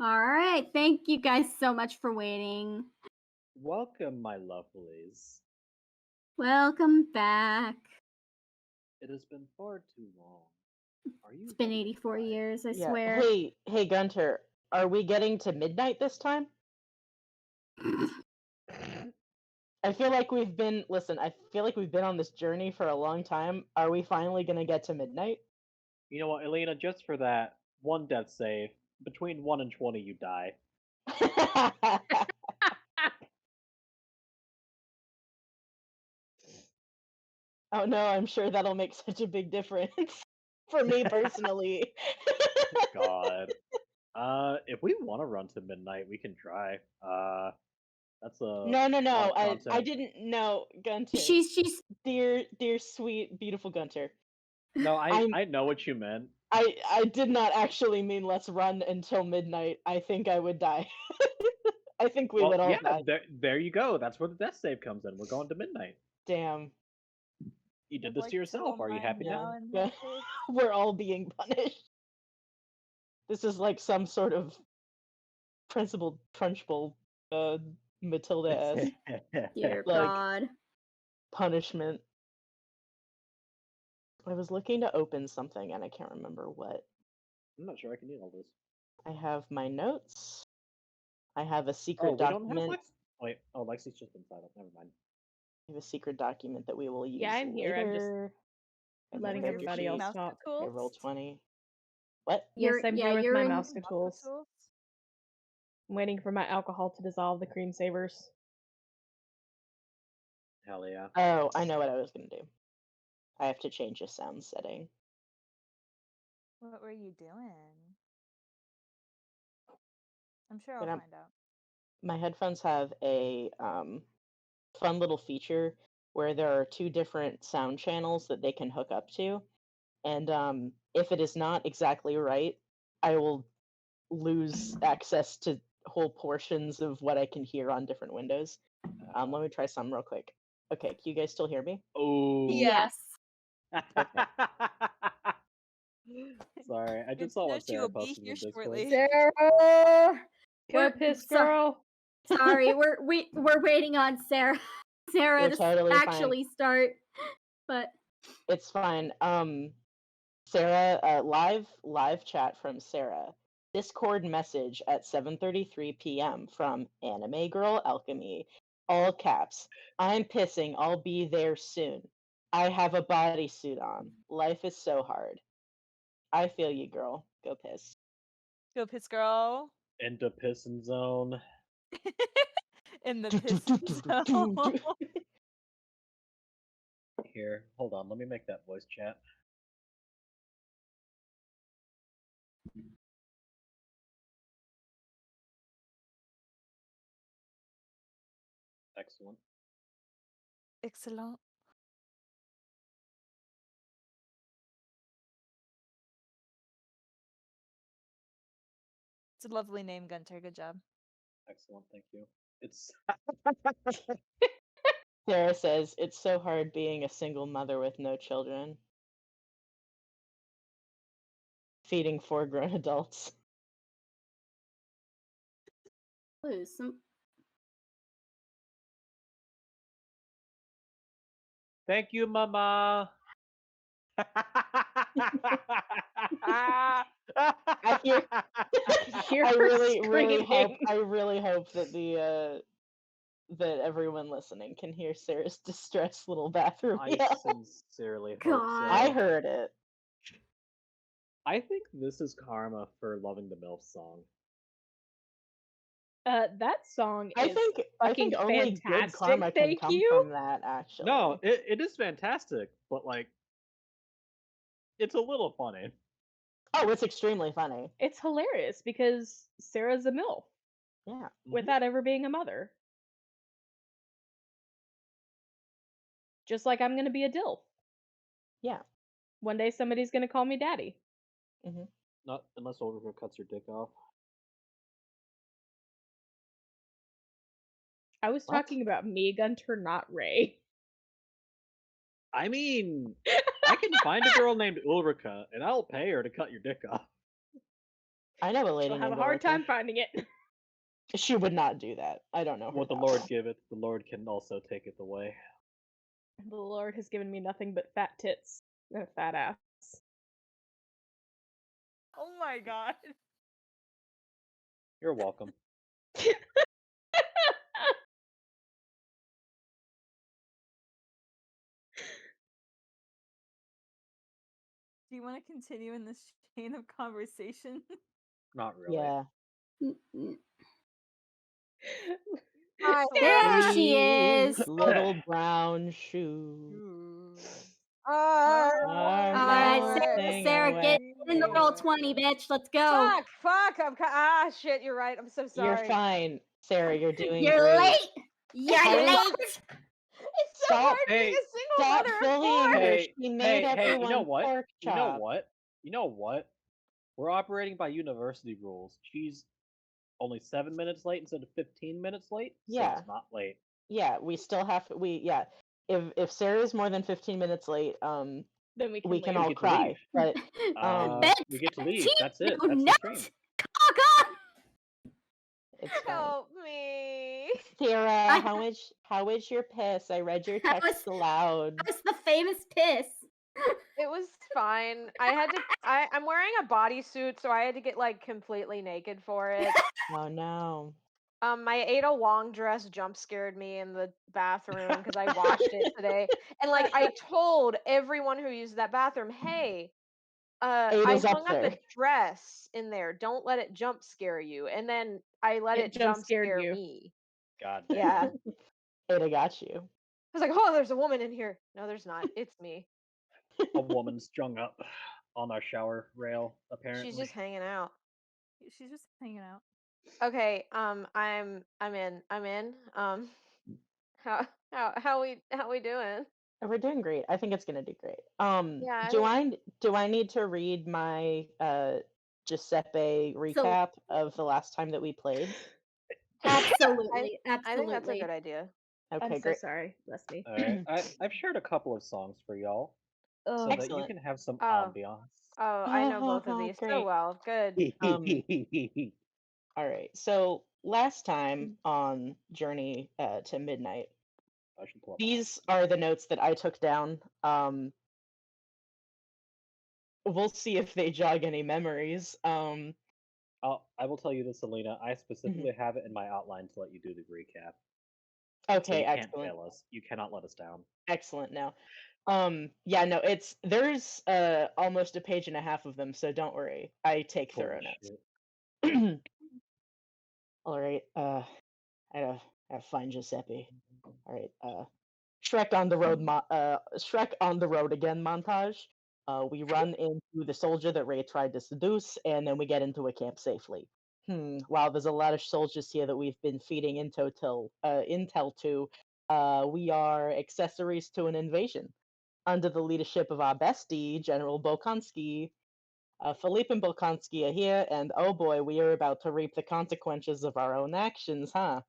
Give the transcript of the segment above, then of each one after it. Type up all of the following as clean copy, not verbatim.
All right. Thank you guys so much for waiting. Welcome, my lovelies. Welcome back. It has been far too long. Are you It's been ready to 84 die? years, I Yeah. swear. Hey, Gunter. Are we getting to midnight this time? I feel like we've been. Listen, I feel like we've been on this journey for a long time. Are we finally gonna get to midnight? You know what, Elena, just for that, one death save. Between 1 and 20, you die. Oh no, I'm sure that'll make such a big difference for me personally. God. If we want to run to midnight, we can try. That's a No, lot of I content. didn't know, Gunter. She's Dear, sweet, beautiful Gunter. No, I'm I know what you meant. I did not actually mean let's run until midnight. I think I would die. I think we Well, would all yeah, die. there you go. That's where the death save comes in. We're going to midnight. Damn. You did I'd this like to yourself. Are you remind happy now? now in Yeah. that case. We're all being punished. This is like some sort of Principal Trunchbull Matilda-esque dear like God. punishment. I was looking to open something and I can't remember what. I'm not sure I can do all this. I have my notes. I have a Oh, secret we don't have document. Lex? Wait, oh, Lexi's just been silent. Never mind. I have a secret document that we will use Yeah, I'm here. I'm just later. I have my letting character everybody sheet. else Mouse talk. I roll tools? 20. What? Yes, I'm here with you're my in mouse Mouse tools. tools? I'm waiting for my alcohol to dissolve the cream savers. Hell yeah. Oh, I know what I was going to do. I have to change a sound setting. What were you doing? I'm sure I'll But find out. my headphones have a fun little feature where there are two different sound channels that they can hook up to. And if it is not exactly right, I will lose access to whole portions of what I can hear on different windows. Let me try some real quick. Okay, can you guys still hear me? Oh. Yes. Sorry, I Good just to saw know what she Sarah will be posted in here Discord. shortly. Sarah. Go We're- piss, so- girl. Sorry, we're waiting on Sarah. Sarah You're to totally fine. actually start. But It's fine. Sarah, live chat from Sarah. Discord message at 7:33 p.m. from Anime Girl Alchemy. All caps. I'm pissing. I'll be there soon. I have a bodysuit on. Life is so hard. I feel you, girl. Go piss. Go piss girl. Into pissin' zone. In the piss zone. Here, hold on, let me make that voice chat. Excellent. Excellent. It's a lovely name, Gunter. Good job. Excellent, thank you. It's Sarah says, it's so hard being a single mother with no children. Feeding 4 grown adults. lose some. Thank you, Mama. I hear. Hear I her really screaming. hope that that everyone listening can hear Sarah's distressed little bathroom I yell. sincerely hope so. God. I heard it. I think this is karma for loving the MILF song. That song is I think fucking only good fantastic, karma can thank come you. from that. Actually, No, it is fantastic, but like, it's a little funny. Oh, it's extremely funny. It's hilarious because Sarah's a MILF Yeah. without ever being a mother. Just like I'm gonna be a DILF. Yeah. One day somebody's gonna call me daddy. Mm-hmm. Not unless Olga cuts her dick off. I was What? talking about me, Gunter, not Ray. I mean, I can find a girl named Ulrika, and I'll pay her to cut your dick off. I know a lady She'll have a named hard Orca. time finding it. She would not do that. I don't know her. What the that Lord well. giveth, the Lord can also taketh away. The Lord has given me nothing but fat tits and a fat ass. Oh my god. You're welcome. Do you want to continue in this chain of conversation? Not really. Yeah. Ah, there she is. Little brown shoes. All right, Nothing Sarah, get in the away. roll 20, bitch. Let's go. Fuck! Shit, you're right. I'm so sorry. You're fine, Sarah. You're doing You're great. late. You're Hey. late. It's so Stop. hard being Hey, a single Stop mother of bullying four. her. Hey, She made hey, everyone you know what? pork You know chop. what? You know what? We're operating by university rules. She's only 7 minutes late instead of 15 minutes late, so Yeah. it's not late. Yeah, we still have to. Yeah. If Sarah's more than 15 minutes late, Then we can, we can leave. all get to cry. leave. But We get to leave. That's it. No, That's the nuts. stream. Cock up. it's fine. Help me. Sarah, how is your piss? I read your How text is- aloud. That's the famous piss. It was fine. I'm wearing a bodysuit, so I had to get like completely naked for it. Oh no. My Ada Wong dress jump scared me in the bathroom because I washed it today. And like I told everyone who used that bathroom, hey, I Ada's up hung up a there. dress in there. Don't let it jump scare you. And then I let it jump scared scare you. me. God Yeah. damn. Ada got you. I was like, oh, there's a woman in here. No, there's not. It's me. A woman strung up on our shower rail, apparently. She's just hanging out. She's just hanging out. Okay, I'm in. How we doing? We're doing great. I think it's gonna do great. Yeah, Do I need to read my Giuseppe recap of the last time that we played? Absolutely. I think that's a Absolutely. good idea. Okay, I'm so great. sorry. Bless me. Alright, I've shared a couple of songs for y'all so Oh, that you Excellent. can have some Oh. ambiance. Oh, I know both of these so Great. well. Good. All right. So last time on Journey to Midnight, I should pull up these are the notes that I took down. We'll see if they jog any memories. I will tell you this, Selena. I specifically have it in my outline to let you do the recap. So Okay, you can't excellent. fail us. You cannot let us down. Excellent. Now, yeah, no, there's almost a page and a half of them, so don't worry. I take thorough notes. All right. I gotta find Giuseppe. All right. Shrek on the road. Shrek on the road again. Montage. We run into the soldier that Ray tried to seduce, and then we get into a camp safely. Wow, there's a lot of soldiers here that we've been feeding intel to. We are accessories to an invasion. Under the leadership of our bestie, General Bolkonsky. Philippe and Bolkonsky are here, and oh boy, we are about to reap the consequences of our own actions, huh?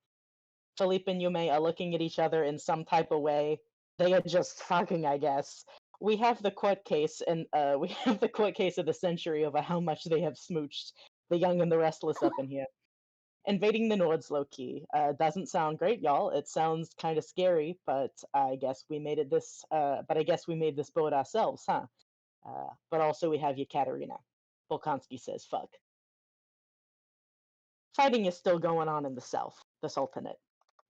Philippe and Yume are looking at each other in some type of way. They are just fucking, I guess. We have the court case, and we have the court case of the century over how much they have smooched. The young and the restless up in here. Invading the Nords low key. Doesn't sound great, y'all. It sounds kind of scary, but I guess we made it this. But I guess we made this boat ourselves, huh? But also we have Yekaterina. Volkansky says, fuck. Fighting is still going on in the south, the Sultanate.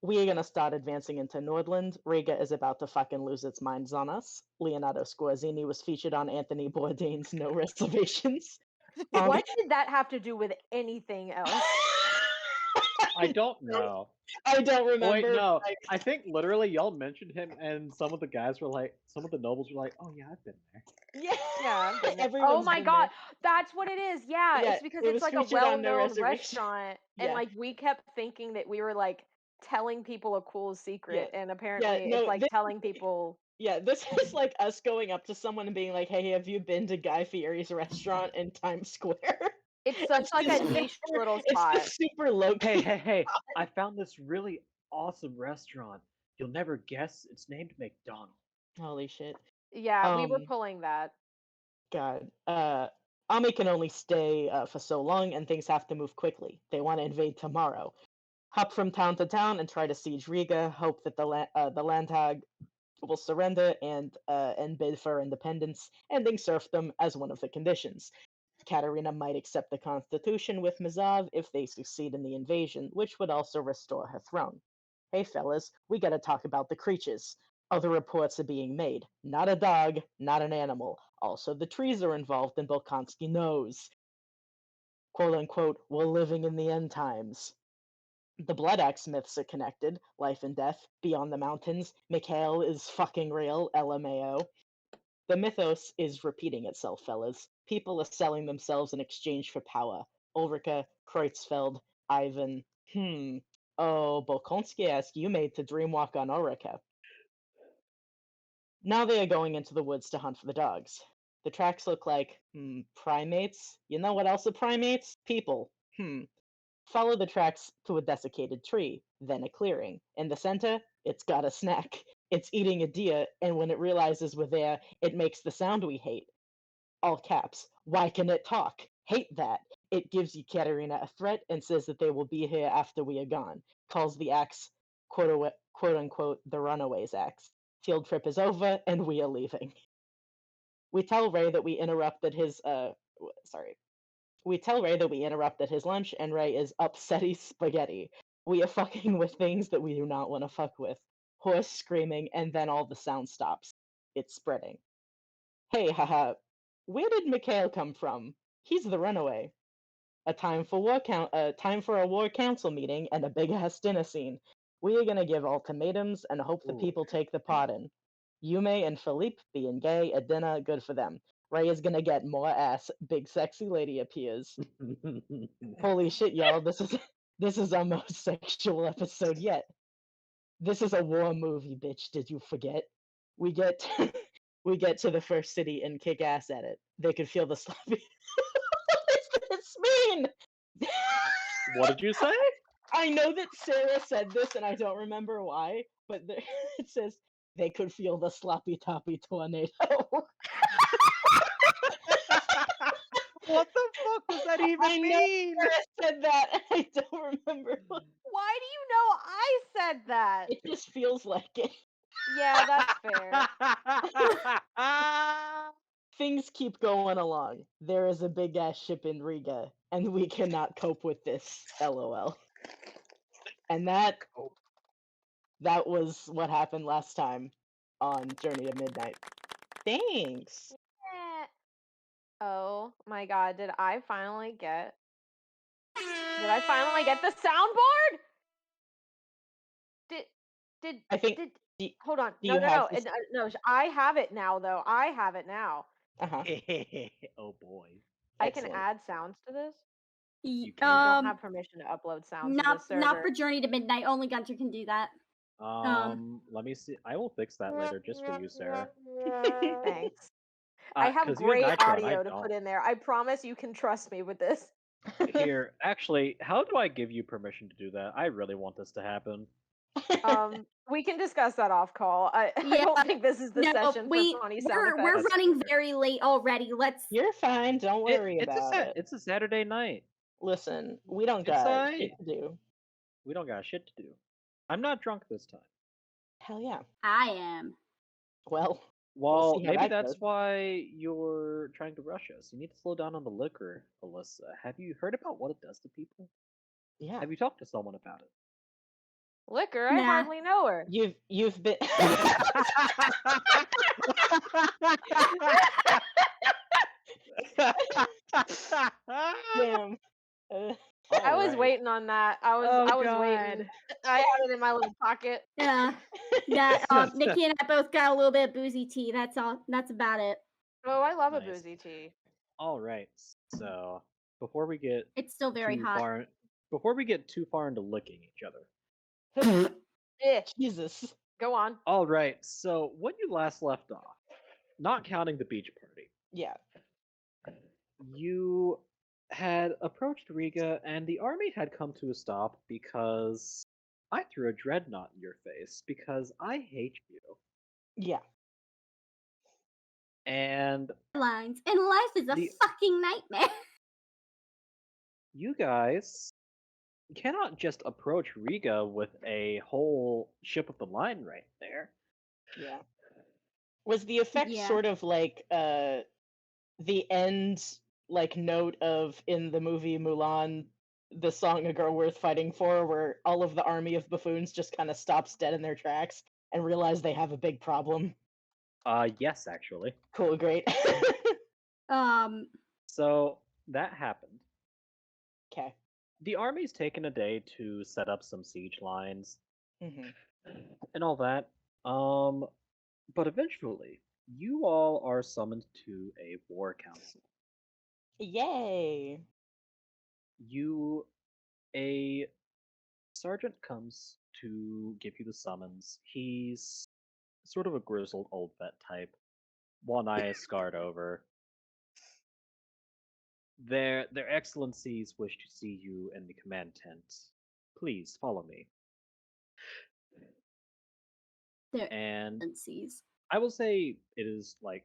We are gonna start advancing into Nordland. Riga is about to fucking lose its minds on us. Leonardo Scorzini was featured on Anthony Bourdain's No Reservations. What did that have to do with anything else? I don't know. I don't remember. Wait, no. but I think literally y'all mentioned him, and some of the guys were like, some of the nobles were like, "Oh yeah, I've been there." Yeah, I've been there. Oh everyone's my been god, there. that's what it is. Yeah, Yeah, it's because it it's was like a featured on No well-known Reservation. restaurant, and Yeah. like we kept thinking that we were like telling people a cool secret, and apparently no, it's like this- telling people. Yeah, this is like us going up to someone and being like, "Hey, have you been to Guy Fieri's restaurant in Times Square?" It's such like a this niche super- little It's spot. the super low. Hey! I found this really awesome restaurant. You'll never guess. It's named McDonald's. Holy shit! Yeah, we were pulling that. God. Army can only stay for so long, and things have to move quickly. They want to invade tomorrow. Hop from town to town and try to siege Riga. Hope that the Landtag will surrender and bid for independence, ending serfdom as one of the conditions. Katerina might accept the constitution with Mazov if they succeed in the invasion, which would also restore her throne. Hey fellas, we gotta talk about the creatures. Other reports are being made. Not a dog, not an animal. Also, the trees are involved, and Bolkonsky knows. Quote unquote, we're living in the end times. The Blood Axe myths are connected. Life and death, beyond the mountains. Mikhail is fucking real, LMAO. The mythos is repeating itself, fellas. People are selling themselves in exchange for power. Ulrika, Kreutzfeld, Ivan. Oh, Bolkonsky asked you made to dreamwalk on Ulrika. Now they are going into the woods to hunt for the dogs. The tracks look like, primates? You know what else are primates? People. Follow the tracks to a desiccated tree, then a clearing. In the center, it's got a snack. It's eating a deer, and when it realizes we're there, it makes the sound we hate. All caps. Why can it talk? Hate that. It gives Ekaterina a threat and says that they will be here after we are gone. Calls the axe, quote unquote, the Runaways axe. Field trip is over, and we are leaving. We tell Ray that we interrupted his, We tell Ray that we interrupted his lunch, and Ray is upsetty spaghetti. We are fucking with things that we do not want to fuck with. Horse screaming, and then all the sound stops. It's spreading. Hey, haha. Where did Mikhail come from? He's the runaway. Time for a war council meeting and a big ass dinner scene. We are gonna give ultimatums and hope the Ooh. people take the pardon. Yume and Philippe being gay at dinner, good for them. Ray is gonna get more ass. Big sexy lady appears. Holy shit, y'all! This is our most sexual episode yet. This is a war movie, bitch. Did you forget? We get we get to the first city and kick ass at it. They could feel the sloppy. What does this mean? What did you say? I know that Sarah said this, and I don't remember why, but it says they could feel the sloppy toppy tornado. What the fuck does that even I know mean? Sarah said that, and I don't remember why. Why do you know I said that? It just feels like it. Yeah, that's fair. Things keep going along. There is a big ass ship in Riga, and we cannot cope with this. LOL. And that was what happened last time on Journey of Midnight. Thanks. Eh. Oh my god, did I finally get the soundboard? Did I think. hold on. do No, you no, have no. this- No, I have it now though. I have it now. Uh-huh. Oh boy. I can Excellent. add sounds to this. You I don't can. have permission to upload sounds to not this server. not for Journey to Midnight. Only Gunter can do that. Let me see. I will fix that later just for you, Sarah. Thanks. I have 'Cause you're great Nitro and I audio to don't. put in there. I promise you can trust me with this. Here, actually, how do I give you permission to do that? I really want this to happen. We can discuss that off call. I Yeah, don't think this is the No, session for funny sound we're effects. That's running fair. very late already. Let's. You're fine. Don't worry It's about it. It's a Saturday night. Listen, we don't It's got aight. shit to do. We don't got shit to do. I'm not drunk this time. Hell yeah. I am. Well, Well, see how maybe that that's goes. why you're trying to rush us. You need to slow down on the liquor, Alyssa. Have you heard about what it does to people? Yeah. Have you talked to someone about it? Liquor, I Nah. hardly know her. You've been. Damn. I was waiting on that. I was waiting. I had it in my little pocket. Yeah. Nikki and I both got a little bit of boozy tea. That's all. That's about it. Oh, I love a Nice. boozy tea. All right. So before we get It's still very too hot. far into licking each other. Eh, Jesus. go on. All right. So when you last left off, not counting the beach party, Yeah. you had approached Riga, and the army had come to a stop because I threw a dreadnought in your face because I hate you. Yeah. And Lines. And life is a The- fucking nightmare. you guys cannot just approach Riga with a whole ship of the line right there. Yeah. Was the effect Yeah. sort of like the end like note of in the movie Mulan, the song A Girl Worth Fighting For, where all of the army of buffoons just kind of stops dead in their tracks and realize they have a big problem? Yes, actually. Cool, great. So that happened. Okay. The army's taken a day to set up some siege lines Hmm. and all that. But eventually, you all are summoned to a war council. Yay. A sergeant comes to give you the summons. He's sort of a grizzled old vet type, one eye scarred over. Their excellencies wish to see you in the command tent. Please follow me. Their And excellencies. I will say it is like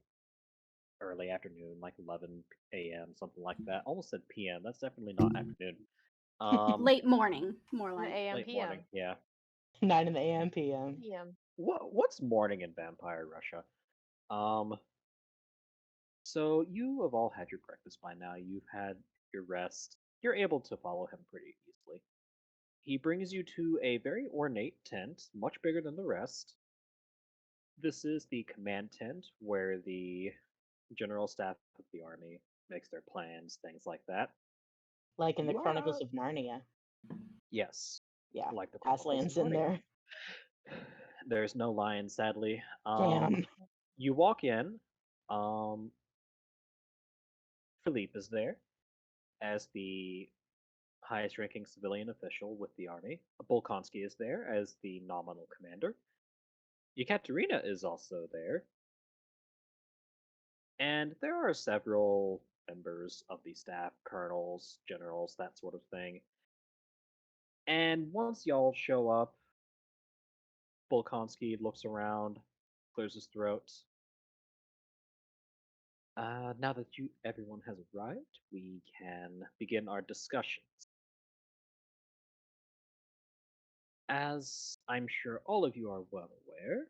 early afternoon, like 11 a.m., something like that. Almost said p.m. That's definitely not afternoon. Late morning, more The like. AM Late PM. morning. Yeah. 9 in the AM, PM. PM. What's morning in Vampire Russia? So you have all had your breakfast by now. You've had your rest. You're able to follow him pretty easily. He brings you to a very ornate tent, much bigger than the rest. This is the command tent where the general staff of the army makes their plans, things like that. Like in the You are, Chronicles of Narnia. Yes, Yeah. like the Chronicles of Aslan's in Narnia. there. There's no lion, sadly. Damn. You walk in. Philippe is there as the highest ranking civilian official with the army. Bolkonsky is there as the nominal commander. Yekaterina is also there. And there are several members of the staff, colonels, generals, that sort of thing. And once y'all show up, Bolkonsky looks around, clears his throat. Now that everyone has arrived, we can begin our discussions. As I'm sure all of you are well aware,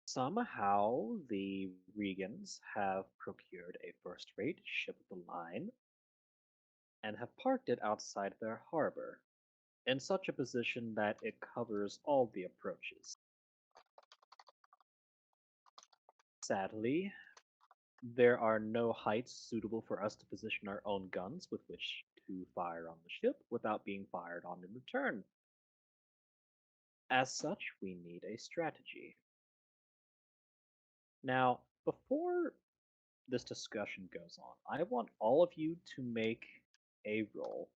somehow the Regans have procured a first-rate ship of the line and have parked it outside their harbor in such a position that it covers all the approaches. Sadly, there are no heights suitable for us to position our own guns with which to fire on the ship without being fired on in return. As such, we need a strategy. Now, before this discussion goes on, I want all of you to make a roll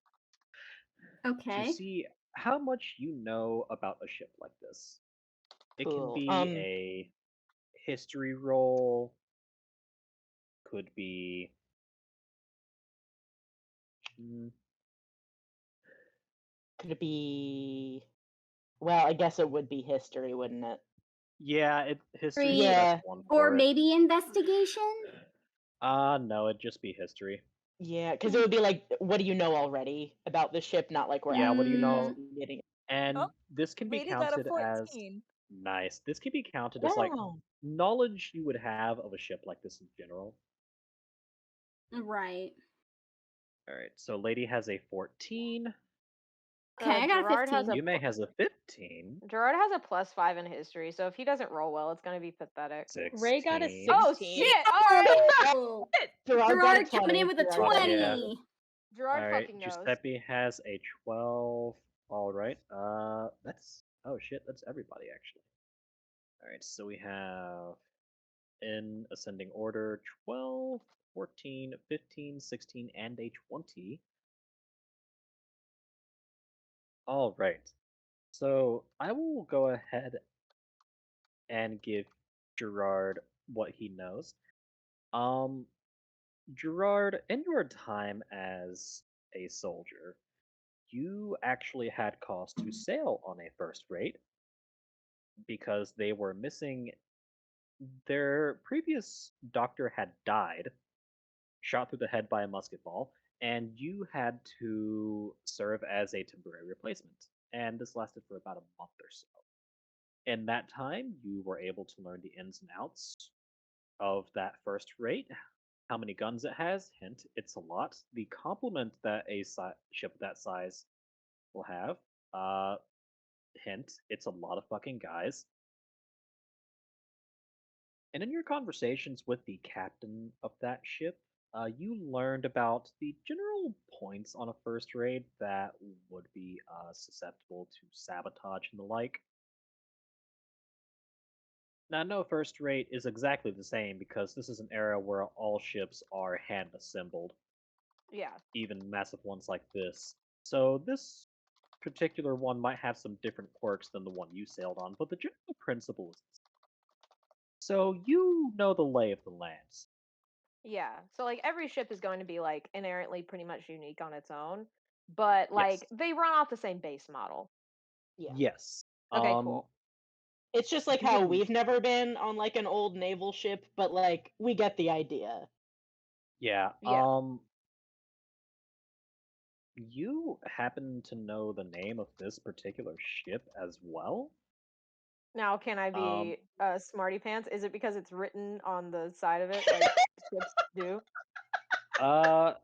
to Okay. see how much you know about a ship like this. It can Cool. be a history roll, could be Could it be? Well, I guess it would be history, wouldn't it? yeah, history is the Yeah. best one Or for it. maybe investigation? No, it'd just be history. Yeah, because it would be like, what do you know already about the ship? Not like we're Yeah, what do you know? investigating. And Oh, this can be Lady got a counted as 14. nice. This can be counted as like Wow. knowledge you would have of a ship like this in general. Right. All right, so Lady has a 14. Okay, I got a Gerard has 15. Yume has a 15. Gerard has a +5 in history, so if he doesn't roll well, it's gonna be pathetic. 16. Ray got a 16. Oh shit! All right, Oh, Gerard got a Gerard coming 20. in with a Gerard got a 20. Yeah. Gerard All right, fucking knows. Giuseppe has a 12. All right, that's oh shit, that's everybody actually. All right, so we have in ascending order 12, 14, 15, 16, and a 20. All right. So I will go ahead and give Gerard what he knows. Gerard, in your time as a soldier, you actually had cause to sail on a first rate because they were missing Their previous doctor had died, shot through the head by a musket ball, and you had to serve as a temporary replacement. And this lasted for about a month or so. In that time, you were able to learn the ins and outs of that first rate, how many guns it has. Hint, it's a lot. The complement that a ship that size will have. Uh, hint, it's a lot of fucking guys. And in your conversations with the captain of that ship, you learned about the general points on a first raid that would be susceptible to sabotage and the like. Now, no first rate is exactly the same because this is an era where all ships are hand assembled, Yeah. even massive ones like this. So this particular one might have some different quirks than the one you sailed on, but the general principle is the same. So you know the lay of the lands. Yeah. So like every ship is going to be like inherently pretty much unique on its own, but Yes. like they run off the same base model. Yeah. Yes. Okay, cool. It's just like You how can- we've never been on like an old naval ship, but like we get the idea. Yeah. Yeah. You happen to know the name of this particular ship as well? Now, can I Um, be smarty pants? Is it because it's written on the side of it like ships do? uh,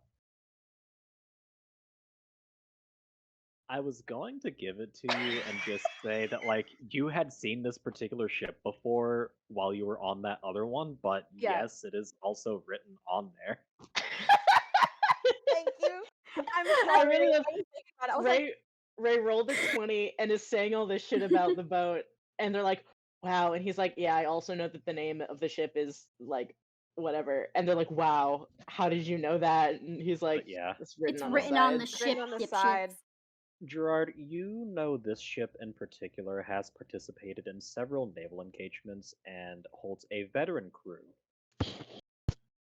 I was going to give it to you and just say that, like, you had seen this particular ship before while you were on that other one, but Yeah. yes, it is also written on there. Thank you. I'm I sorry. really I love was thinking about it. I was like, Ray rolled a 20 and is saying all this shit about the boat, and they're like, wow, and he's like, yeah, I also know that the name of the ship is like whatever, and they're like, wow, how did you know that? And he's like, But yeah, it's written It's on written the on side. the it's written ship. on the dipshits. side. Gerard, you know this ship in particular has participated in several naval engagements and holds a veteran crew.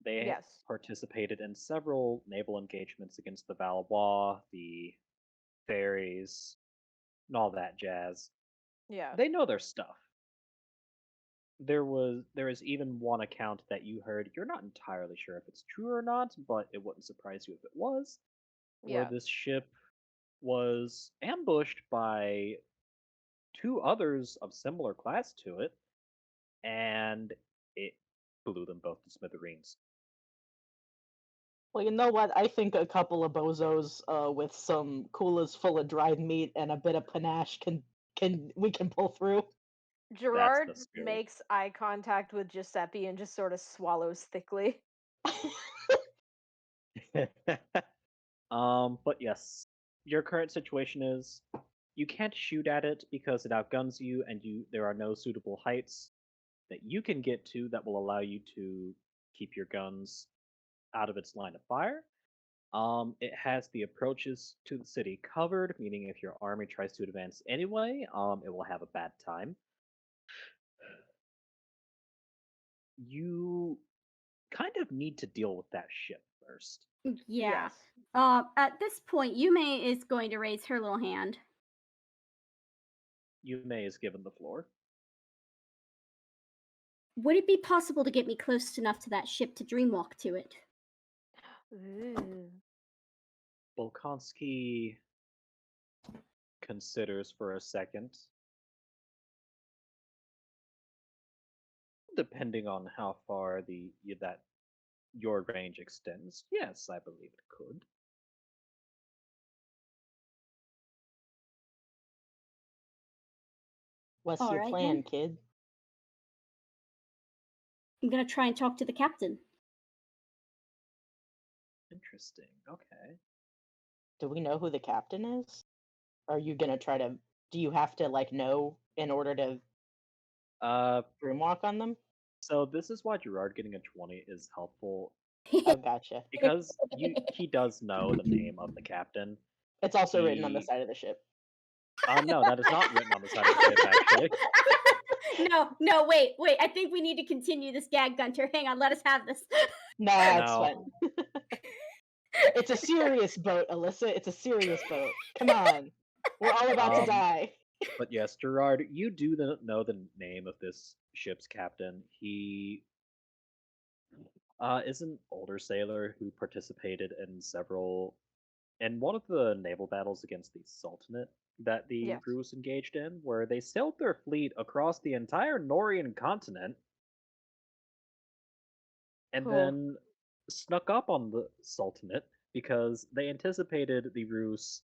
They Yes. participated in several naval engagements against the Valois, the Fairies, and all that jazz. Yeah. They know their stuff. There is even one account that you heard. You're not entirely sure if it's true or not, but it wouldn't surprise you if it was. Where Yeah. this ship was ambushed by two others of similar class to it, and it blew them both to smithereens. Well, you know what? I think a couple of bozos with some coolers full of dried meat and a bit of panache we can pull through. Gerard That's the spirit. makes eye contact with Giuseppe and just sort of swallows thickly. But yes, your current situation is you can't shoot at it because it outguns you, and there are no suitable heights that you can get to that will allow you to keep your guns out of its line of fire. It has the approaches to the city covered, meaning if your army tries to advance anyway, it will have a bad time. You kind of need to deal with that ship first. Yeah. Yes. At this point, Yume is going to raise her little hand. Yume is given the floor. Would it be possible to get me close enough to that ship to dreamwalk to it? Ooh. Volkonsky considers for a second. Depending on how far that your range extends, yes, I believe it could. What's All your right, plan, then. kid? I'm gonna try and talk to the captain. Interesting. Okay. Do we know who the captain is? Are you gonna try to? Do you have to like know in order to dreamwalk on them? So this is why Gerard getting a 20 is helpful Oh, gotcha. because he does know the name of the captain. It's also written on the He- side of the ship. No, that is not written on the side of the ship, actually. No, wait. I think we need to continue this gag, Gunter. Hang on, let us have this. Nah, it's No. fine. It's a serious boat, Alyssa. It's a serious boat. Come on. We're all about to die. But yes, Gerard, you do know the name of this ship's captain. He is an older sailor who participated in one of the naval battles against the Sultanate that the Yes. Rus engaged in, where they sailed their fleet across the entire Norian continent and Cool. then snuck up on the Sultanate because they anticipated the Rus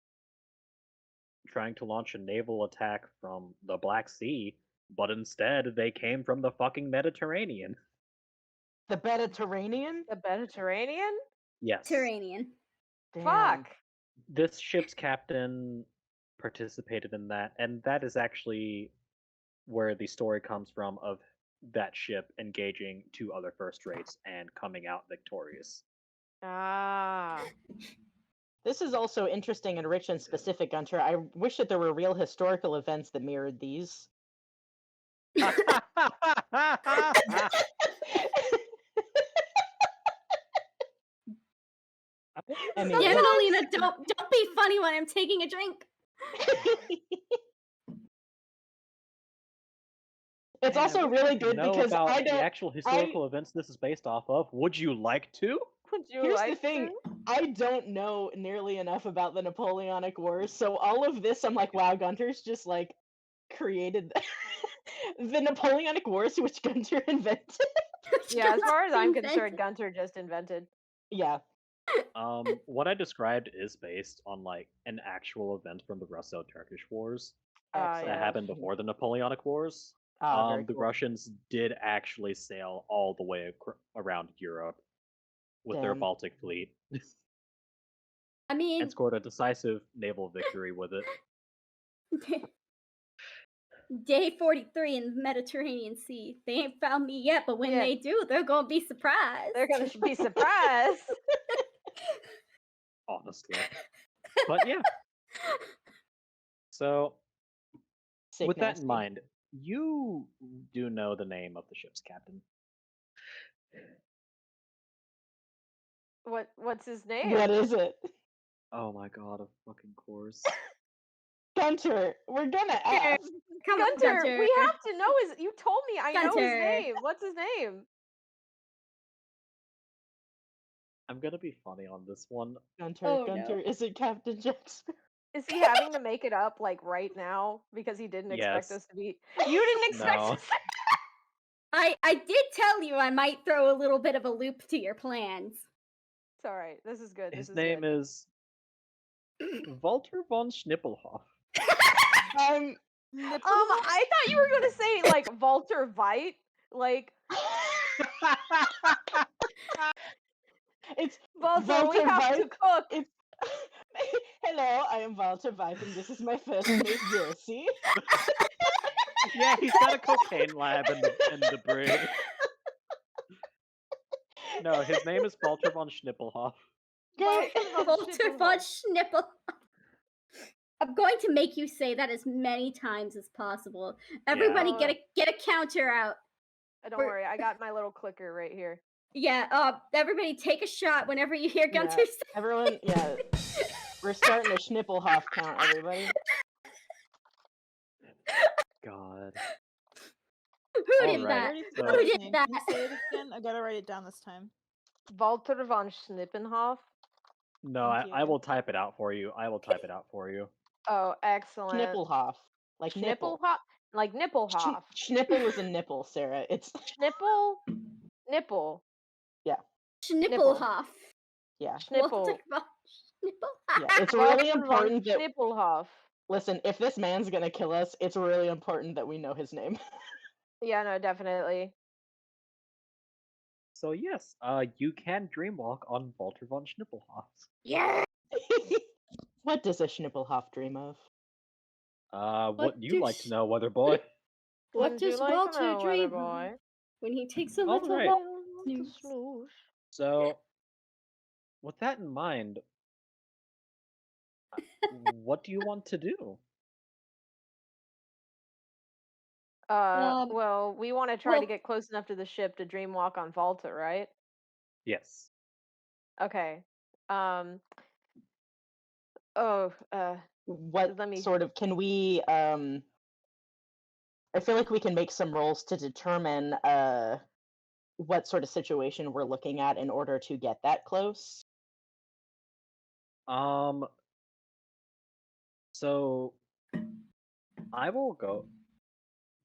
trying to launch a naval attack from the Black Sea, but instead they came from the fucking Mediterranean. The Mediterranean? The Mediterranean? Yes. Turanian. Damn. Fuck. This ship's captain participated in that, and that is actually where the story comes from of that ship engaging two other first rates and coming out victorious. Ah. This is also interesting and rich and specific, Gunter. I wish that there were real historical events that mirrored these. Damn it, Alina, don't be funny when I'm taking a drink. It's also really good know because about I the don't. actual historical events this is based off of. Would you like to? Would you Here's like the thing: to? I don't know nearly enough about the Napoleonic Wars, so all of this, I'm like, wow, Gunter's just like created the Napoleonic Wars, which Gunter invented. Yeah, as far as I'm Invented. concerned, Gunter just invented. Yeah. What I described is based on like an actual event from the Russo-Turkish Wars that Yeah. happened before the Napoleonic Wars. Very The cool. Russians did actually sail all the way around Europe with their Damn. Baltic fleet I mean, and scored a decisive naval victory with it. Day 43 in the Mediterranean Sea. They ain't found me yet, but when Yeah. they do, they're gonna be surprised. They're gonna be surprised. Honestly. But yeah. So, Sick with that nasty. in mind, you do know the name of the ship's captain. What's his name? What is it? Oh my god, of fucking course. Gunter, we're gonna Gunter, ask. Come on, Gunter, Gunter. we have to know his. You told me I know his Gunter. name. What's his name? I'm gonna be funny on this one. Gunter, Oh, Gunter, no. is it Captain Jackson? Is he having to make it up like right now because he didn't expect Yes. us to be? You didn't expect No. us. I did tell you I might throw a little bit of a loop to your plans. It's all right. This is good. This His is name good. is Walter von Schnippelhoff. I thought you were gonna say like Walter Veit, like It's Walter. We Walter have to Veit. cook. It's hello, I am Walter Veit, and this is my first mate, Josie. Yeah, he's got a cocaine lab in the brig. No, his name is Walter von Schnippelhoff. Great. Walter von Schnippel. I'm going to make you say that as many times as possible. Everybody Yeah. get a counter out. Don't worry, I got my little clicker right here. Yeah, everybody take a shot whenever you hear Gunter Yeah, say everyone, yeah. We're starting a Schnippelhoff count, everybody. God. Who did Alright, that? Already so- forgot Who his did name. that? Can you say it again? I gotta write it down this time. Walter von Schnippenhoff. No, Thank I you. will type it out for you. Oh, excellent. Schnippelhoff. Like nipple. Schnippelhoff, like Nippelhoff. Schnipple is a nipple, Sarah. It's Nipple. Schnippelhoff. yeah. Schnipple. Walter von Schnippelhoff. Yeah, it's really Walter von important that Schnippelhoff. listen, if this man's gonna kill us, it's really important that we know his name. Yeah, no, definitely. So yes, you can dreamwalk on Walter von Schnippelhoff. Yeah. What does a Schnippelhoff dream of? What you like to does- know, weather boy? What Wouldn't you does like to Walter know, weather dream boy? of when he takes a All little right. walk? Little snooze. snooze. So, with that in mind, what do you want to do? Well, we want to try to well- get close enough to the ship to dreamwalk on Volta, right? Yes. Okay. what Let me. sort of can we I feel like we can make some rolls to determine what sort of situation we're looking at in order to get that close. So I will go.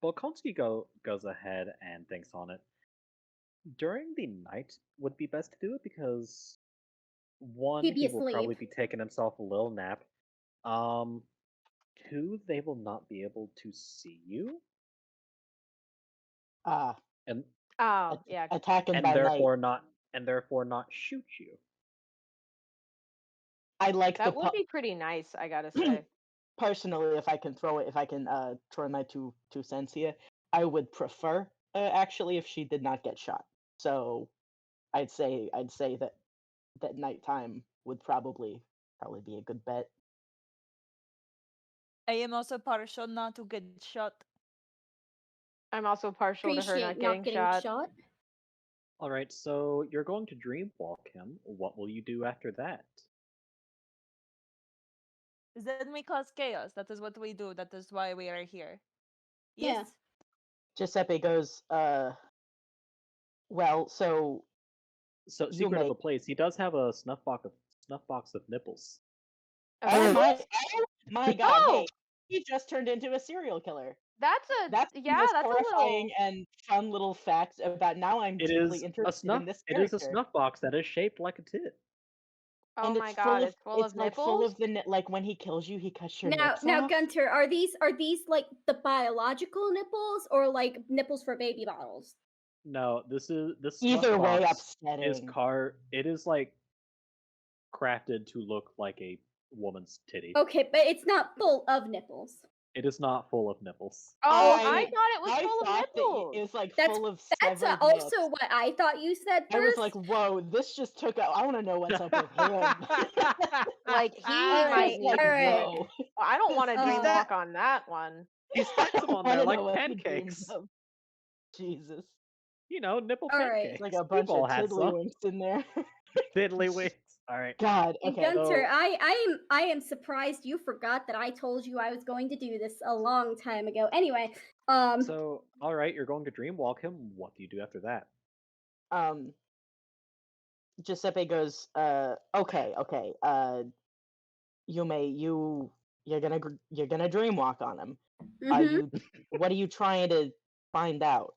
Volkonsky goes ahead and thinks on it. During the night would be best to do it because one, He'd be he will probably asleep. be taking himself a little nap. Um, two, they will not be able to see you, Uh and Oh, yeah. attacking and by night. therefore not shoot you. I like That the would be pretty nice, I gotta say. personally, if I can throw in my two cents here, I would prefer actually if she did not get shot. So I'd say that nighttime would probably be a good bet. I am also partial not to get shot. I'm also partial to her not Appreciate not getting getting shot. shot. All right, so you're going to dreamwalk him. What will you do after that? Then we cause chaos. That is what we do. That is why we are here. Yeah. Yes? Giuseppe goes, well, so So, you secret of may. the place, he does have a snuff box of nipples. Of Oh nipples? my god! Oh! Hey, he just turned into a serial killer. That's That's the yeah, most that's a horrifying little. and fun little fact about. Now I'm It deeply is a interested in this It is a character. snuff box that is shaped like a tit. Oh And my it's god, full of it's full it's of like full nipples? of the like when he kills you, he cuts your Now, nips now, off. Gunter, are these like the biological nipples or like nipples for baby bottles? No, this snuff Either way, box is upsetting. It is like crafted to look like a woman's titty. Okay, but it's not full of nipples. It is not full of nipples. Oh, I I thought it was I full of thought that nipples. it was like That's full of that's severed also nips. what I thought you said I was first. like, whoa, this just took out. I want to know what's up with him. Like, he All might right, need. all right. whoa. I don't want to This- dream Uh, walk on that one. He stacks them on I there wanna know like what he dreams pancakes. of. Jesus. You know, nipple All right. pancakes. It's like a We've bunch all of had some. tiddlywinks in there. Diddlywinks. All right. God, And okay. Gunter, So- I am surprised you forgot that I told you I was going to do this a long time ago. Anyway, So, all right, you're going to dreamwalk him. What do you do after that? Giuseppe goes, okay, you're gonna dreamwalk on him. Are mhm. you what are you trying to find out?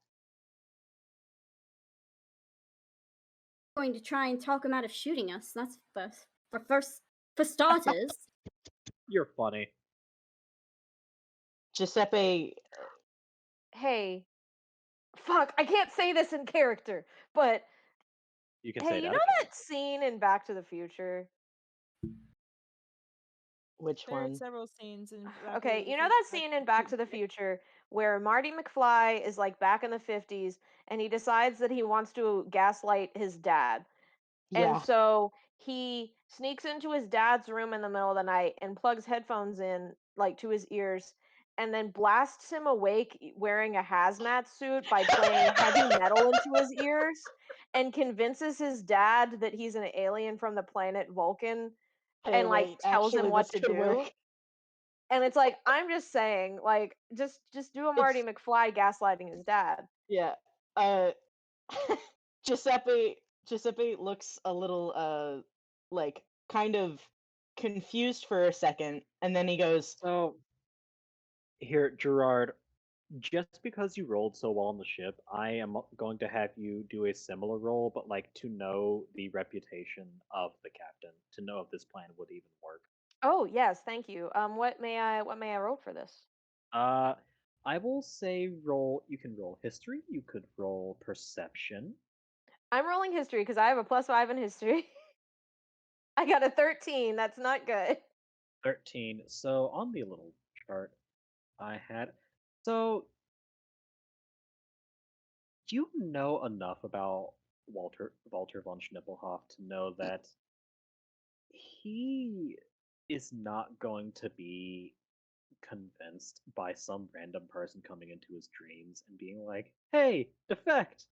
Going to try and talk him out of shooting us. That's for starters. You're funny. Giuseppe Hey, fuck, I can't say this in character, but You can hey, say you that. know that scene in Back to the Future? which There are one? several scenes in. Back to Okay, the you know Future that scene in Back to the Future where Marty McFly is like back in the 50s and he decides that he wants to gaslight his dad. And Yeah. so he sneaks into his dad's room in the middle of the night and plugs headphones in like to his ears and then blasts him awake wearing a hazmat suit by playing heavy metal into his ears and convinces his dad that he's an alien from the planet Vulcan Hey, and like wait, tells him actually, what this to could do. work. And it's like, I'm just saying, like, just do a Marty McFly gaslighting his dad. Yeah. Giuseppe looks a little like kind of confused for a second, and then he goes, So, here, Gerard, just because you rolled so well on the ship, I am going to have you do a similar roll, but like to know the reputation of the captain, to know if this plan would even work. Oh yes, thank you. What may I roll for this? I will say roll. You can roll history. You could roll perception. I'm rolling history because I have a +5 in history. I got a 13. That's not good. 13. So on the little chart I had, so you know enough about Walter von Schnippelhoff to know that he is not going to be convinced by some random person coming into his dreams and being like, "Hey, defect."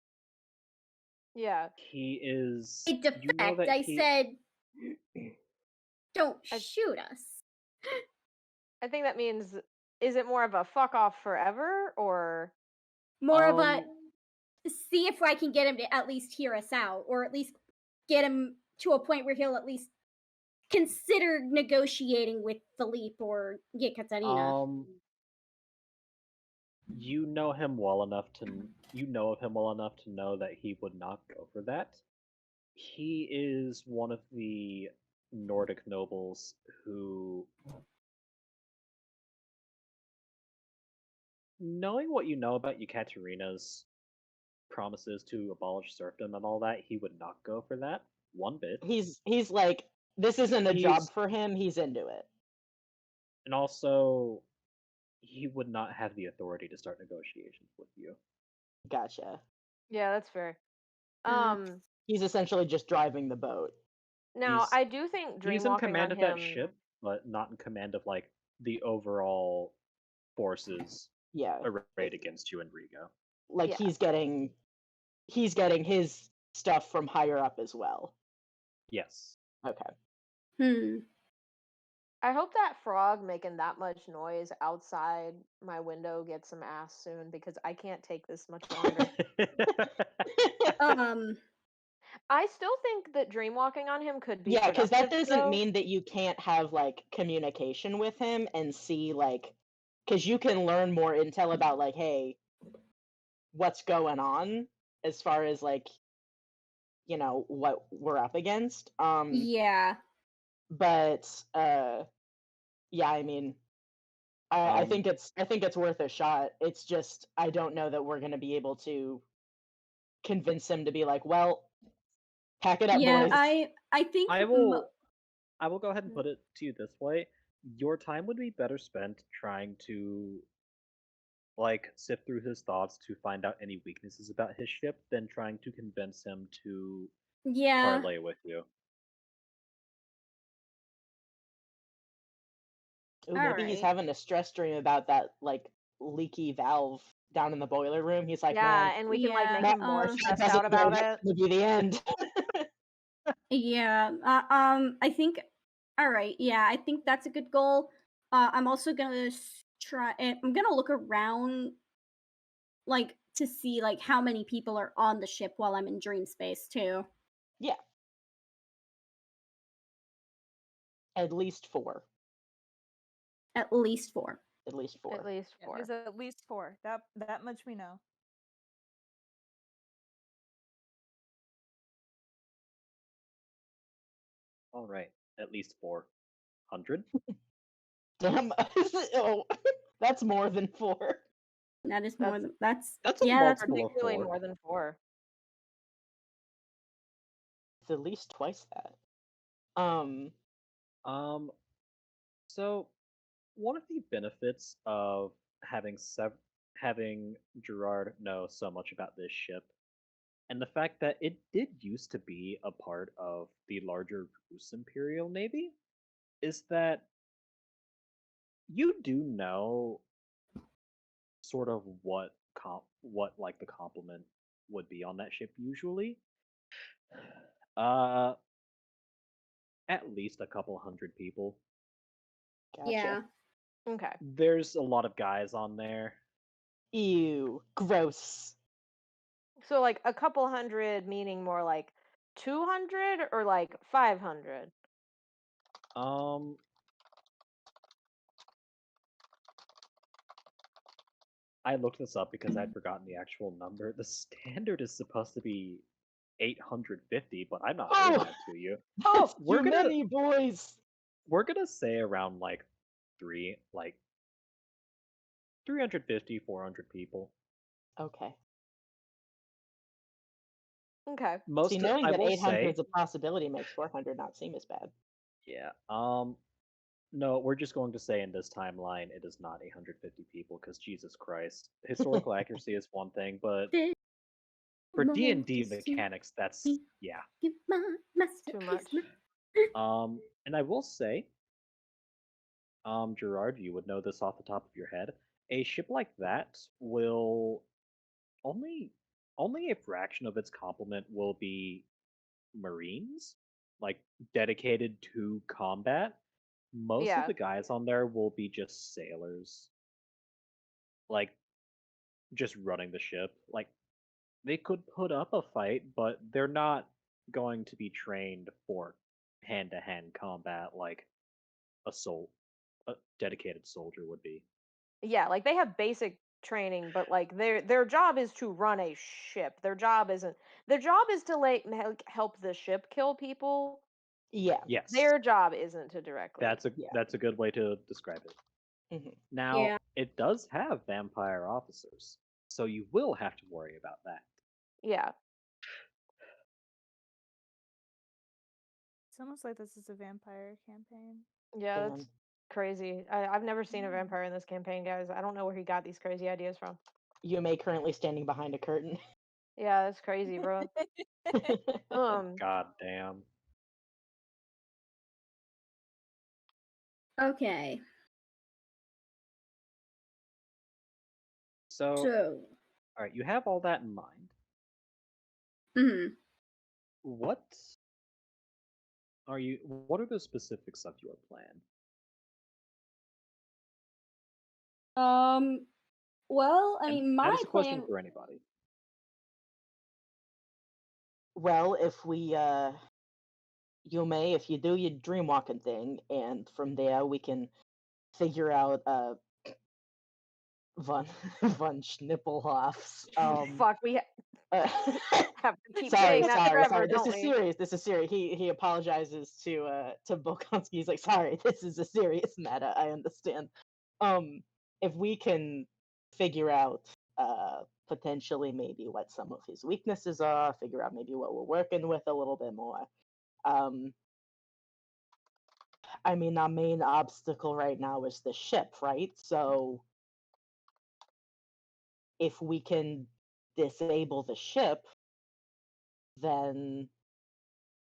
Yeah. He is. A You know defect. that I he. said, don't I- shoot us. I think that means, is it more of a fuck off forever or? More of a Um, see if I can get him to at least hear us out, or at least get him to a point where he'll at least consider negotiating with Philippe or Katarina. you know him well enough you know of him well enough to know that he would not go for that. He is one of the Nordic nobles who, knowing what you know about Ekaterina's promises to abolish serfdom and all that, he would not go for that one bit. He's like, this isn't a job He's for him. He's into it. and also he would not have the authority to start negotiations with you. Gotcha. Yeah, that's fair. Mm. He's essentially just driving the boat. Now He's I do think he's in dreamwalking command on of that him. ship, but not in command of like the overall forces Yeah, arrayed against you in Riga. like Yeah. he's getting his stuff from higher up as well. Yes. Okay. I hope that frog making that much noise outside my window gets some ass soon because I can't take this much longer. I still think that dreamwalking on him could be Yeah, because that productive, doesn't though. mean that you can't have like communication with him and see like, because you can learn more intel about like, hey, what's going on as far as like, you know, what we're up against. Yeah. But yeah, I mean, I Um, think it's worth a shot. It's just I don't know that we're gonna be able to convince him to be like, well, pack it up, Yeah, boys. I think I will go ahead and put it to you this way. Your time would be better spent trying to like sift through his thoughts to find out any weaknesses about his ship than trying to convince him to yeah. parlay with you. Ooh, maybe he's Alright. having a stress dream about that like leaky valve down in the boiler room. He's like, Yeah, man, and we can like make Yeah, him more that stressed doesn't out about go, it. that's gonna be the end. Yeah. I think. All right. Yeah, I think that's a good goal. I'm also gonna try. I'm gonna look around, like to see like how many people are on the ship while I'm in dream space too. Yeah, at least four. At least 4. At least four. At least Yeah, 4. there's at least 4. That much we know. All right, at least 400. Damn. Oh, that's more than four. That is more That's than that's. That's a Yeah, that's multiple of particularly 4. more than 4. It's at least twice that. So one of the benefits of having Gerard know so much about this ship, and the fact that it did used to be a part of the larger Rus Imperial Navy, is that you do know sort of what like the complement would be on that ship usually. Uh, at least a couple hundred people. Gotcha. yeah. Okay. There's a lot of guys on there. Ew, gross. So like a couple hundred meaning more like 200 or like 500? Um, I looked this up because I'd forgotten the actual number. The standard is supposed to be 850, but I'm not reading Oh, that to you. that's We're too gonna many, boys. we're gonna say around like 350, 400 people. Okay. Okay. See, Most knowing I that will 800 say, is a possibility makes 400 not seem as bad. yeah. No, we're just going to say in this timeline it is not 850 people because Jesus Christ, historical accuracy is one thing, but for D&D mechanics, that's yeah. Too much. And I will say, Gerard, you would know this off the top of your head. A ship like that will only only a fraction of its complement will be Marines, like dedicated to combat. most of Yeah. the guys on there will be just sailors, like just running the ship. Like they could put up a fight, but they're not going to be trained for hand-to-hand combat like a dedicated soldier would be. Yeah, like they have basic training, but like their job is to run a ship. Their job is to help the ship kill people. Yeah. Yes, Their job isn't to directly. Yeah. that's a good way to describe it. hmm Now, Yeah. it does have vampire officers, so you will have to worry about that. Yeah. It's almost like this is a vampire campaign. Yeah, that's Damn. crazy. I've never seen a Yeah. vampire in this campaign, guys. I don't know where he got these crazy ideas from. Yume currently standing behind a curtain. Yeah, that's crazy, bro. God damn. Okay. So, So. all right, you have all that in mind. Hmm. What what are the specifics of your plan? Well, I And mean, that my is a question plan. for anybody. Well, if we Yume, if you do your dream walking thing, and from there we can figure out von von Schnippelhoff's Fuck, we uh, have to keep sorry, saying that sorry, forever, sorry. This don't is we? serious. This is serious. He apologizes to Bokonski. He's like, sorry, this is a serious matter. I understand. If we can figure out potentially maybe what some of his weaknesses are, figure out maybe what we're working with a little bit more. Um, I mean, our main obstacle right now is the ship, right? So if we can disable the ship, then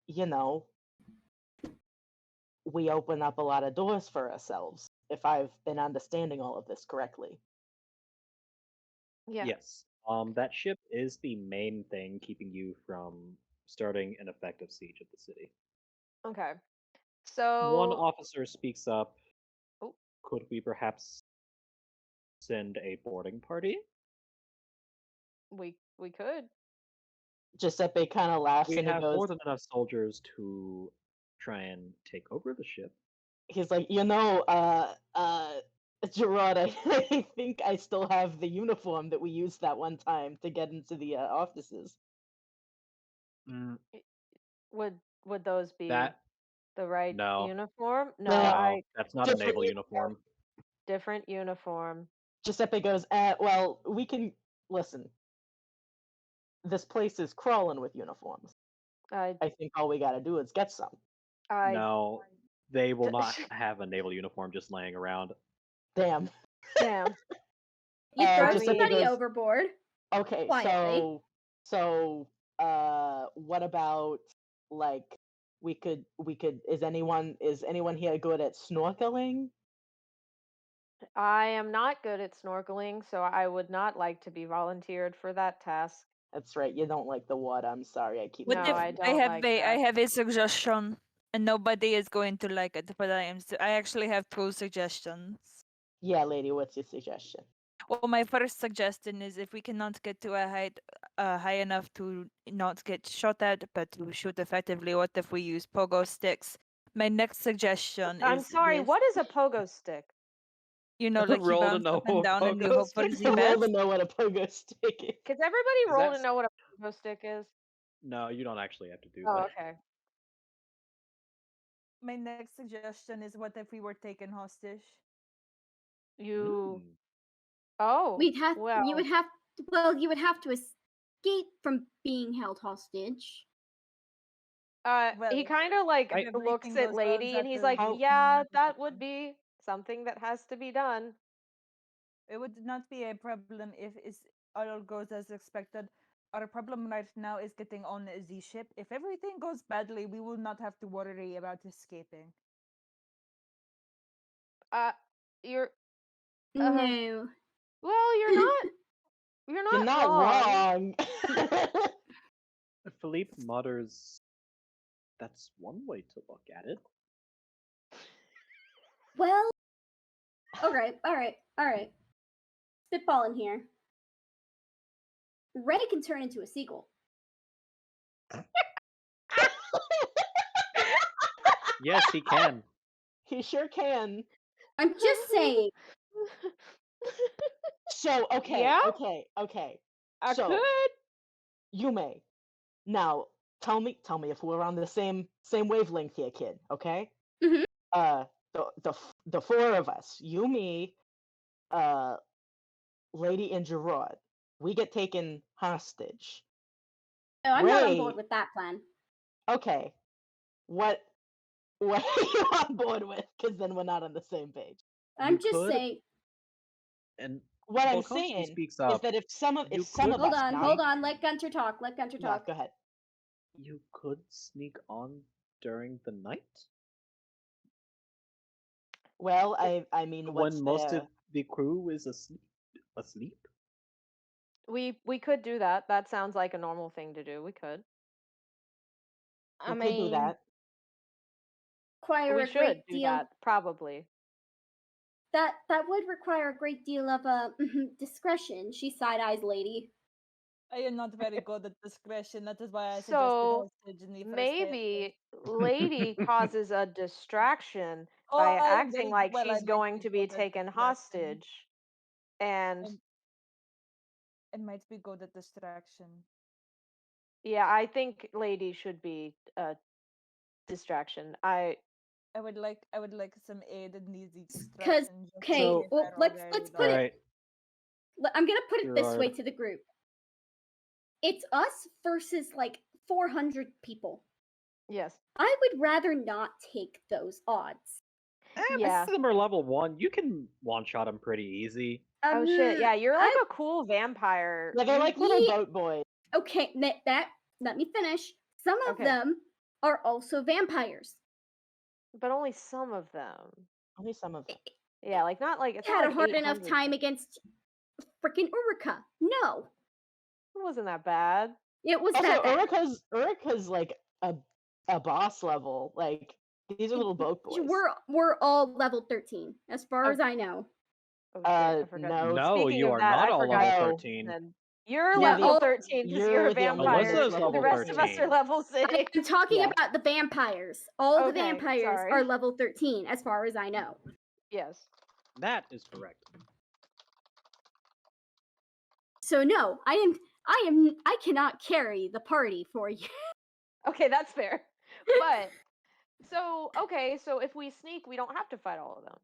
you know we open up a lot of doors for ourselves, if I've been understanding all of this correctly. Yeah. Yes. That ship is the main thing keeping you from starting an effective siege of the city. Okay. One So, officer speaks up. oh, Could we perhaps send a boarding party? we could. Giuseppe kind of laughs We and he have goes, more than enough soldiers to try and take over the ship. he's like, Gerard, I think I still have the uniform that we used that one time to get into the offices. Mm, Would those be that the right no, uniform? No, No, no, that's not a different naval uniform. uniform. different uniform. Giuseppe goes, well, we can listen. This place is crawling with uniforms. I I think all we gotta do is get some. I No, they will not have a naval uniform just laying around. Damn. damn. You throw Giuseppe somebody goes, overboard okay, quietly. so what about like we could is anyone here good at snorkeling? I am not good at snorkeling, so I would not like to be volunteered for that task. That's right, you don't like the water. I'm sorry, I keep What No, if forgetting I that. don't like I that. have a suggestion and nobody is going to like it, but I actually have two suggestions. Yeah, lady, what's your suggestion? Well, my first suggestion is if we cannot get to a height high enough to not get shot at, but to shoot effectively, what if we use pogo sticks? My next suggestion I'm is sorry, this. what is a pogo stick? Like you Roll to bounce know up and what down and you pogo hope for stick the Roll to best. know what a pogo stick is. Could everybody Is roll that to know what a pogo stick is? No, you don't actually have to do Oh, that. okay. My next suggestion is what if we were taken hostage? You Mm. Oh, You well, would have you would have to escape from being held hostage. he Well, kind of like I if looks everything at goes well, Lady and that he's will like, How- give me "Yeah, more that would protection. be something that has to be done." It would not be a problem if all goes as expected. Our problem right now is getting on the ship. If everything goes badly, we will not have to worry about escaping. Uh, you're uh, No. well, you're You're not not wrong. wrong. Philippe mutters, that's one way to look at it. Well, all right. Spitballing here. Ray can turn into a seagull. Yes, he can. He sure can. I'm just saying. So okay, Yeah? okay. I So could. Yume, now tell me if we're on the same wavelength here, kid. Okay. Mhm. The four of us, you, me, uh, Lady and Gerard, we get taken hostage. No, I'm not on Ray, board with that plan. okay, what are you on board with? Because then we're not on the same page. I'm You just could, saying. and What I'm Volkowski saying speaks is up. that if some of You us Hold could on, die, hold on. Let Gunter talk. Let Gunter yeah, talk. go ahead. You could sneak on during the night Well, I mean, what's when most of the the crew is asleep. We could do that. That sounds like a normal thing to do. We could. I we could do mean, that. Require We a should great do deal. that, probably. That would require a great deal of discretion. She side eyes lady. I am not very good at discretion. That is why I suggested So hostage in the first place. maybe Lady causes a distraction Oh, by I am acting very like well. I she's might going be to be good at taken distraction. hostage. And I might be good at distraction. yeah, I think Lady should be a distraction. I would like some aid in these Cause distractions. just in okay, So- case well, I roll let's very put All it. low. right, I'm gonna put it this way Gerard. to the group. It's us versus like 400 people. Yes. I would rather not take those odds. Yeah. Similar level 1, you can one shot him pretty easy. Oh shit. Yeah, you're like I- a cool vampire. Yeah, they're You- like little Yeah. boat boys. Okay, that let me finish. Some of Okay. them are also vampires. but only some of them. Only some of them. Yeah, like not like it's Had not a like hard enough 800. time against freaking Uruka. No, It wasn't that bad. it was Also, that bad. Urika's like a boss level. Like these are little boat boys. We're all level 13, as far Oh. as I know. Oh shit, I forgot. No. No, Speaking you of are that, not I all forgot level No. 13. then. You're No, level oh, 13 because you're a you're the only one vampire. Alyssa's who's level The rest of us 13. are level 6. I'm talking Yeah. about the vampires. All the Okay, vampires sorry. are level 13, as far as I know. Yes. That is correct. So no, I cannot carry the party for you. Okay, that's fair. But so okay, so if we sneak, we don't have to fight all of them.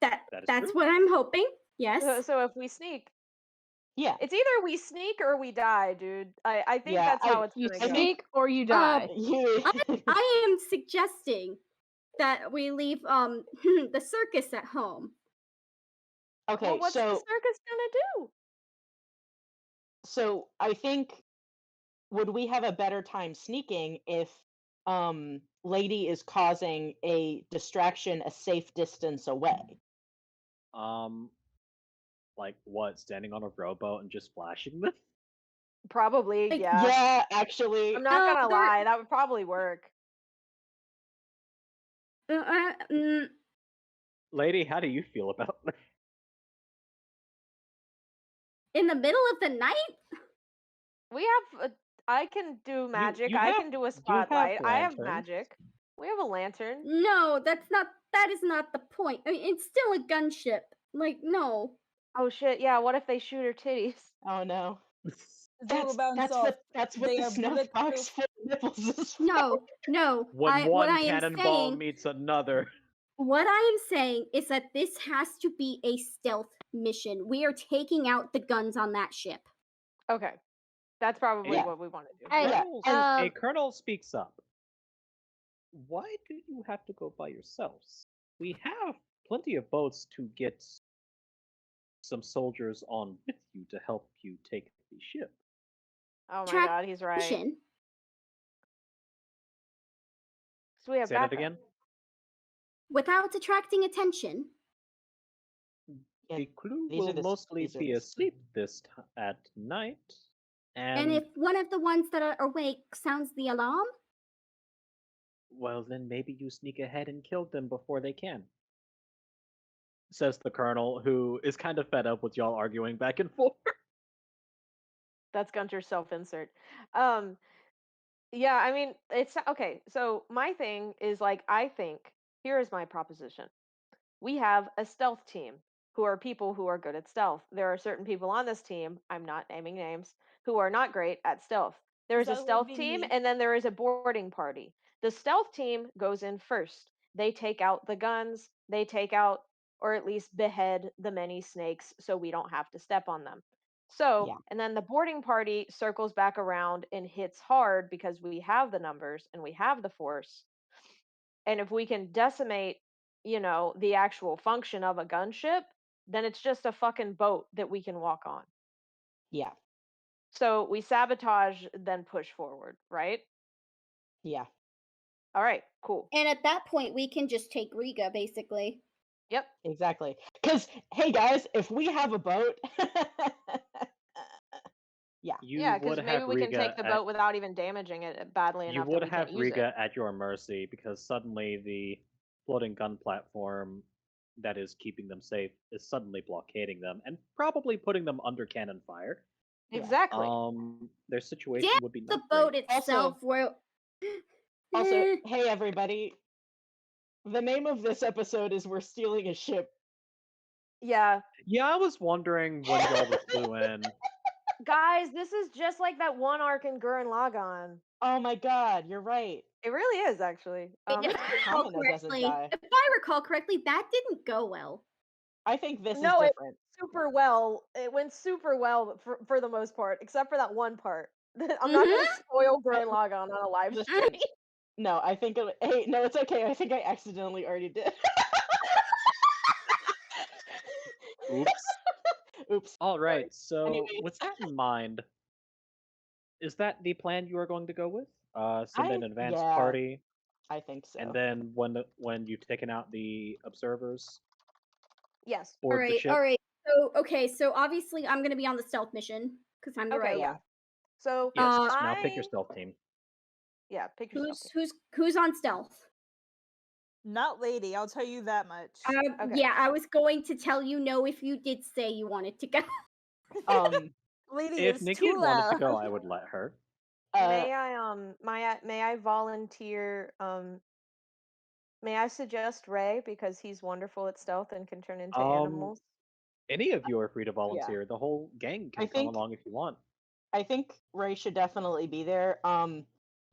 That is That's true. what I'm hoping. Yes. So if we sneak, Yeah. it's either we sneak or we die, dude. I think Yeah, that's how it's you gonna go. sneak or you die. I am suggesting that we leave the circus at home. Okay, Well, what's the so circus gonna do? so I think would we have a better time sneaking if Lady is causing a distraction a safe distance away? Like what? Standing on a rowboat and just flashing them? Probably, Like, yeah. Yeah, actually. I'm not No, gonna they're- lie, that would probably work. Mm, Lady, how do you feel about that? in the middle of the night? We have I can do magic. you I have- can do a you have spotlight. I have lanterns. magic. We have a lantern. No, that is not the point. I mean, it's still a gunship. Like, no. Oh shit, yeah, what if they shoot her titties? Oh no. They will bounce off. That's what They the are snuff box bulletproof. full of nipples is for. No. When what one I am cannonball saying, meets another. what I am saying is that this has to be a stealth mission. We are taking out the guns on that ship. Okay. That's probably Yeah. what we want to do. Hey, Yeah, A um, colonel speaks up. Why do you have to go by yourselves? We have plenty of boats to get some soldiers on with you to help you take the ship. Oh my Track god, he's right. mission. So we have Say that backup. again. Without attracting attention. Yeah, The crew these are will the- mostly these are be the- asleep at night, And if one of the ones that are awake sounds the alarm, well, then maybe you sneak ahead and kill them before they can. says the colonel, who is kind of fed up with y'all arguing back and forth. That's Gunter's self-insert. Um, yeah, I mean, it's okay. So my thing is like, I think here is my proposition. We have a stealth team who are people who are good at stealth. There are certain people on this team, I'm not naming names, who are not great at stealth. There's a That would stealth be team me. and then there is a boarding party. The stealth team goes in first. They take out the guns, they take out or at least behead the many snakes so we don't have to step on them. So, Yeah. and then the boarding party circles back around and hits hard because we have the numbers and we have the force. And if we can decimate, the actual function of a gunship, then it's just a fucking boat that we can walk on. Yeah. So we sabotage, then push forward, right? Yeah. All right, cool. And at that point, we can just take Riga, basically. Yep. Exactly. Because hey guys, if we have a boat, yeah. You Yeah, would because maybe have we can take Riga the at boat without even damaging it badly you enough that would we can't have use it. Riga at your mercy because suddenly the floating gun platform that is keeping them safe is suddenly blockading them and probably putting them under cannon fire. Yeah. Exactly. Their situation Damn would be the not boat great. itself, Also, hey everybody, the name of this episode is We're Stealing a Ship. Yeah. Yeah, I was wondering when y'all just flew in. Guys, this is just like that one arc in Gurren Lagann. Oh my god, you're right. It really is, actually. if I recall Kamina doesn't correctly, die. if I recall correctly, that didn't go well. I think this No, is it different. super well. It went super well for the most part, except for that one part. I'm not gonna Mhm. spoil Gurren Lagann on a live Listen, stream. no, I think hey, no, it's okay. I think I accidentally already did. Oops. Oops. All right. Sorry. So, Anyways, with that in mind, is that the plan you are going to go with? Send an advance yeah, party, I think so. and then when you've taken out the observers, Yes. board the ship. All right. So okay, so obviously I'm gonna be on the stealth mission because I'm the Okay. rogue. Yeah. So Yes. Uh, Now pick your stealth team. yeah, pick yourself. Who's on stealth? Not lady, I'll tell you that much. Okay. Yeah, I was going to tell you no if you did say you wanted to go. Lady If is Nikki too had wanted to loud. go, I would let her. May I volunteer may I suggest Ray because he's wonderful at stealth and can turn into animals? Any of you are free to Yeah. volunteer. The whole gang can I come think- along if you want. I think Ray should definitely be there.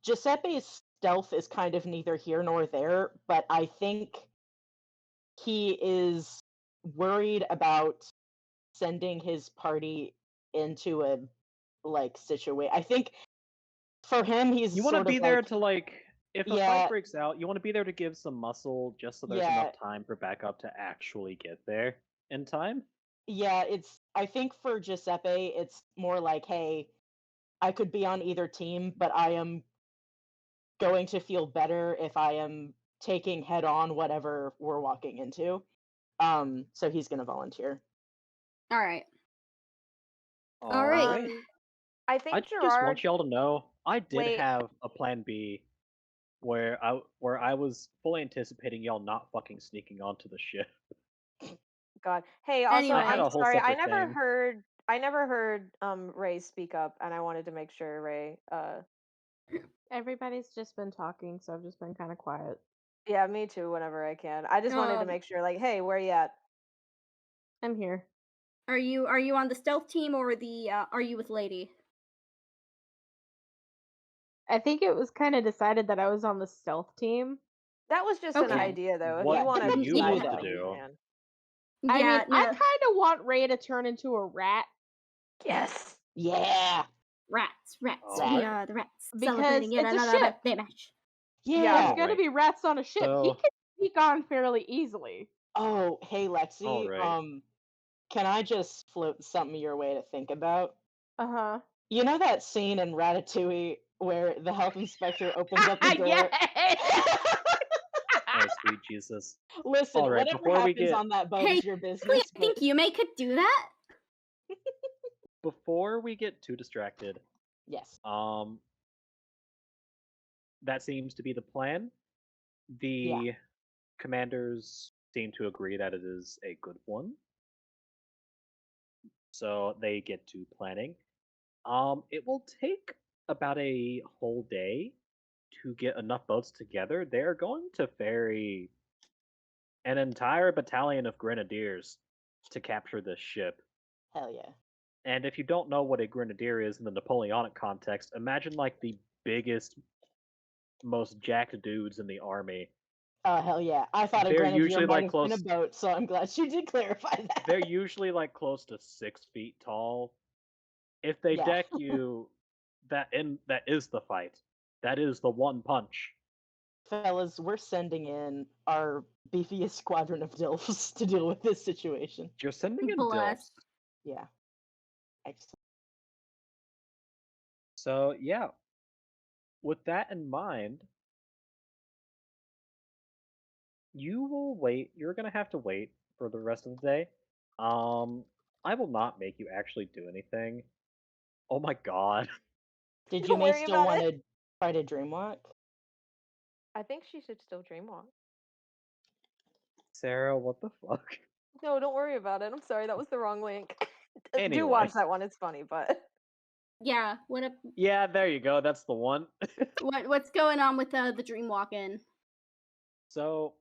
Giuseppe's stealth is kind of neither here nor there, but I think he is worried about sending his party into a situation. I think for him, he's You want to sort be of there like, to if a Yeah. fight breaks out, you want to be there to give some muscle just so there's Yeah. enough time for backup to actually get there in time. yeah, I think for Giuseppe, it's more like, hey, I could be on either team, but I am going to feel better if I am taking head on whatever we're walking into. So he's gonna volunteer. All right. All right. I think I just Gerard. want y'all to know I did Wait. have a plan B where I was fully anticipating y'all not fucking sneaking onto the ship. God. Hey, also, Anyway. I had I'm a whole sorry. I separate never thing. heard. I never heard Ray speak up, and I wanted to make sure Ray. Everybody's just been talking, so I've just been kind of quiet. Yeah, me too. Whenever I can, I just wanted to make sure. Like, hey, where you at? I'm here. Are you on the stealth team or the are you with Lady? I think it was kind of decided that I was on the stealth team. That was just an Okay. idea, though. If What you want to do you decide want to something, you do? can. I Yeah, mean, I kind of want Ray to turn into a rat Yes. Yeah. rats. We Alright. are the rats. because Celebrating yet it's a another ship. birthday match. Yeah. There's All gonna right. be rats on a ship. He So- can sneak on fairly easily. Oh, hey Lexi. All right. Can I just float something your way to think about? Uh You know that scene in Ratatouille where the health inspector opens up the huh. door? Yes. Oh, sweet Jesus. Listen, All right, whatever before we happens get- on that boat Hey, is your Actually, business. I think Yume could do that. Before we get too distracted, Yes. that seems to be the plan. The Yeah. commanders seem to agree that it is a good one. So they get to planning. It will take about a whole day to get enough boats together. They're going to ferry an entire battalion of grenadiers to capture this ship. Hell yeah. And if you don't know what a grenadier is in the Napoleonic context, imagine like the biggest, most jacked dudes in the army. Oh hell yeah. I thought a They're grenadier usually might like have been a close. boat, so I'm glad she did clarify that. They're usually like close to 6 feet tall. If they Yeah. deck you, that is the fight. That is the one punch. Fellas, we're sending in our beefiest squadron of dilfs to deal with this situation. You're sending in Bless. dilfs. Yeah. Excellent. So yeah, with that in mind, you will wait. You're gonna have to wait for the rest of the day. Um, I will not make you actually do anything. Oh my god, Did you Don't may worry still about want it. to try to dreamwalk? I think she should still dreamwalk. Sarah, what the fuck? No, don't worry about it. I'm sorry, that was the wrong link. Do Anyway, watch that one. It's funny, but Yeah. yeah, there you go. That's the one. What's going on with the dream walk-in? So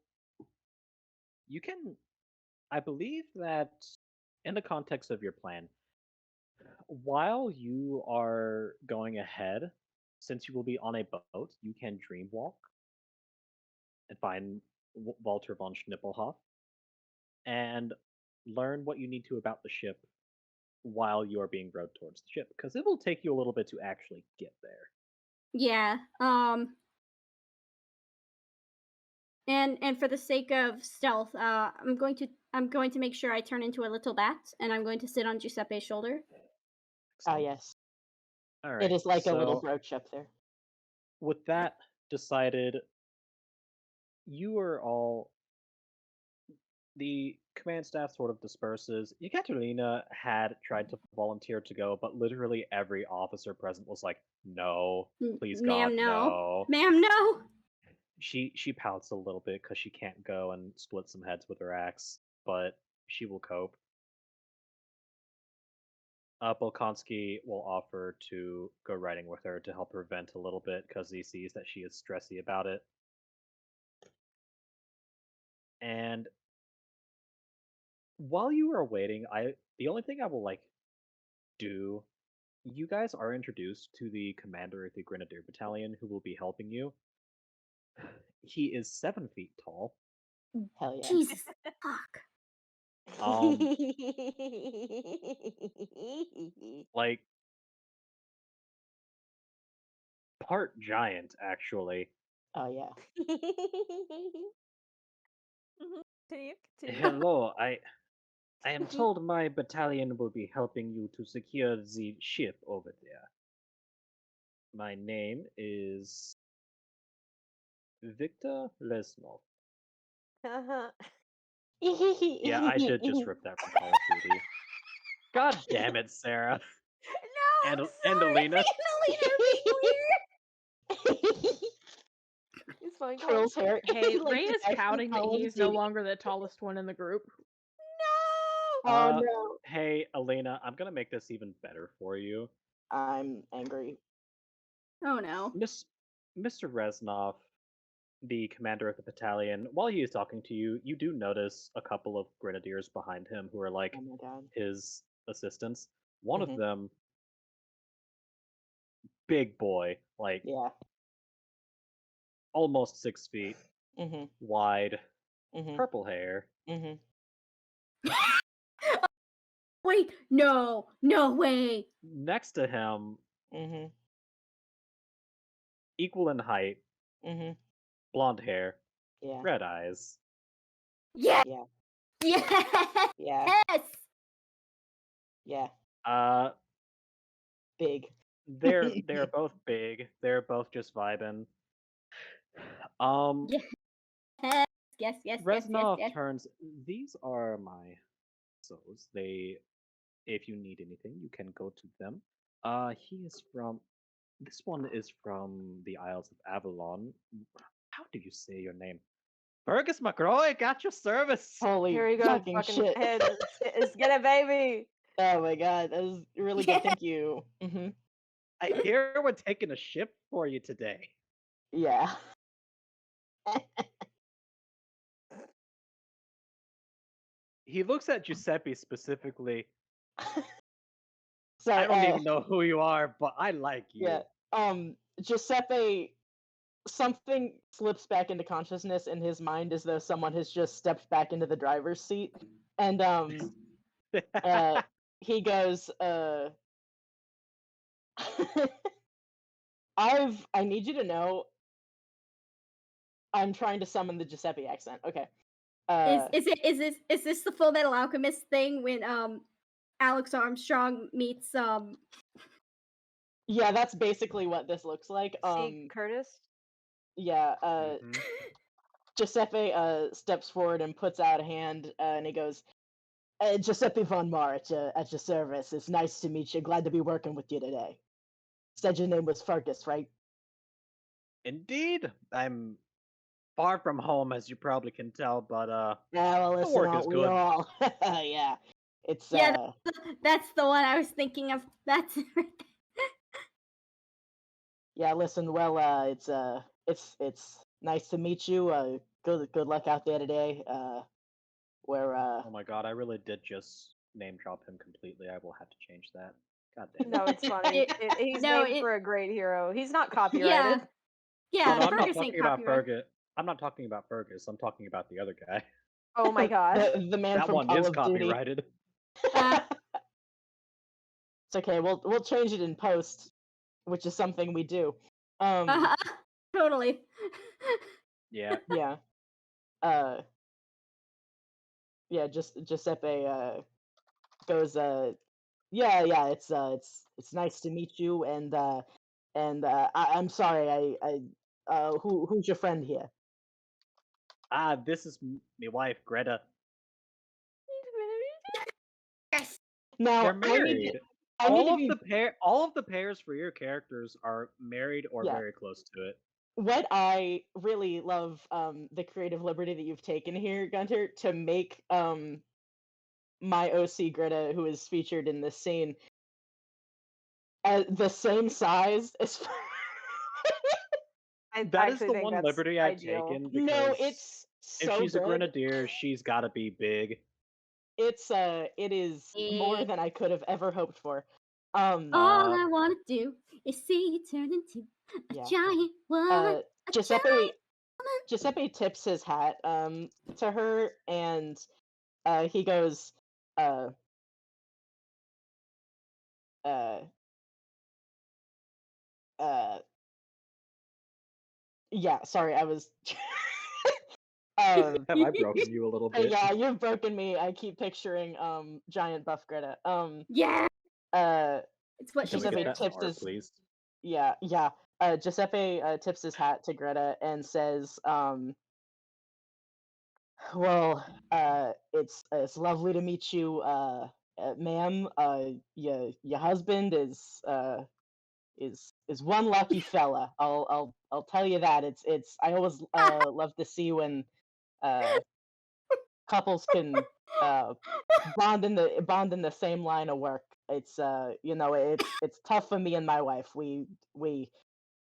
you can, I believe that in the context of your plan, while you are going ahead, since you will be on a boat, you can dream walk and find Walter von Schnippelhoff and learn what you need to about the ship while you are being rowed towards the ship, because it will take you a little bit to actually get there. Yeah. And for the sake of stealth, I'm going to make sure I turn into a little bat, and I'm going to sit on Giuseppe's shoulder. Ah, Excellent. yes. All It right. is like a little So brooch up there. with that decided, you are all the command staff sort of disperses. Ekaterina had tried to volunteer to go, but literally every officer present was like, "No, please God, Ma'am, no. no." Ma'am, no. She pouts a little bit because she can't go and split some heads with her axe, but she will cope. Bolkonsky will offer to go riding with her to help her vent a little bit because he sees that she is stressy about it. And while you are waiting, the only thing I will do, you guys are introduced to the commander of the Grenadier Battalion who will be helping you. He is 7 feet tall. Hell yeah. Jesus, fuck. Um, like part giant actually. Oh yeah. Continue. Hello, I am told my battalion will be helping you to secure the ship over there. My name is Victor Lesnov. Yeah, I should just rip that from Call of Duty. God damn it, Sarah. No, I'm And sorry. Alina. It's fine. Go on. Pearl's hair. Hey, like Ray it's is actually pouting that Call of he's no Duty. longer the tallest one in the group. No. Oh no. Hey, Alina, I'm gonna make this even better for you. I'm angry. Oh no. Mr. Reznov, the commander of the battalion, while he is talking to you, you do notice a couple of grenadiers behind him who are like Oh my god. his assistants. One of Mhm. them, big boy, like Yeah. almost 6 feet Mhm. wide, Mhm. purple hair. Mhm. Wait, no way. Next to him, Mhm. equal in height, Mhm. blonde hair, Yeah. red eyes. Yes. Yeah. Yes. Yeah. Yeah. Uh, Big. they're both big. They're both just vibing. Um, Yes. Yes. Reznov turns. These are my souls. If you need anything, you can go to them. He is from. This one is from the Isles of Avalon. How do you say your name? Fergus McRoy, got your service. Holy Here you go, fucking fucking shit. head. Let's get it, baby. Oh my god, that was really good. Thank you. I hear we're taking a ship for you today. Yeah. He looks at Giuseppe specifically. Sorry. I don't even know who you are, but I like you. Yeah. Giuseppe, something slips back into consciousness in his mind as though someone has just stepped back into the driver's seat, and he goes, I need you to know I'm trying to summon the Giuseppe accent. Okay. Is this the Full Metal Alchemist thing when Alex Armstrong meets Yeah, that's basically what this looks like. See, Curtis? Yeah, Mhm. Giuseppe steps forward and puts out a hand, and he goes, Giuseppe Von Mar at your service. It's nice to meet you. Glad to be working with you today. Said your name was Fergus, right? Indeed, I'm far from home, as you probably can tell, but Yeah, well, the listen, work is aren't we good. all? Yeah, it's yeah, that's the one I was thinking of. That's yeah. Listen, well, it's nice to meet you. Good luck out there today. We're Oh my god, I really did just name drop him completely. I will have to change that. God damn it. No, it's funny. He's no, named for a great hero. He's not yeah, copyrighted. Oh yeah. no, I'm not Fergus ain't talking about copyright. Fergus. I'm not talking about Fergus. I'm talking about the other guy. Oh my god. the man That from one Call is of Duty. copyrighted. It's okay. We'll change it in post, which is something we do. Totally. Yeah. Yeah. Yeah. Just Giuseppe goes. Yeah. It's nice to meet you, and I'm sorry. Who's your friend here? This is my wife, Greta. Yes. Now They're I need married. I need to All of the pairs for your characters are married or Yeah. very close to it. What I really love the creative liberty that you've taken here, Gunter, to make my OC Greta, who is featured in this scene, the same size as. I That is actually the think one that's liberty I've ideal. taken No, because it's if so she's a good. grenadier, she's got to be big. It is more than I could have ever hoped for. All I want to do is see you turn into a Yeah. giant woman. A giant Giuseppe tips his hat to her, and he goes, yeah, sorry, I was Have I broken you a little bit? yeah, you've broken me. I keep picturing giant buff Greta. Yeah, Uh it's what she Can we get Giuseppe deserves. that in tips art, his please? yeah. Giuseppe tips his hat to Greta and says, well, it's lovely to meet you, ma'am. Your husband is one lucky fella. I'll tell you that. It's I always love to see when couples can bond in the same line of work. It's it's tough for me and my wife. We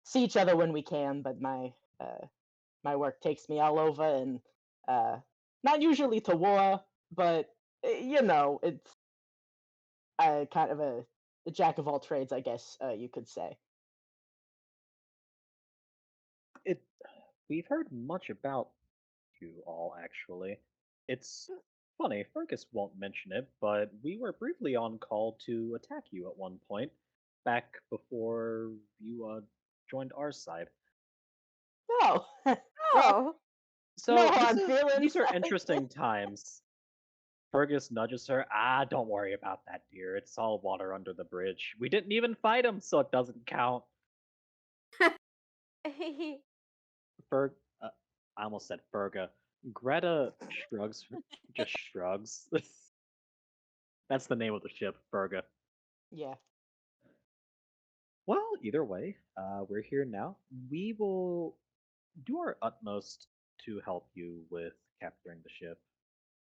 see each other when we can, but my work takes me all over, and not usually to war, but it's kind of a jack of all trades, I guess you could say. It. We've heard much about you all, actually. It's funny, Fergus won't mention it, but we were briefly on call to attack you at one point, back before you joined our side. Oh, well, Oh. no So hard feelings. these are interesting times. Fergus nudges her. Don't worry about that, dear. It's all water under the bridge. We didn't even fight him, so it doesn't count. Ferg, I almost said Ferga. Greta shrugs, just shrugs. That's the name of the ship, Ferga. Yeah. Well, either way, we're here now. We will do our utmost to help you with capturing the ship.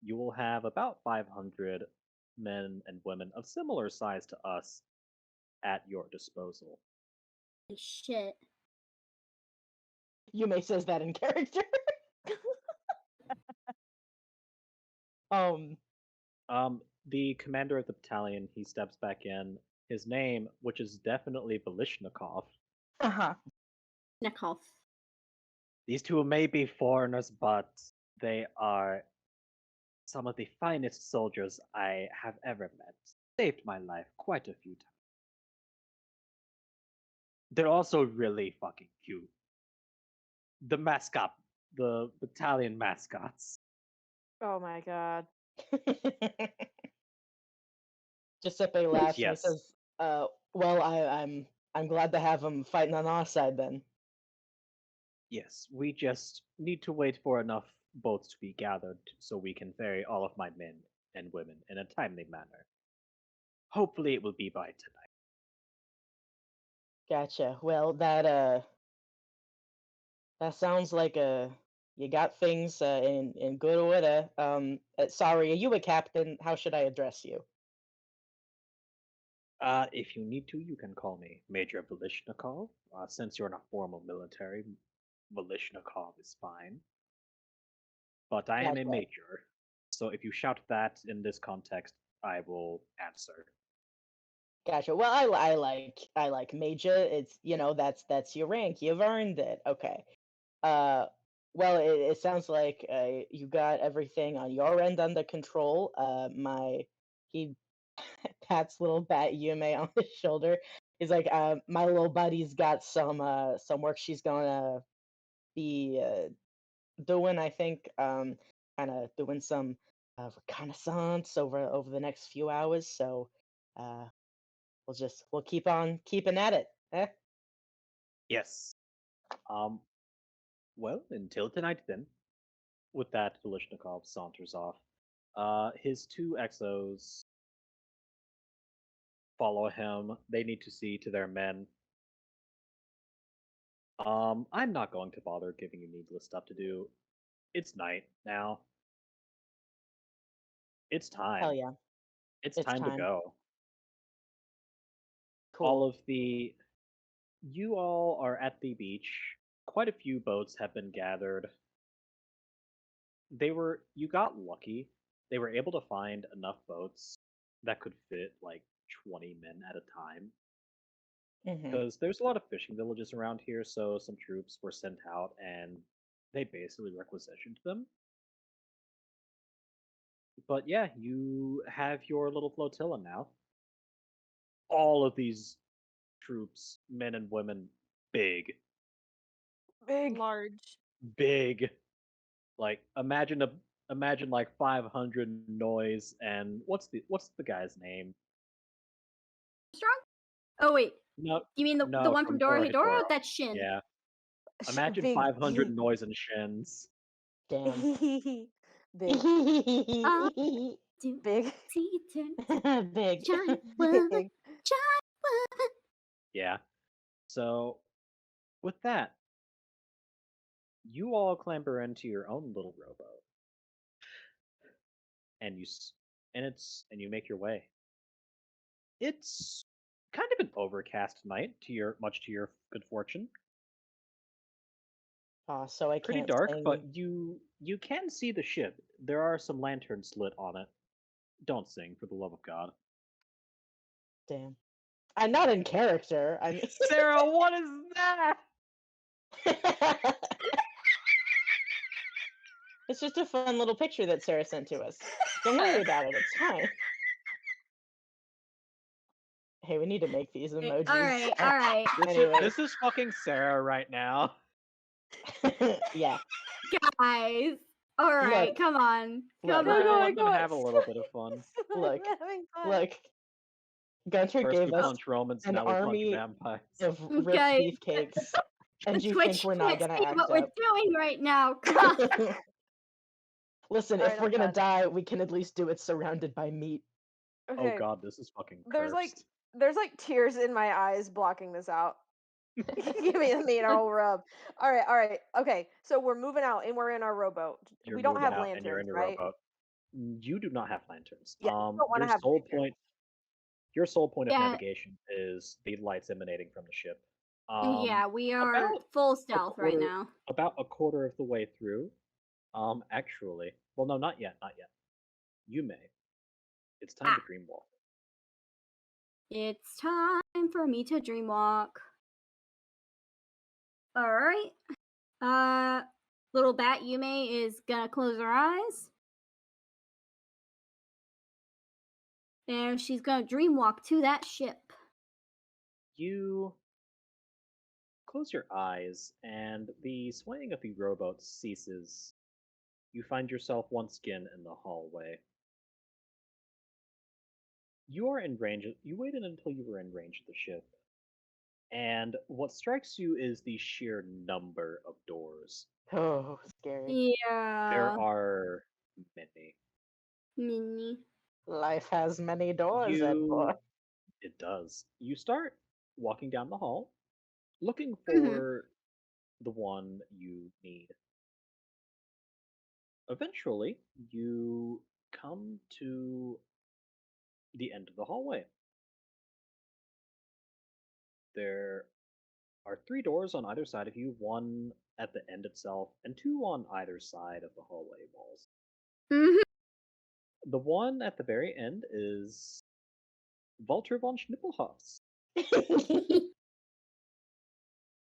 You will have about 500 men and women of similar size to us at your disposal. Holy shit. Yume says that in character. um, The commander of the battalion, he steps back in. His name, which is definitely Velishnikov. uh-huh. Nekov. These two may be foreigners, but they are some of the finest soldiers I have ever met. Saved my life quite a few times. They're also really fucking cute. The mascot, the battalion mascots. Oh my god. Giuseppe laughs and he Yes. says, well, I'm glad to have him fighting on our side then. Yes, we just need to wait for enough boats to be gathered so we can ferry all of my men and women in a timely manner. Hopefully, it will be by tonight. Gotcha. Well, that sounds like you got things in good order. Sorry, are you a captain? How should I address you? If you need to, you can call me Major Velishnikov. Since you're not formal military, Velishnikov is fine. But I am a Gotcha. major, so if you shout that in this context, I will answer. Gotcha. Well, I like major. It's that's your rank. You've earned it. Okay. Uh, well, it sounds like you got everything on your end under control. He pats little Bat Yume on the shoulder. He's like, my little buddy's got some work she's gonna be doing. I think kind of doing some reconnaissance over the next few hours. So uh, we'll keep on keeping at it. Eh? Yes. Um. Well, until tonight then. With that, Velishnikov saunters off. His two exos follow him. They need to see to their men. I'm not going to bother giving you needless stuff to do. It's night now. It's Hell time. yeah, It's it's time to time. go. Cool. All of the. You all are at the beach. Quite a few boats have been gathered. You got lucky. They were able to find enough boats that could fit like 20 men at a time. Hmm. Because there's a lot of fishing villages around here, so some troops were sent out and they basically requisitioned them. But yeah, you have your little flotilla now. All of these troops, men and women, big, Big. Large. big. Like imagine like 500 noise and what's the guy's name? Strong? Oh wait. No, You mean the no, one from from Dorohedoro? Dorohedoro. That's Shin. Yeah, imagine Big. 500 noise and shins. Damn. Big. Do Big. see it turn Big. giant woman, Big. giant woman. Yeah. So with that, you all clamber into your own little rowboat, and you make your way. It's kind of an overcast night much to your good fortune. So I Pretty can't dark, sing. but you can see the ship. There are some lanterns lit on it. Don't sing, for the love of God. Damn. I'm not in character. I mean, Sarah, what is that? it's just a fun little picture that Sarah sent to us. Don't worry about it. It's fine. Hey, we need to make these emojis. Alright, alright. Anyway. This is fucking Sarah right now. Yeah. Guys. Alright, come on. Look, Come We're gonna on. let them have a little bit of fun. Look, Having fun. look. Gunter First gave we us punch Romans, an now we punch army vampires. of ripped Guys, beefcakes, and The you Twitch think we're not can't gonna see act what we're up. doing right now. Come on. Listen, Alright, if we're I'm gonna done. die, we can at least do it surrounded by meat. Oh Okay. god, this is fucking There's cursed. like tears in my eyes blocking this out. Give me the mineral rub. All right. Okay, so we're moving out and we're in our rowboat. You're We don't moving have out and you're lanterns, in your right? rowboat. You do not have lanterns. Yeah, we don't want to have lanterns. Your sole point of Yeah, navigation is the lights emanating from the ship. yeah, we are About full a stealth right quarter, now. about a quarter of the way through. Actually, well, no, not yet, not yet. You may. It's time to Ah, dream walk. it's time for me to dreamwalk. All right. Uh, little bat Yume is gonna close her eyes, and she's gonna dreamwalk to that ship. You close your eyes, and the swaying of the rowboat ceases. You find yourself once again in the hallway. You are in range. You waited until you were in range of the ship, and what strikes you is the sheer number of doors. Oh, scary. There Yeah, are many. Minnie. Life has many doors, Ed boy. You, it does. You start walking down the hall, looking Mhm. for the one you need. Eventually, you come to the end of the hallway. There are three doors on either side of you, one at the end itself, and two on either side of the hallway walls. Mhm. The one at the very end is Walter von Schnippelhoff's.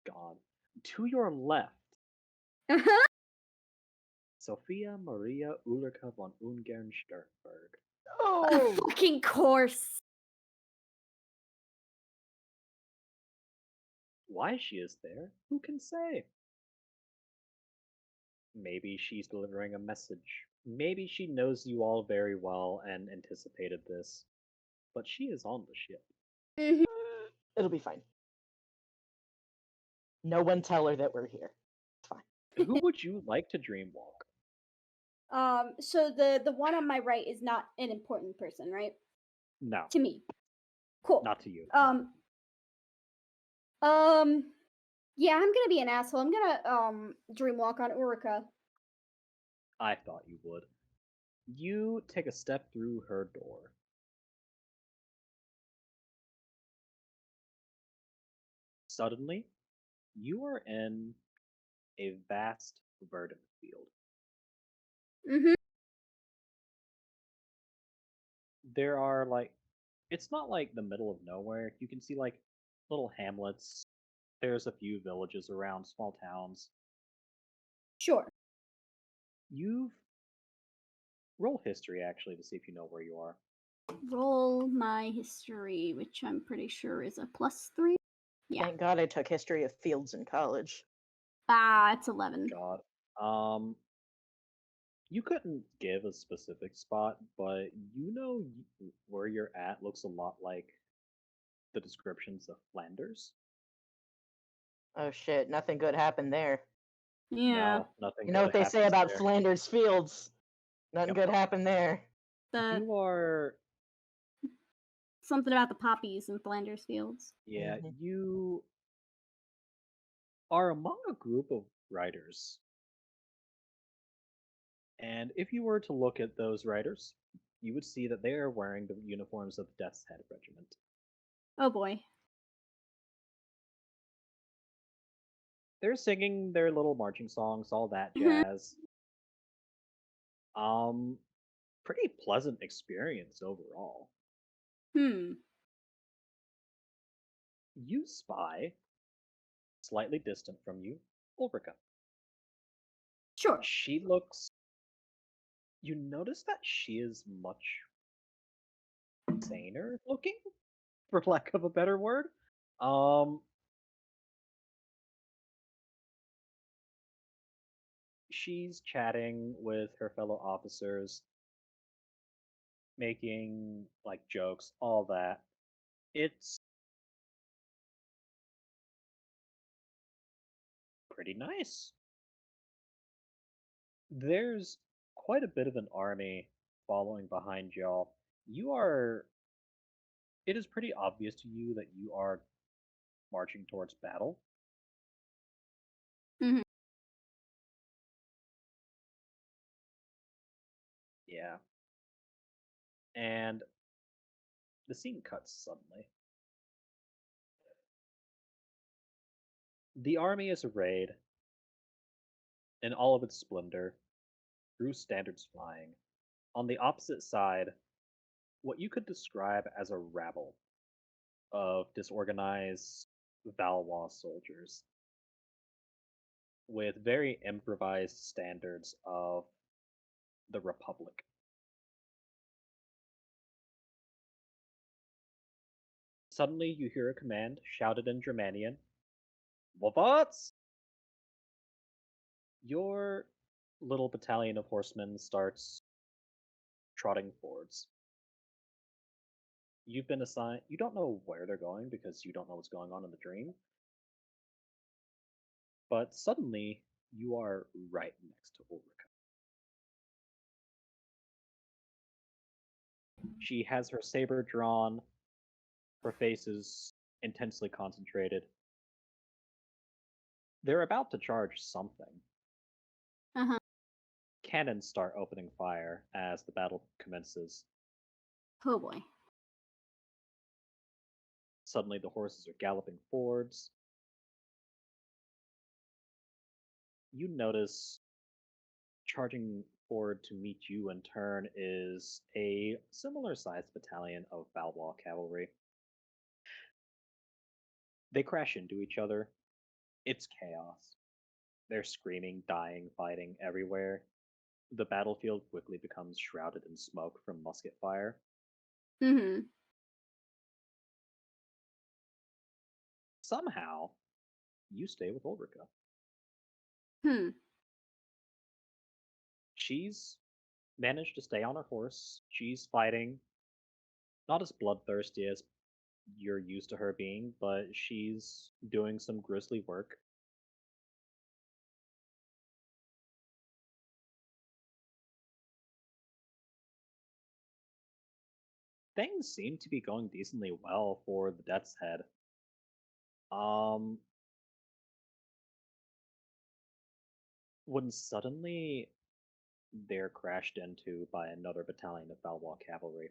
God. To your left, Uh-huh. Sophia Maria Ulrika von Ungern-Sternberg. Oh, Fucking course. Why she is there, who can say? Maybe she's delivering a message. Maybe she knows you all very well and anticipated this. But she is on the ship. Mhm. it'll be fine. No one tell her that we're here. It's fine. Who would you like to dream walk? So the one on my right is not an important person, right? No, To me. Cool. not to you. Um, yeah, I'm gonna be an asshole. I'm gonna dreamwalk on Urika. I thought you would. You take a step through her door. Suddenly, you are in a vast verdant field. Mhm. There are it's not like the middle of nowhere. You can see like little hamlets. There's a few villages around, small towns. Sure. You've roll history actually to see if you know where you are. Roll my history, which I'm pretty sure is a +3. Yeah. Thank God I took history of fields in college. Ah, it's 11. God. Um, you couldn't give a specific spot, but where you're at looks a lot like the descriptions of Flanders. Oh shit, nothing good happened there. Yeah. No, nothing You know good what they say happens about there. Flanders Fields? Nothing Yep. good happened there. The You are, something about the poppies in Flanders Fields. yeah, Mhm. you are among a group of writers. And if you were to look at those writers, you would see that they are wearing the uniforms of the Death's Head Regiment. Oh boy. They're singing their little marching songs, all that Mhm. jazz. Um, Pretty pleasant experience overall. Hmm. You spy, slightly distant from you, Ulrika. Sure. She looks. You notice that she is much saner looking, for lack of a better word. Um, she's chatting with her fellow officers, making like jokes, all that. It's pretty nice. There's quite a bit of an army following behind y'all. You are. It is pretty obvious to you that you are marching towards battle. Mhm. Yeah. And the scene cuts suddenly. The army is arrayed in all of its splendor, through standards flying. On the opposite side, what you could describe as a rabble of disorganized Valois soldiers with very improvised standards of the Republic. Suddenly, you hear a command shouted in Germanian. What? Your little battalion of horsemen starts trotting forwards. You've been assigned. You don't know where they're going because you don't know what's going on in the dream. But suddenly, you are right next to Ulrika. She has her saber drawn. Her face is intensely concentrated. They're about to charge something. Uh-huh. Cannons start opening fire as the battle commences. Oh boy. Suddenly, the horses are galloping forwards. You notice charging forward to meet you in turn is a similar sized battalion of Valois cavalry. They crash into each other. It's chaos. They're screaming, dying, fighting everywhere. The battlefield quickly becomes shrouded in smoke from musket fire. Mhm. Somehow, you stay with Ulrika. Hmm. She's managed to stay on her horse. She's fighting, not as bloodthirsty as you're used to her being, but she's doing some grisly work. Things seem to be going decently well for the Death's Head. Um, when suddenly they're crashed into by another battalion of Valois cavalry.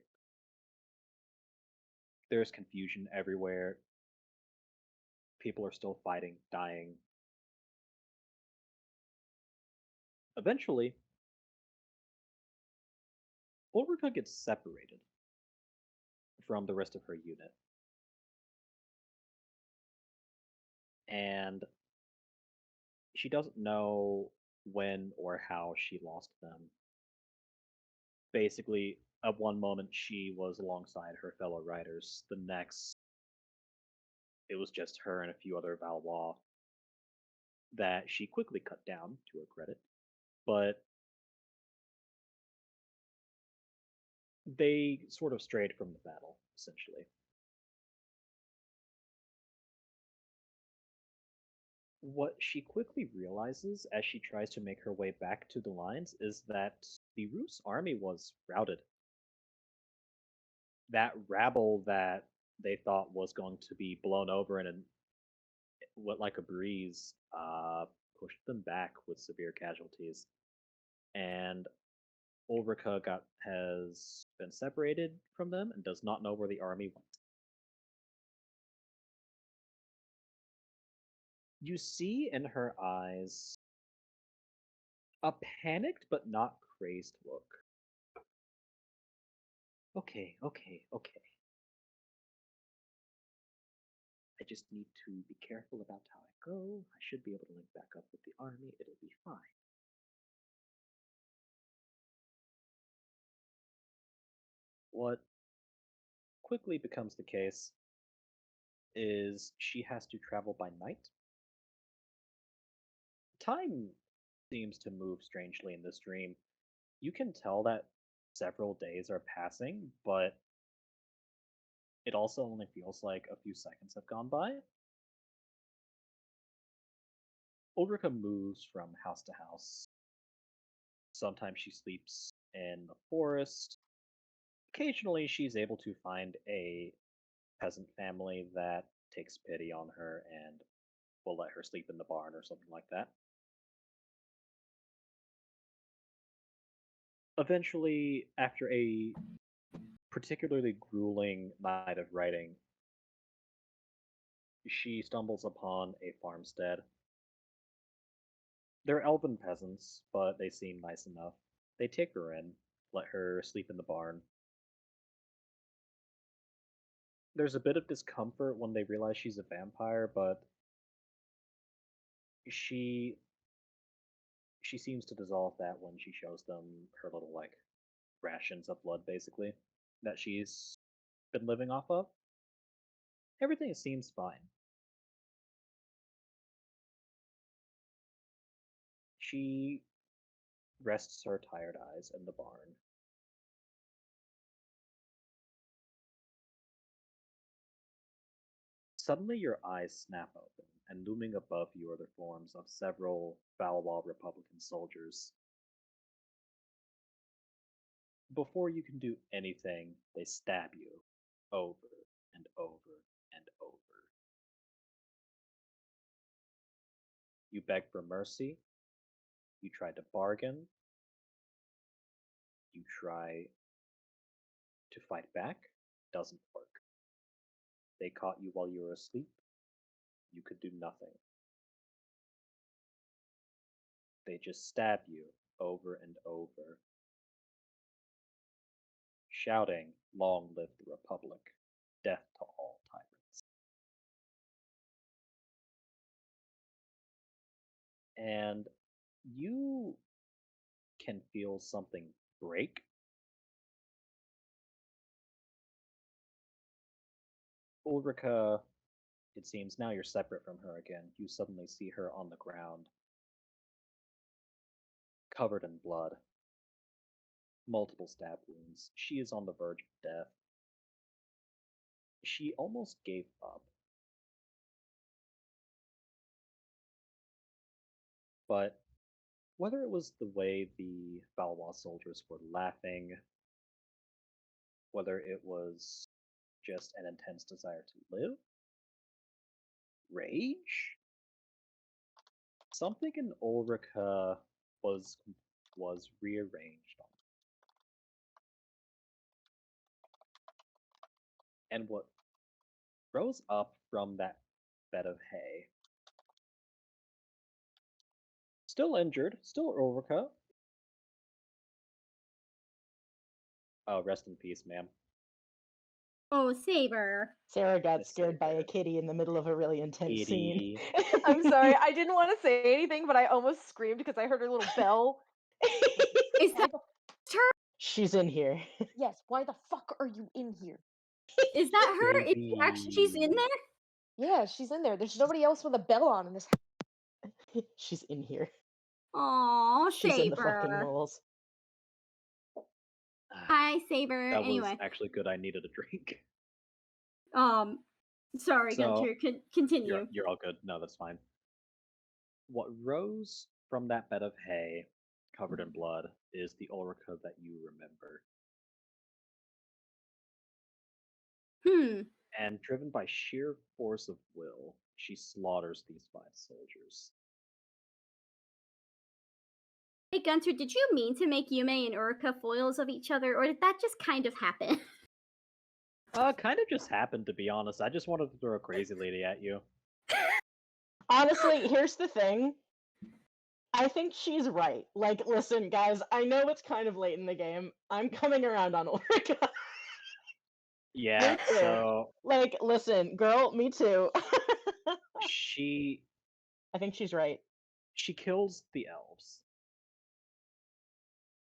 There's confusion everywhere. People are still fighting, dying. Eventually, Ulrika gets separated from the rest of her unit, and she doesn't know when or how she lost them. Basically, at one moment she was alongside her fellow riders, the next it was just her and a few other Valois that she quickly cut down, to her credit. But they sort of strayed from the battle, essentially. What she quickly realizes as she tries to make her way back to the lines is that the Rus army was routed. That rabble that they thought was going to be blown over in what like a breeze pushed them back with severe casualties. And Ulrika has been separated from them and does not know where the army went. You see in her eyes a panicked but not crazed look. Okay, okay, okay. I just need to be careful about how I go. I should be able to link back up with the army. It'll be fine. What quickly becomes the case is she has to travel by night. Time seems to move strangely in this dream. You can tell that several days are passing, but it also only feels like a few seconds have gone by. Ulrika moves from house to house. Sometimes she sleeps in the forest. Occasionally, she's able to find a peasant family that takes pity on her and will let her sleep in the barn or something like that. Eventually, after a particularly grueling night of writing, she stumbles upon a farmstead. They're elven peasants, but they seem nice enough. They take her in, let her sleep in the barn. There's a bit of discomfort when they realize she's a vampire, but she she seems to dissolve that when she shows them her little like rations of blood basically that she's been living off of. Everything seems fine. She rests her tired eyes in the barn. Suddenly your eyes snap open, and looming above you are the forms of several Valwall Republican soldiers. Before you can do anything, they stab you over and over and over. You beg for mercy, you try to bargain, you try to fight back, doesn't work. They caught you while you were asleep, you could do nothing. They just stab you over and over, shouting, "Long live the Republic! Death to all tyrants!" And you can feel something break. Ulrika, it seems now you're separate from her again. You suddenly see her on the ground, covered in blood, multiple stab wounds. She is on the verge of death. She almost gave up. But whether it was the way the Valois soldiers were laughing, whether it was just an intense desire to live, rage, something in Ulrika was was rearranged on. And what rose up from that bed of hay, still injured, still Ulrika. Oh, rest in peace, ma'am. Oh, Saber. Sarah got Miss scared by a Saber. kitty in the middle of a really intense scene. Kitty. I'm sorry. I didn't want to say anything, but I almost screamed because I heard her little bell. Is Why that the her? She's in here. yes? Why the fuck are you in here? Is that her? Is she actually she's in Baby. there? Yeah, she's in there. There's nobody else with a bell on in this. She's in here. Aw, She's in the fucking Saber. moles. Hi, Saber. That was Anyway, actually good. I needed a drink. sorry, So Gunter. Continue. you're all good. No, that's fine. What rose from that bed of hay, covered in blood, is the Ulrika that you remember. Hmm. And driven by sheer force of will, she slaughters these 5 soldiers. Hey, Gunter, did you mean to make Yume and Urika foils of each other, or did that just kind of happen? Kind of just happened, to be honest. I just wanted to throw a crazy lady at you. Honestly, here's the thing. I think she's right. Like, listen, guys, I know it's kind of late in the game. I'm coming around on Ulrika. Yeah, Me too. so Like, listen, girl, me too. she I think she's right. she kills the elves.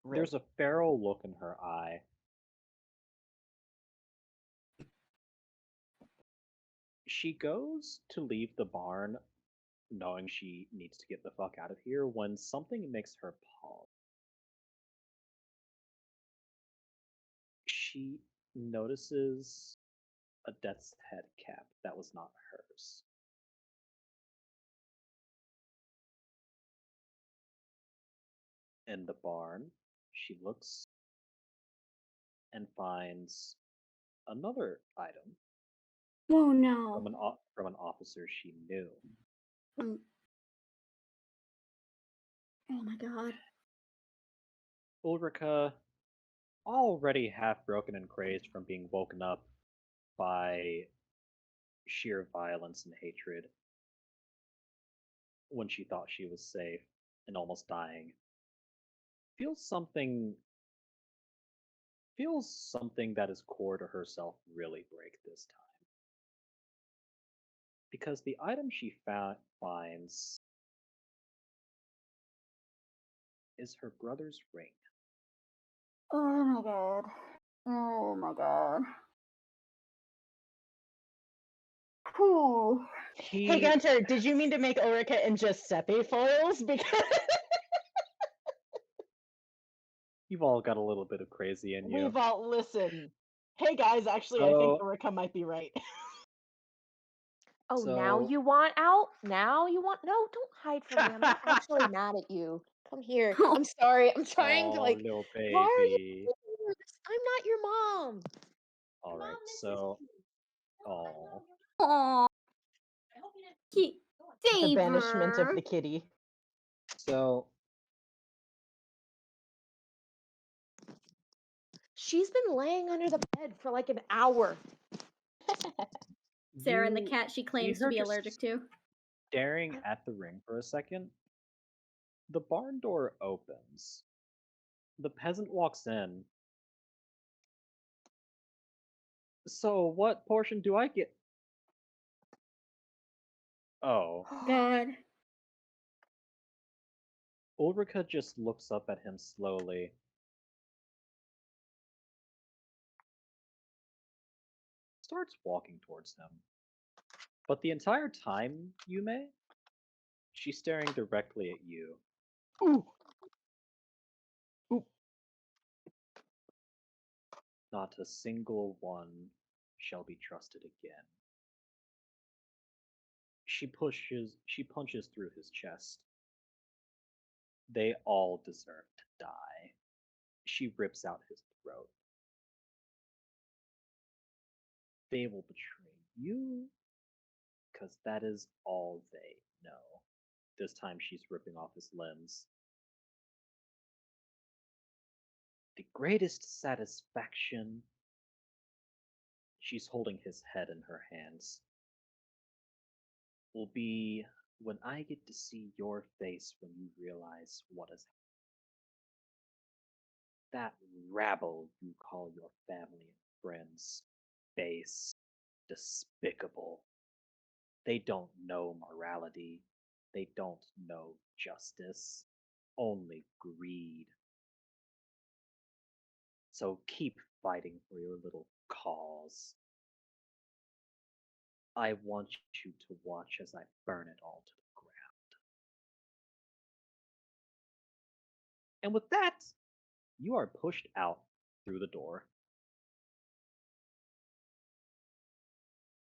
Rip. There's a feral look in her eye. She goes to leave the barn knowing she needs to get the fuck out of here when something makes her pause. She notices a death's head cap that was not hers. In the barn, she looks and finds another item Oh from no. an officer she knew. Mm. Oh my god. Ulrika, already half broken and crazed from being woken up by sheer violence and hatred when she thought she was safe and almost dying, feels something that is core to herself really break this time. Because the item she finds is her brother's ring. Oh my god. Oh my god. Whew. Hey, He Gunter, did you mean to make Ulrika in Giuseppe foils? Because You've all got a little bit of crazy in you. we've all listened. Hey guys, actually, I think So Ulrika might be right. Oh, now so you want out? Now you want? No, don't hide from me. I'm not actually mad at you. Come here. I'm sorry. I'm trying to oh, like. little Why are you baby. doing this? I'm not your mom. All Your mom right. misses So you. No, I oh. know. You're Aw. I hope you didn't. Go on. The banishment of Saber. the kitty. So She's been laying under the bed for like an hour. Sarah and the you cat she see claims to her be just allergic to. staring at the ring for a second. The barn door opens. The peasant walks in. So what portion do I get? Oh. God. Ulrika just looks up at him slowly. Starts walking towards him. But the entire time, Yume, she's staring directly at you. Ooh. Ooh. Not a single one shall be trusted again. She punches through his chest. They all deserve to die. She rips out his throat. They will betray you, because that is all they know. This time she's ripping off his limbs. The greatest satisfaction, she's holding his head in her hands, will be when I get to see your face when you realize what is that rabble you call your family and friends. Base, despicable. They don't know morality. They don't know justice. Only greed. So keep fighting for your little cause. I want you to watch as I burn it all to the ground. And with that, you are pushed out through the door.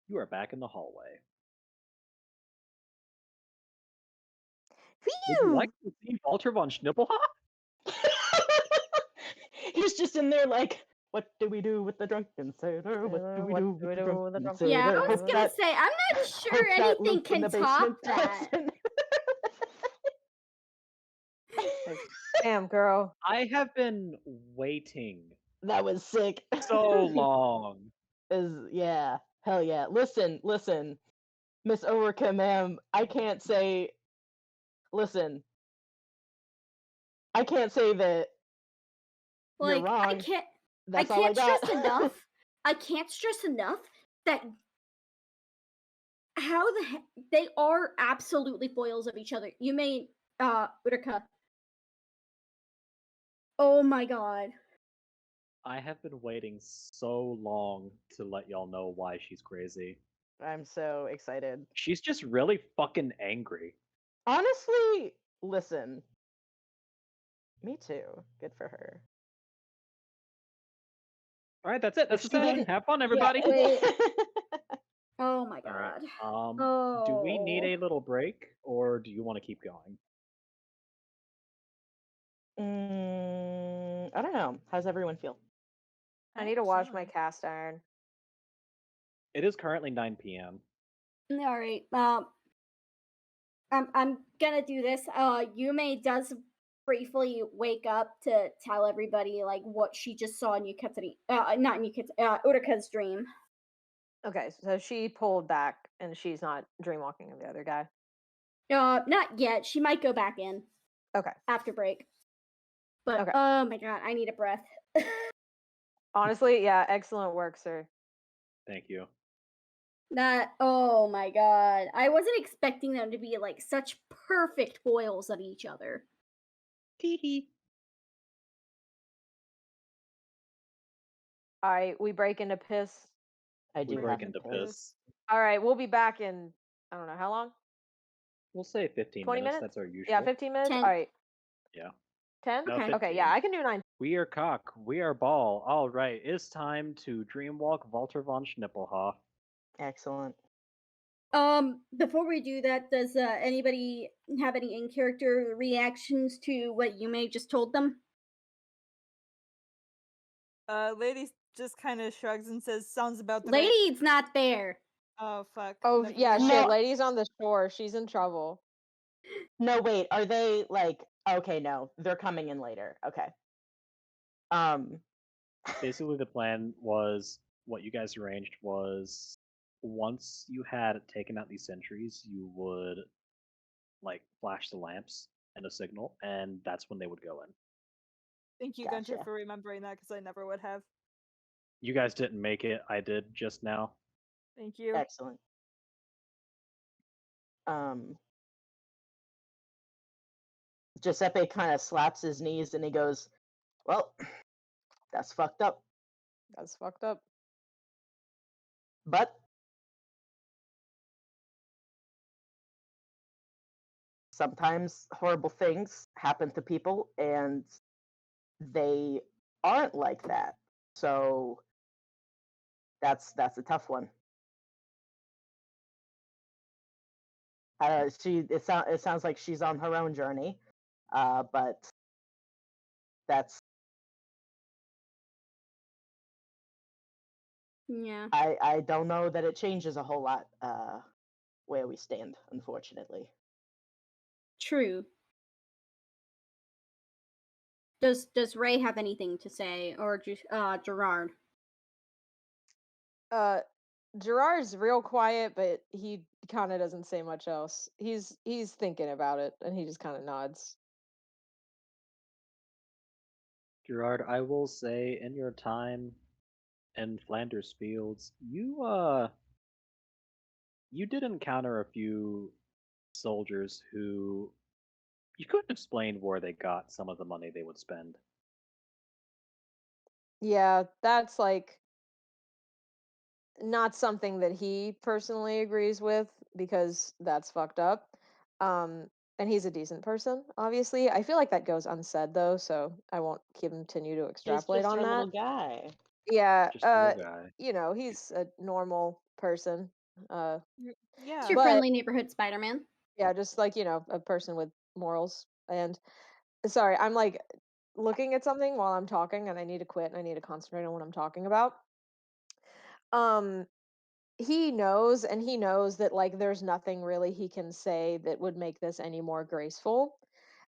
You are back in the hallway. Would you like Phew! to see Walter von Schnippelhoff? He's just in there like, what do we do with the drunken sailor? What do we What do do with we the do with the drunken drunken Yeah, I sailor? was Hope sailor? gonna that say, I'm not sure hope that anything loop in the can top basement that. doesn't. Like, damn, girl. I have been waiting That was sick. so long. Yeah, hell yeah. Listen, Miss Ulrika, ma'am. Listen, I can't say that you're Like, wrong. I That's all I can't got. stress enough. I can't stress enough that how the heck they are absolutely foils of each other. You may Utica. Oh my god. I have been waiting so long to let y'all know why she's crazy. I'm so excited. She's just really fucking angry. Honestly, listen. Me too. Good for her. All right, that's it. That's If the she session. didn't, Have fun, yeah. everybody. Wait. Oh my All right. god. Do we need Oh. a little break, or do you want to keep going? I don't know. How's everyone feel? I need to wash my Chilling. cast iron. It is currently 9 p.m. All right. I'm gonna do this. Yume does briefly wake up to tell everybody like what she just saw in Yukitsuri, not in Yukitsuri, Uraka's dream. Okay, so she pulled back and she's not dreamwalking of the other guy. Not yet. She might go back in Okay. after break. But Okay. oh my god, I need a breath. Honestly, yeah, excellent work, sir. Thank you. Oh my god. I wasn't expecting them to be like such perfect foils of each other. Tee All right, we break into piss. I We do break have into the piss. All right, we'll be back in, I don't know, how long? We'll say 15 20 minutes. minutes? That's our usual. Yeah, 15 minutes? 10. All right. Yeah. 10? No, Okay. 15. Okay, yeah, I can do 9. We are cock. We are ball. All right. It's time to dreamwalk Walter von Schnippelhoff. Excellent. Before we do that, does anybody have any in character reactions to what you may just told them? Lady just kind of shrugs and says, "Sounds about right." Lady's not there. Oh fuck. Oh, Never yeah, mind. shit. No. Lady's on the shore. She's in trouble. No, wait. Are they like? Okay, no, they're coming in later. Okay. Basically, the plan was what you guys arranged was once you had taken out these sentries, you would like flash the lamps and a signal, and that's when they would go in. Thank you, Gunter, Gotcha. for remembering that because I never would have. You guys didn't make it. I did just now. Thank you. Excellent. Giuseppe kind of slaps his knees and he goes, "Well, that's fucked up. That's fucked up. But sometimes horrible things happen to people and they aren't like that. So that's a tough one." It sounds like she's on her own journey, but that's Yeah. I don't know that it changes a whole lot where we stand, unfortunately. True. Does Ray have anything to say, or Gerard? Gerard's real quiet, but he kind of doesn't say much else. He's thinking about it, and he just kind of nods. Gerard, I will say, in your time in Flanders Fields, you did encounter a few soldiers who you couldn't explain where they got some of the money they would spend. Yeah, that's like not something that he personally agrees with because that's fucked up. And he's a decent person, obviously. I feel like that goes unsaid though, so I won't continue to He's extrapolate just on our that. little guy. Yeah, Just a little guy. you know, he's a normal person. It's Yeah. your But- friendly neighborhood Spider-Man. Yeah, just like, you know, a person with morals. And sorry, I'm like looking at something while I'm talking and I need to quit and I need to concentrate on what I'm talking about. He knows and he knows that like there's nothing really he can say that would make this any more graceful.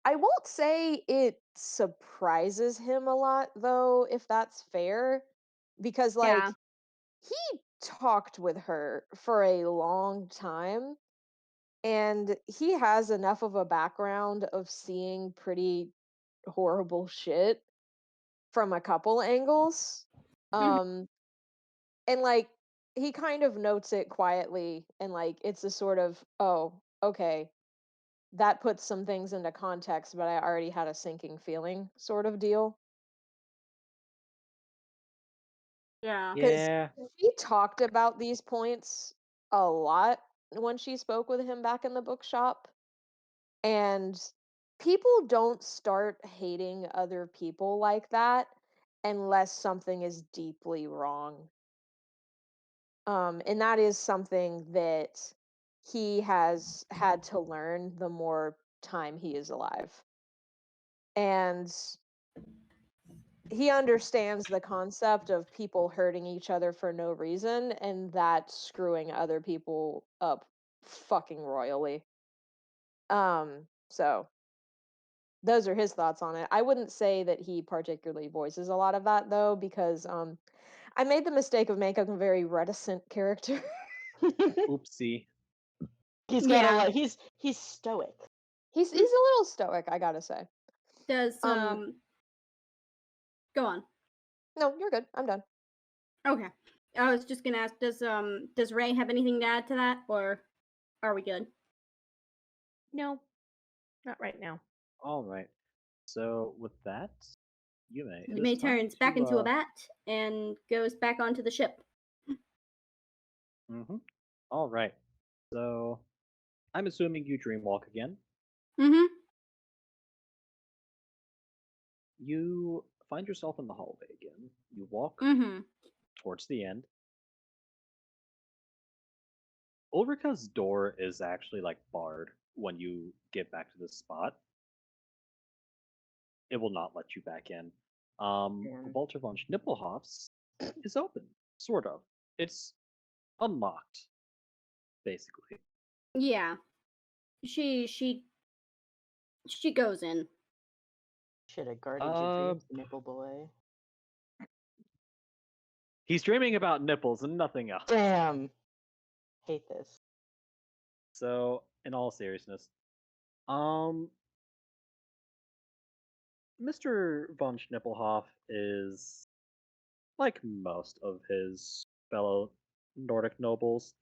I won't say it surprises him a lot though, if that's fair, because like Yeah. he talked with her for a long time and he has enough of a background of seeing pretty horrible shit from a couple angles. Mhm. And like he kind of notes it quietly and like it's a sort of, oh, okay, that puts some things into context, but I already had a sinking feeling sort of deal. Yeah. Because Yeah. she talked about these points a lot when she spoke with him back in the bookshop. And people don't start hating other people like that unless something is deeply wrong. And that is something that he has had to learn the more time he is alive. And he understands the concept of people hurting each other for no reason and that screwing other people up fucking royally. So those are his thoughts on it. I wouldn't say that he particularly voices a lot of that though, because I made the mistake of making a very reticent character. Oopsie. He's got a Yeah. like he's stoic. He's a little stoic, I gotta say. Does go on. No, you're good. I'm done. Okay. I was just gonna ask, does Ray have anything to add to that, or are we good? No, not right now. All right. So with that, Yume, it is Yume time turns back into a to. bat and goes back onto the ship. All right. So I'm assuming you dreamwalk again. Mm-hmm. You find yourself in the hallway again. You walk Mm-hmm. towards the end. Ulrika's door is actually like barred when you get back to this spot. It will not let you back in. Damn. Walter von Schnippelhoff's is open, sort of. It's unlocked, basically. Yeah. She goes in. Should have guarded your dreams, nipple boy. He's dreaming about nipples and nothing else. Damn. Hate this. So, in all seriousness, Mr. von Schnippelhoff is like most of his fellow Nordic nobles.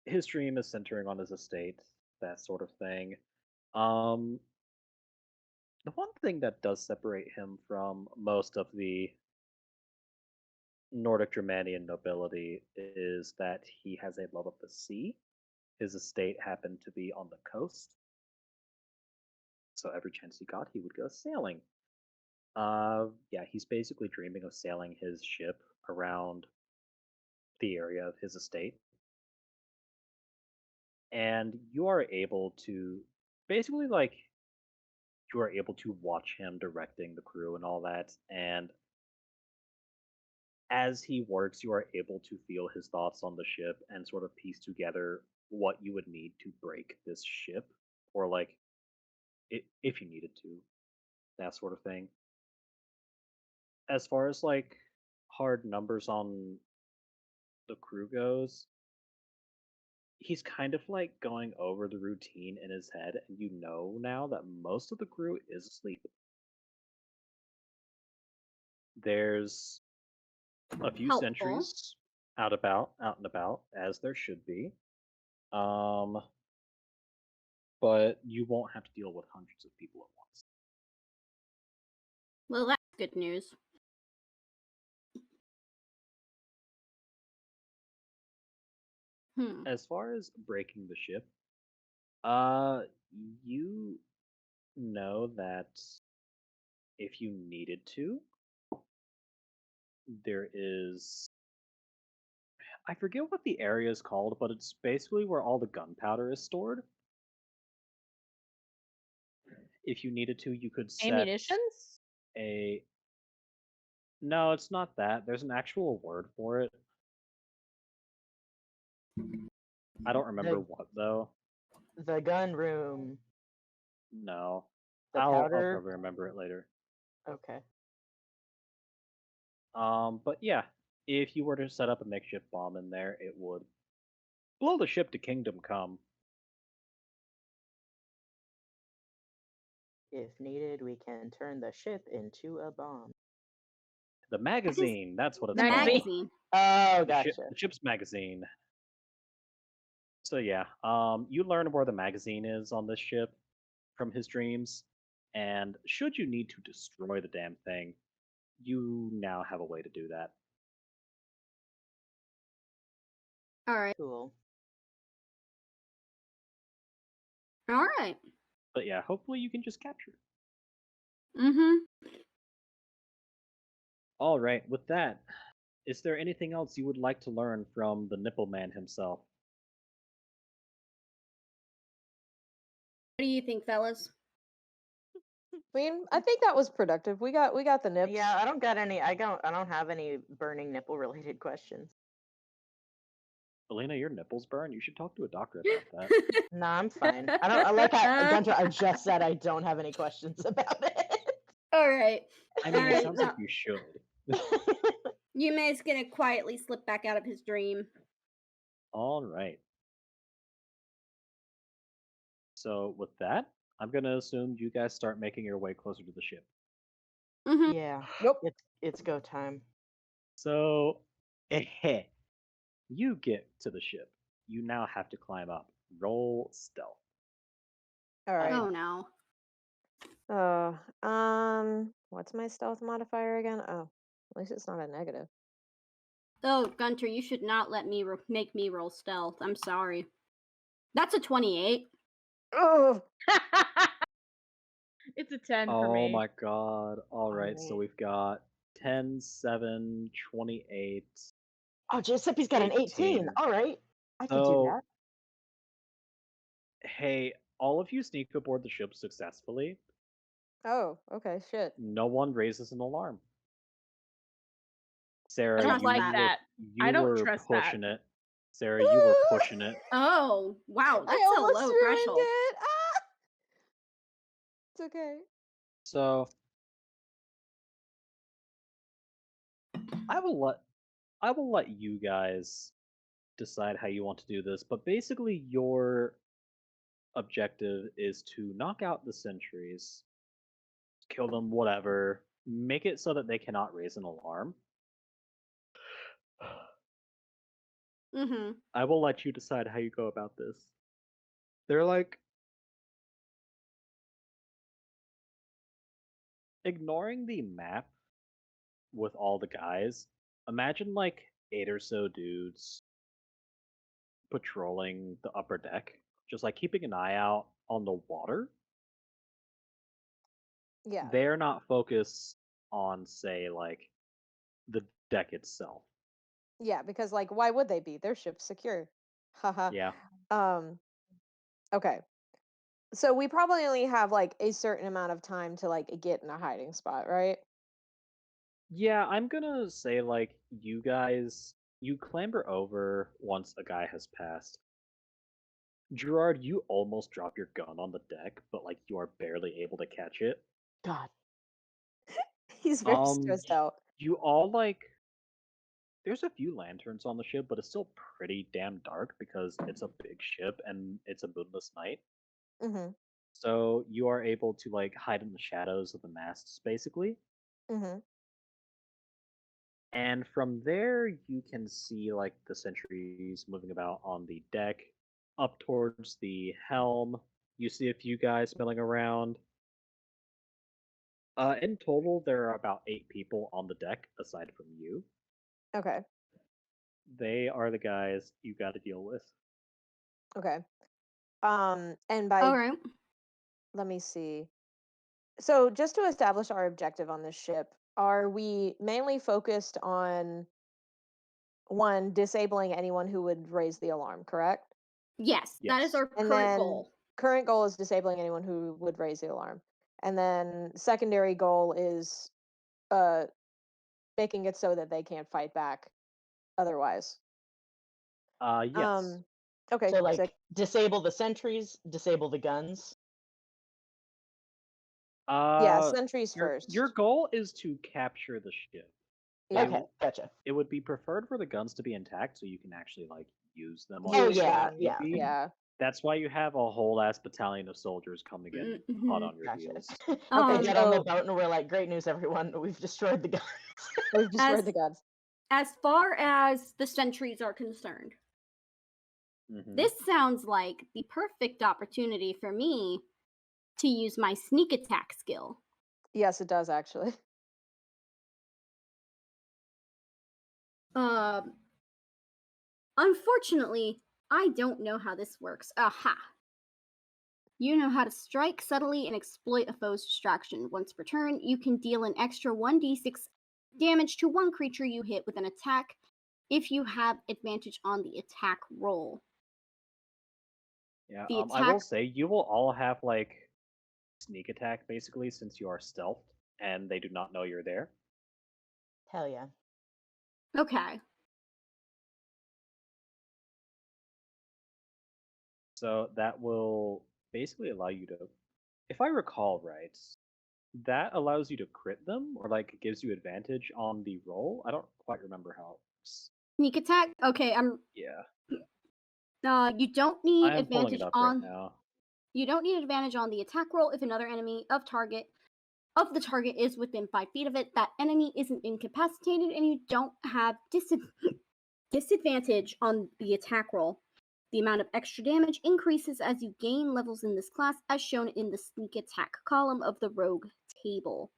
His dream is centering on his estate, that sort of thing. Um, the one thing that does separate him from most of the Nordic Germanian nobility is that he has a love of the sea. His estate happened to be on the coast, so every chance he got, he would go sailing. Yeah, he's basically dreaming of sailing his ship around the area of his estate. And you are able to basically like you are able to watch him directing the crew and all that. And as he works, you are able to feel his thoughts on the ship and sort of piece together what you would need to break this ship, or like if you needed to, that sort of thing. As far as like hard numbers on the crew goes, he's kind of like going over the routine in his head, and you know now that most of the crew is asleep. There's a few Helpful. sentries out and about, as there should be. Um, but you won't have to deal with hundreds of people at once. Well, that's good news. As far as breaking the ship, uh, you know that if you needed to, there is. I forget what the area is called, but it's basically where all the gunpowder is stored. If you needed to, you could set Ammunitions? a. No, it's not that. There's an actual word for it. I don't remember what though. The gun room. No, The I'll powder. probably remember it later. Okay. But yeah, if you were to set up a makeshift bomb in there, it would blow the ship to Kingdom Come. If needed, we can turn the ship into a bomb. The magazine, that's what it's The called. magazine. Oh, The, gotcha. the ship's magazine. So yeah, you learn where the magazine is on this ship from his dreams, and should you need to destroy the damn thing, you now have a way to do that. All right. Cool. All right. But yeah, hopefully you can just capture it. Mm-hmm. All right, with that, is there anything else you would like to learn from the Nipple Man himself? What do you think, fellas? I mean, I think that was productive. We got the nips. Yeah, I don't got any. I don't have any burning nipple related questions. Elena, your nipples burn. You should talk to a doctor about that. Nah, I'm fine. I don't. Gunter, I just said I don't have any questions about it. All right. I mean, All it right. sounds No, like you should. Yume is gonna quietly slip back out of his dream. All right. So with that, I'm gonna assume you guys start making your way closer to the ship. Mm-hmm. Yeah, Nope. it's go time. So, you get to the ship. You now have to climb up. Roll stealth. All right. Oh no. What's my stealth modifier again? Oh, at least it's not a negative. Oh, Gunter, you should not let me make me roll stealth. I'm sorry. That's a 28. Oh, It's a 10 for Oh me. my god. All right, so Alright. we've got 10, 7, 28. Oh, Giuseppe's got an 18. 18. All right, I could do So, that. hey, all of you sneak aboard the ship successfully. oh, okay, shit. No one raises an alarm. I Sarah, Trust don't like that. that. you I don't were trust that. pushing it. Sarah, you were pushing it. Oh, wow. That's I a almost low ruined threshold. it. Ah! It's okay. So I will let you guys decide how you want to do this, but basically your objective is to knock out the sentries, kill them, whatever, make it so that they cannot raise an alarm. Mm-hmm. I will let you decide how you go about this. They're like ignoring the map with all the guys. Imagine like 8 or so dudes patrolling the upper deck, just like keeping an eye out on the water. Yeah. They're not focused on, say, like the deck itself. Yeah, because like why would they be? Their ship's secure. Haha. Yeah. Okay. So we probably only have like a certain amount of time to like get in a hiding spot, right? Yeah, I'm gonna say like you guys you clamber over once a guy has passed. Gerard, you almost drop your gun on the deck, but like you are barely able to catch it. God. He's very stressed out. You all like there's a few lanterns on the ship, but it's still pretty damn dark because it's a big ship and it's a moonless night. Mm-hmm. So you are able to like hide in the shadows of the masts basically. Mm-hmm. And from there you can see like the sentries moving about on the deck. Up towards the helm, you see a few guys milling around. In total, there are about 8 people on the deck aside from you. Okay. They are the guys you got to deal with. Okay. And by All right. let me see. So just to establish our objective on this ship, are we mainly focused on one disabling anyone who would raise the alarm, correct? Yes, that is Yes. our And current then goal. current goal is disabling anyone who would raise the alarm. And then secondary goal is uh making it so that they can't fight back otherwise. Yes. Okay, So like sick. disable the sentries, disable the guns. Yeah, sentries Your first. goal is to capture the ship. Yeah. Okay, gotcha. It would be preferred for the guns to be intact so you can actually like use them on Oh Use the ship yeah, them. if need yeah. be. Yeah. That's why you have a whole ass battalion of soldiers coming in hot Mm-hmm. on your Gotcha. heels. We Okay, get on the so boat and we're like, great news, everyone. We've destroyed the guns. we've destroyed As the gods. as far as the sentries are concerned, Mhm. this sounds like the perfect opportunity for me to use my sneak attack skill. Yes, it does actually. Um, Unfortunately, I don't know how this works. Aha. You know how to strike subtly and exploit a foe's distraction. Once per turn, you can deal an extra 1d6 damage to one creature you hit with an attack if you have advantage on the attack roll. Yeah, The I will attack say you will all have like sneak attack basically, since you are stealthed and they do not know you're there. Hell yeah. Okay. So that will basically allow you to, if I recall right, that allows you to crit them or like gives you advantage on the roll. I don't quite remember how it works. Sneak attack? Okay, Yeah, you don't need I am pulling it advantage up right on now. you don't need advantage on the attack roll if another enemy of the target is within 5 feet of it. That enemy isn't incapacitated, and you don't have disadvantage on the attack roll. The amount of extra damage increases as you gain levels in this class, as shown in the sneak attack column of the rogue table.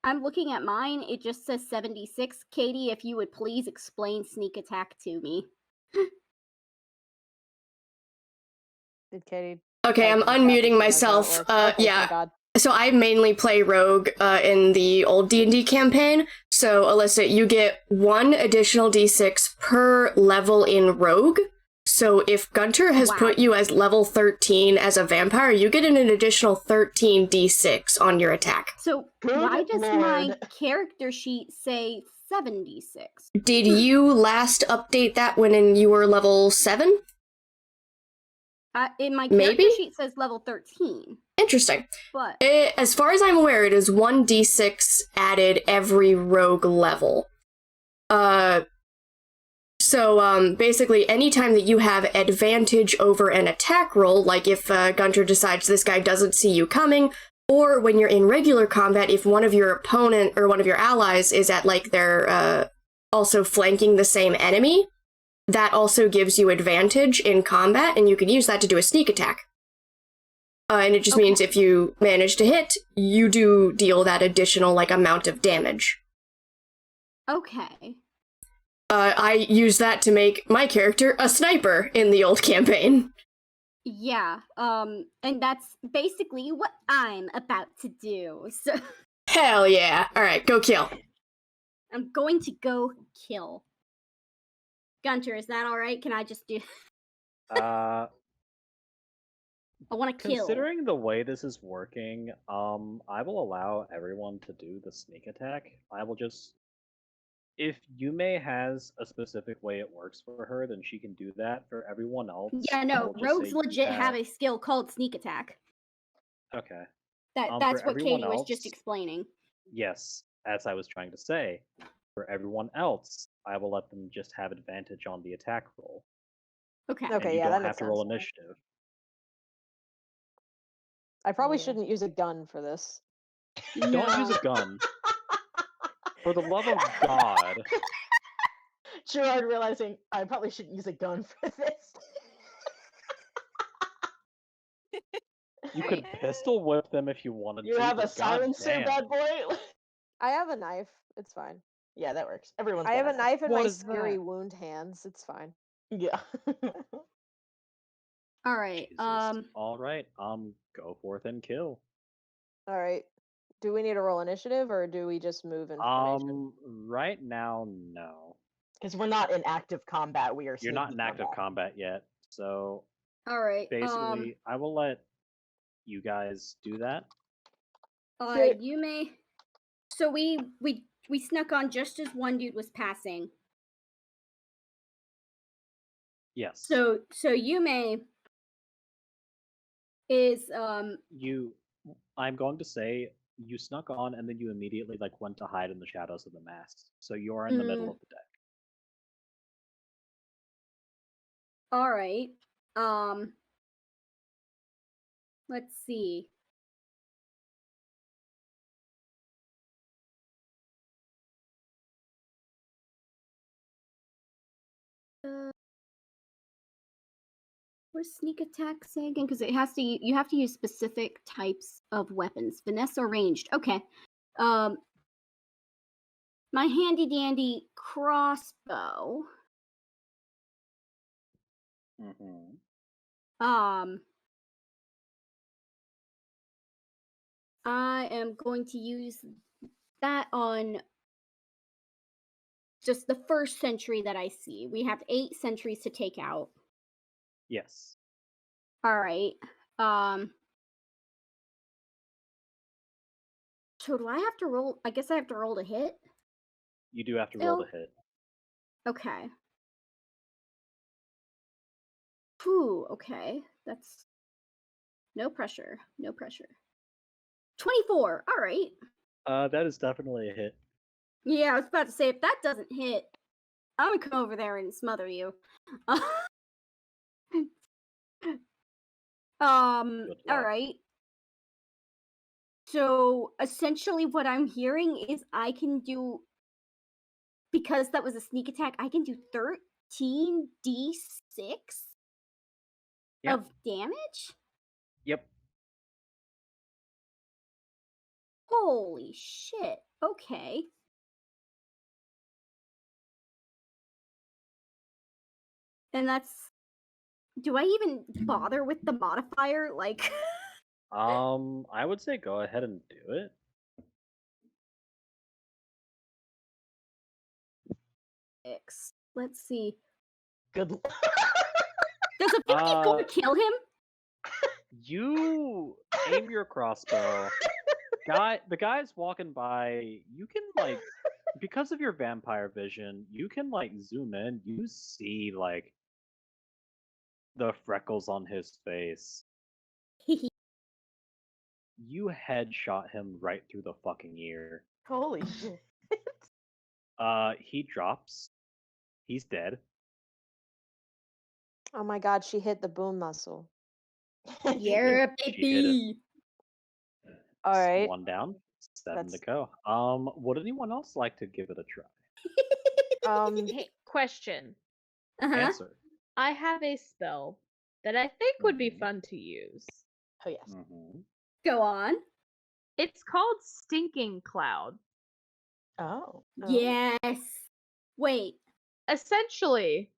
I'm looking at mine. It just says 76. Katie, if you would please explain sneak attack to me. Did Katie? Okay, I'm type in chat that unmuting she knows how it myself. works? Okay, Yeah. thank God. So I mainly play Rogue in the old D&D campaign. So Alyssa, you get 1 additional D6 per level in Rogue. So if Gunter has Wow. put you as level 13 as a vampire, you get an additional 13 D6 on your attack. So Good why does my lord. character sheet say 76? Did you last update that when you were level 7? In my character Maybe? sheet says level 13. Interesting. But As far as I'm aware, it is 1d6 added every rogue level. So basically, anytime that you have advantage over an attack roll, like if Gunter decides this guy doesn't see you coming, or when you're in regular combat, if one of your opponent or one of your allies is at like they're also flanking the same enemy, that also gives you advantage in combat, and you can use that to do a sneak attack. And it just means if you manage to hit, you do deal that additional like amount of damage. okay. I use that to make my character a sniper in the old campaign. Yeah. And that's basically what I'm about to do. So Hell yeah. Alright, go kill. I'm going to go kill. Gunter, is that alright? Can I just do Uh, I want to kill. Considering the way this is working, I will allow everyone to do the sneak attack. I will just, if Yume has a specific way it works for her, then she can do that. For everyone else, Yeah, I no, will just rogues say you legit have a skill called sneak attack. Okay. That's for what everyone Katie was just else- explaining. Yes, as I was trying to say. For everyone else, I will let them just have advantage on the attack roll. Okay. And Okay, you yeah, don't that have makes to roll sense. initiative. I probably Yeah. shouldn't use a gun for this. Don't use a gun. For the love of God. Gerard realizing I probably shouldn't use a gun for this. You could pistol whip them if you wanted You to. have a but silencer, goddamn. bad boy? I have a knife. It's fine. Yeah, that works. Everyone's I got have a knife in What my is scary that? wound hands. It's fine. Yeah. All right. Jesus. Alright, go forth and kill. All right. Do we need to roll initiative or do we just move in formation? Right now, no. Because we're not in active combat, we are You're not in active combat yet, so All right. basically, I will let you guys do that. You may. So we snuck on just as one dude was passing. Yes. So you may is I'm going to say you snuck on and then you immediately like went to hide in the shadows of the mast. So you are in the middle of the deck. all right. Let's see. What does sneak attack say again? Because it has to. You have to use specific types of weapons. Finesse or ranged. Okay. My handy dandy crossbow. Mm-hmm. I am going to use that on just the first sentry that I see. We have 8 sentries to take out. Yes. All right. Um. So do I have to roll? I guess I have to roll to hit. You do have to roll Still. to hit. Okay. Whew. Okay. That's no pressure. No pressure. 24. All right. That is definitely a hit. Yeah, I was about to say if that doesn't hit, I'm gonna come over there and smother you. Good All luck. right. So essentially, what I'm hearing is I can do, because that was a sneak attack, I can do 13d6 Yep. of damage? Yep. Holy shit. Okay. And that's. Do I even bother with the modifier? Like. I would say go ahead and do it. Let's see. Good. Does a 54 kill him? You aim your crossbow. The guy's walking by. You can because of your vampire vision, you can zoom in. You see the freckles on his face. You headshot him right through the fucking ear. Holy shit. He drops. He's dead. Oh my god, she hit the boom muscle. Yeah, She hit it. baby. All right. One down, 7 to That's go. Would anyone else like to give it a try? Hey, question. Uh-huh. Answer. I have a spell that I think would be Mhm. fun to use. Oh yes. Mm-hmm. Go on. It's called Stinking Cloud. Oh. Yes. Wait. Essentially,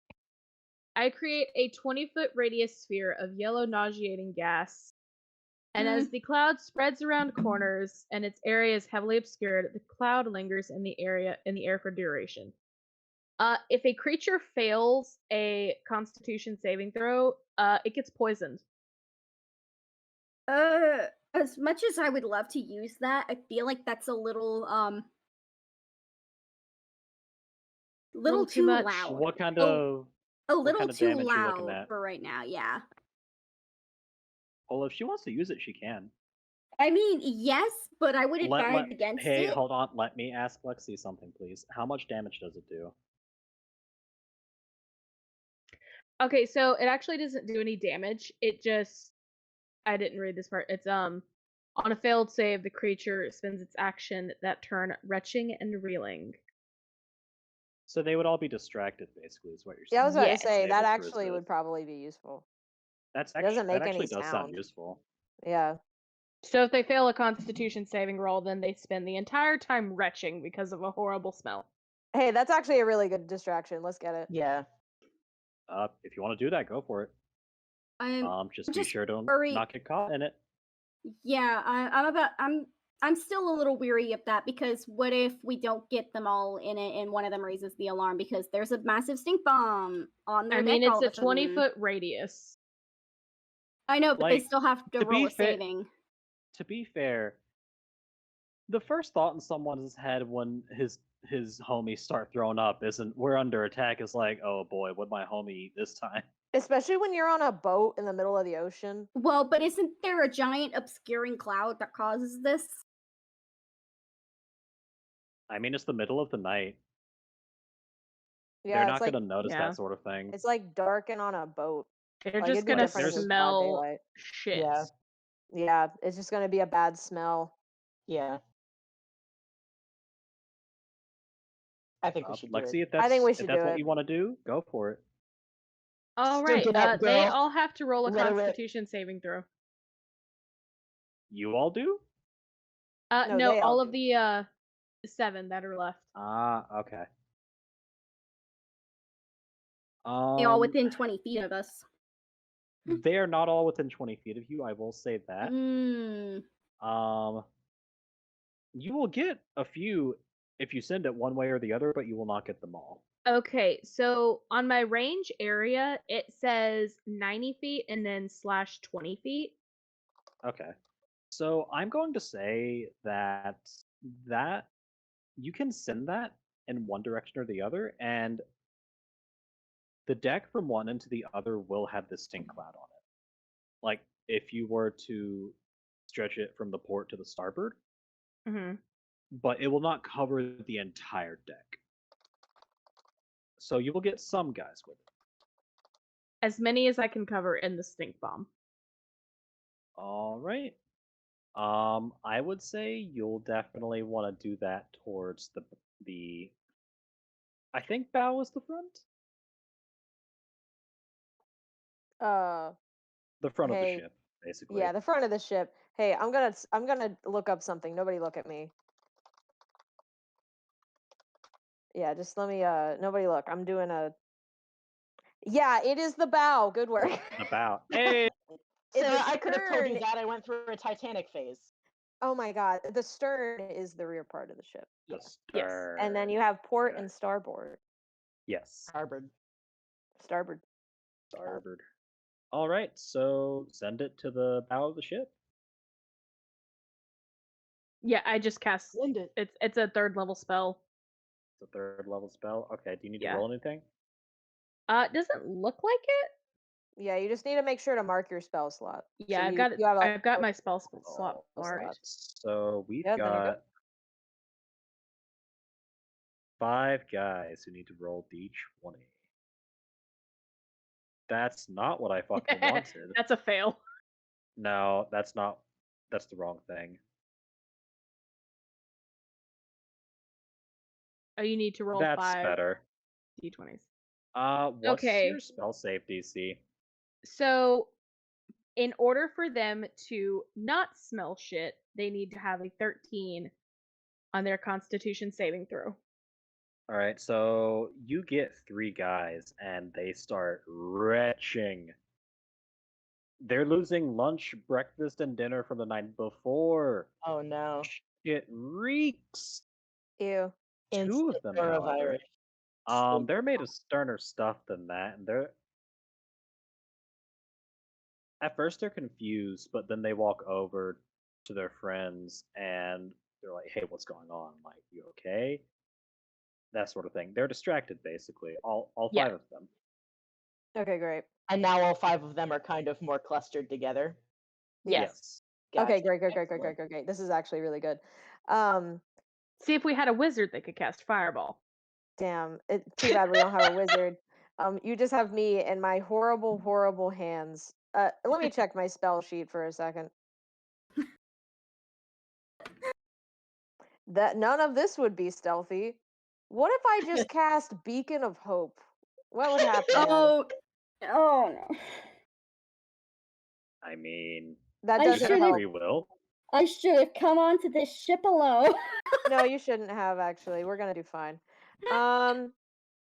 I create a 20-foot radius sphere of yellow nauseating gas, and as the cloud spreads around corners and its area is heavily obscured, the cloud lingers in the air for duration. If a creature fails a Constitution saving throw, it gets poisoned. As much as I would love to use that, I feel like that's a little little too too much. loud. What kind Oh, of a little too damage you looking loud at? for right now, yeah. Well, if she wants to use it, she can. I mean, yes, but I would advise against Hey, it. hold on. Let me ask Lexi something, please. How much damage does it do? Okay, so it actually doesn't do any damage. It just I didn't read this part. It's on a failed save, the creature spends its action that turn retching and reeling. So they would all be distracted, basically, is what you're Yeah, I saying. was about to Yes. say that Able to actually would resist. probably be useful. That doesn't make actually any does sound sound. useful. Yeah. So if they fail a Constitution saving roll, then they spend the entire time retching because of a horrible smell. Hey, that's actually a really good distraction. Let's get it. Yeah. If you want to do that, go for it. Just be just sure to worried. not get caught in it. Yeah, I'm still a little weary of that, because what if we don't get them all in it and one of them raises the alarm because there's a massive stink bomb on their I mean, deck it's all a of a sudden? 20-foot radius. I know, but they Like, still have to to roll be a fair- saving. To be fair, the first thought in someone's head when his homies start throwing up isn't "we're under attack." Is like, "Oh boy, what'd my homie eat this time?" Especially when you're on a boat in the middle of the ocean. Well, but isn't there a giant obscuring cloud that causes this? I mean, it's the middle of the night. Yeah, They're it's not like gonna notice Yeah. that sort of thing. it's like dark and on a boat. They're Like, just it'd be gonna different if it was broad smell daylight. shit. Yeah. Yeah, it's just gonna be a bad smell. Yeah. I think we should do Lexi, it. if I think we if should that's do what it. you want to do, go for it. All right. Stink it up, They girl. all have to roll a Let it rip. Constitution saving throw. You all do? No, No, they all all of do. the 7 that are left. Okay. They all within 20 feet of us. They are not all within 20 feet of you. I will say that. You will get a few if you send it one way or the other, but you will not get them all. Okay, so on my range area, it says 90 feet and then slash 20 feet. Okay. So I'm going to say that you can send that in one direction or the other, and the deck from one end to the other will have this stink cloud on it. Like if you were to stretch it from the port to the starboard, Hmm. but it will not cover the entire deck. So you will get some guys with it. As many as I can cover in the stink bomb. All right. I would say you'll definitely want to do that towards the. I think bow is the front. Uh, The front of the hey, ship, basically. yeah, the front of the ship. Hey, I'm gonna look up something. Nobody look at me. Yeah, just let me nobody look. I'm doing a. Yeah, it is the bow. Good work. The bow. Hey, Sarah, The I could have told you stern. that. I went through a Titanic phase. Oh my god, the stern is the rear part of the ship. the Yeah. Yes. stern. And then you have port Okay. and starboard. Yes, Harvard. Starboard. starboard. All right, so send it to the bow of the ship. Yeah, I just cast. Send it. It's a 3rd level spell. It's a 3rd level spell. Okay, do you need to Yeah. roll anything? It doesn't look like it. Yeah, you just need to make sure to mark your spell slot. Yeah, So I've got it. You have I've got a my spell slot All marked. right, so we've Yeah, there you go. got 5 guys who need to roll D20. That's not what I fucking wanted. That's a fail. No, that's not. That's the wrong thing. Oh, you need to roll That's 5 better. d20s. What's Okay. your spell save DC? So, in order for them to not smell shit, they need to have a 13 on their Constitution saving throw. All right, so you get 3 guys, and they start retching. They're losing lunch, breakfast, and dinner from the night before. Oh no. It reeks. Ew. 2 Instant of them, however, norovirus. they're made of sterner stuff than that, and they're at first they're confused, but then they walk over to their friends and they're like, "Hey, what's going on? Like, you okay?" That sort of thing. They're distracted, basically. All Yeah. 5 of them. Okay, great. And now all 5 of them are kind of more clustered together. Yes. Okay, Gotcha. great. This is actually really good. See, if we had a wizard that could cast Fireball. Damn. Too bad we don't have a wizard. You just have me and my horrible, horrible hands. Let me check my spell sheet for a second. That none of this would be stealthy. What if I just cast Beacon of Hope? What would happen? then? Oh no. I mean, That I you doesn't have help. free will. I should have come onto this ship alone. No, you shouldn't have actually. We're gonna do fine.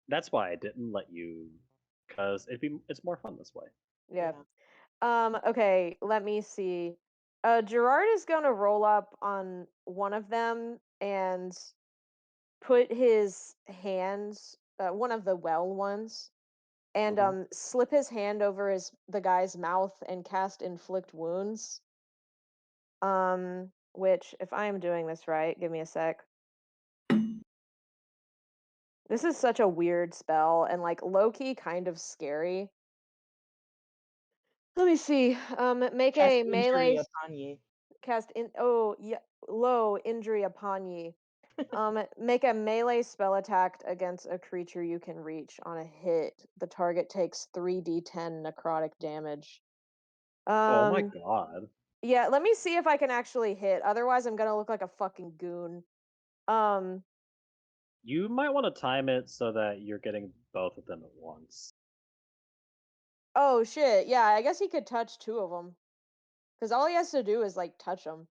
That's why I didn't let you, because it's more fun this way. Yeah. Okay, let me see. Gerard is gonna roll up on one of them and put his hands, one of the well ones, and Mhm. slip his hand over the guy's mouth and cast inflict wounds. Which, if I am doing this right, give me a sec. This is such a weird spell and like low key kind of scary. Let me see. Make Cast a injury melee upon ye. cast in. Oh, yeah, low injury upon ye. Make a melee spell attack against a creature you can reach. On a hit, the target takes 3d10 necrotic damage. Oh my god. Yeah, let me see if I can actually hit. Otherwise, I'm gonna look like a fucking goon. You might want to time it so that you're getting both of them at once. Oh shit. Yeah, I guess he could touch 2 of them. Because all he has to do is like touch them.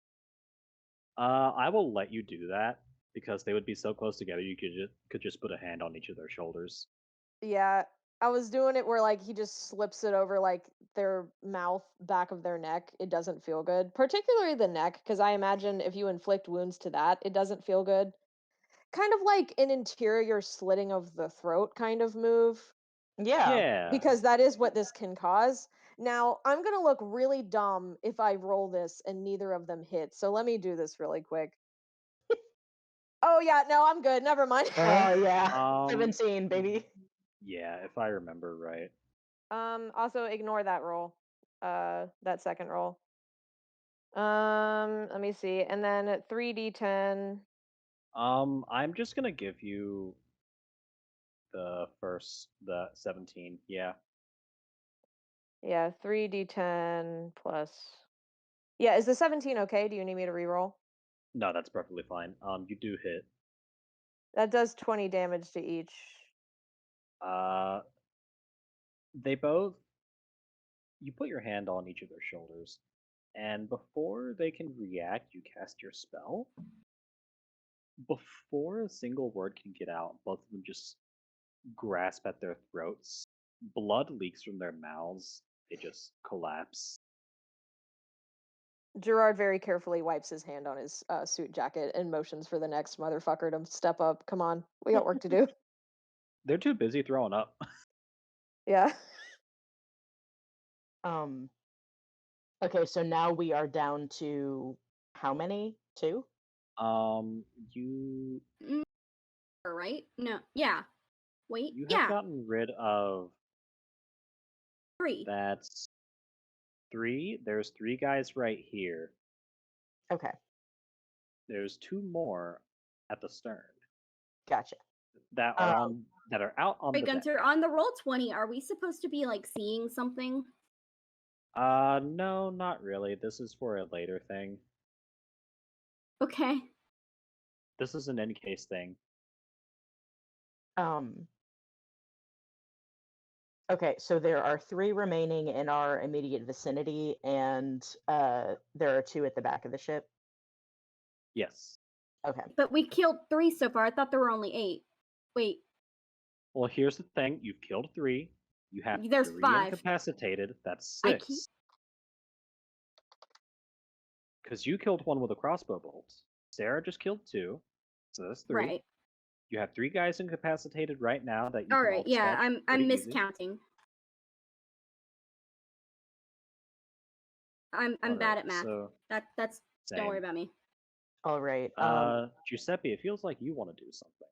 I will let you do that because they would be so close together. You could just put a hand on each of their shoulders. Yeah, I was doing it where like he just slips it over like their mouth, back of their neck. It doesn't feel good, particularly the neck, because I imagine if you inflict wounds to that, it doesn't feel good. kind of like an interior slitting of the throat kind of move, Yeah. Yeah. because that is what this can cause. Now, I'm gonna look really dumb if I roll this and neither of them hit. So let me do this really quick. Oh yeah, no, I'm good. Never mind. Oh yeah. Um, 17, baby. Yeah, if I remember right. Also ignore that roll. That second roll. Let me see. And then 3d10. I'm just gonna give you the 17. Yeah. Yeah, 3d10 plus. Yeah, is the 17 okay? Do you need me to reroll? No, that's perfectly fine. You do hit. That does 20 damage to each. Uh, they both. You put your hand on each of their shoulders, and before they can react, you cast your spell. Before a single word can get out, both of them just grasp at their throats. Blood leaks from their mouths. They just collapse. Gerard very carefully wipes his hand on his suit jacket and motions for the next motherfucker to step up. Come on, we got work to do. They're too busy throwing up. Yeah. Okay, so now we are down to how many? 2? You Right? No. Yeah. Wait. you have Yeah. gotten rid of 3. that's 3. There's 3 guys right here. Okay, There's 2 more at the stern gotcha. that are out on Wait, the deck. Gunter, on the roll 20, are we supposed to be like seeing something? No, not really. This is for a later thing. Okay. This is an in case thing. Okay, so there are 3 remaining in our immediate vicinity, and there are 2 at the back of the ship. Yes. Okay. But we killed 3 so far. I thought there were only 8. Wait. Well, here's the thing. You've killed 3. You have There's 3 5. incapacitated. That's I 6. keep... Because you killed 1 with a crossbow bolt. Sarah just killed 2. So that's 3. Right. You have 3 guys incapacitated right now that you All can right. all Yeah, dispatch I'm pretty easy. miscounting. I'm All bad right, at math. so That's don't worry same. about me. All right. Giuseppe, it feels like you want to do something.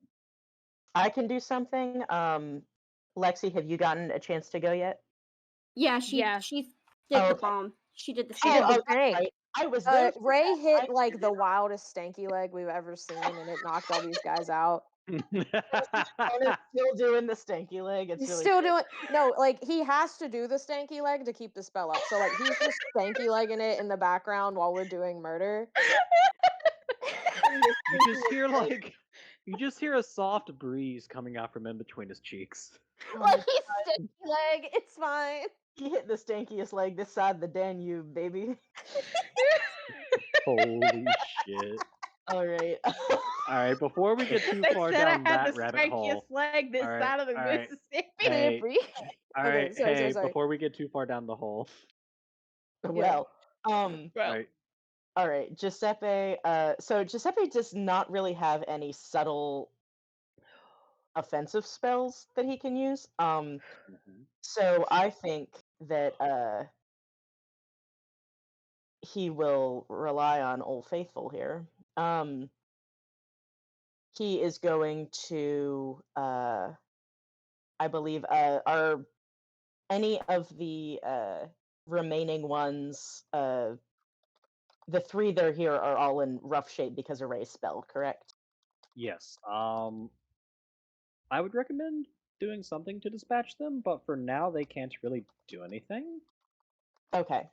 I can do something. Lexi, have you gotten a chance to go yet? Yeah, she Yeah. did Oh, the okay. bomb. She did the She did the that's tank. right. I was there. for Ray that. hit I like did the it. wildest stanky leg we've ever seen, and it knocked all these guys out. Opponent's still doing the stanky leg. It's He's really still great. doing no, like he has to do the stanky leg to keep the spell up. So like he's just stanky legging it in the background while we're doing murder. You just hear a soft breeze coming out from in between his cheeks. Oh my Like he's stanky leg. It's fine. He hit the stankiest leg this side of the Danube, baby. Holy shit. All right. Alright, before we get too They far said I down had that the rabbit hole. stankiest leg this Alright, side of the alright. Mississippi. Hey, Okay, sorry. before we get too far down the hole. Well, Well, Right. all right, Giuseppe. So Giuseppe does not really have any subtle offensive spells that he can use. Mhm. So I think that he will rely on Old Faithful here. He is going to, I believe, are any of the remaining ones, the 3 that are here are all in rough shape because of Ray's spell, correct? Yes. I would recommend doing something to dispatch them, but for now they can't really do anything. Okay.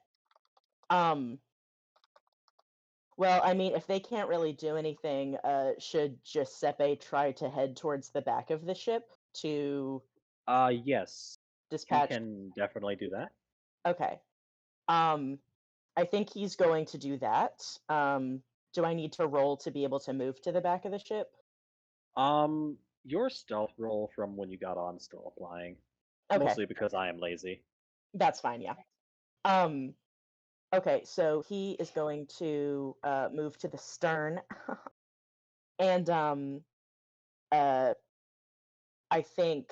Well, I mean, if they can't really do anything, should Giuseppe try to head towards the back of the ship to Yes. He dispatch? can definitely do that. Okay. I think he's going to do that. Do I need to roll to be able to move to the back of the ship? Your stealth roll from when you got on still applying. Okay, Mostly because I am lazy. that's fine, yeah. Okay, so he is going to move to the stern. And I think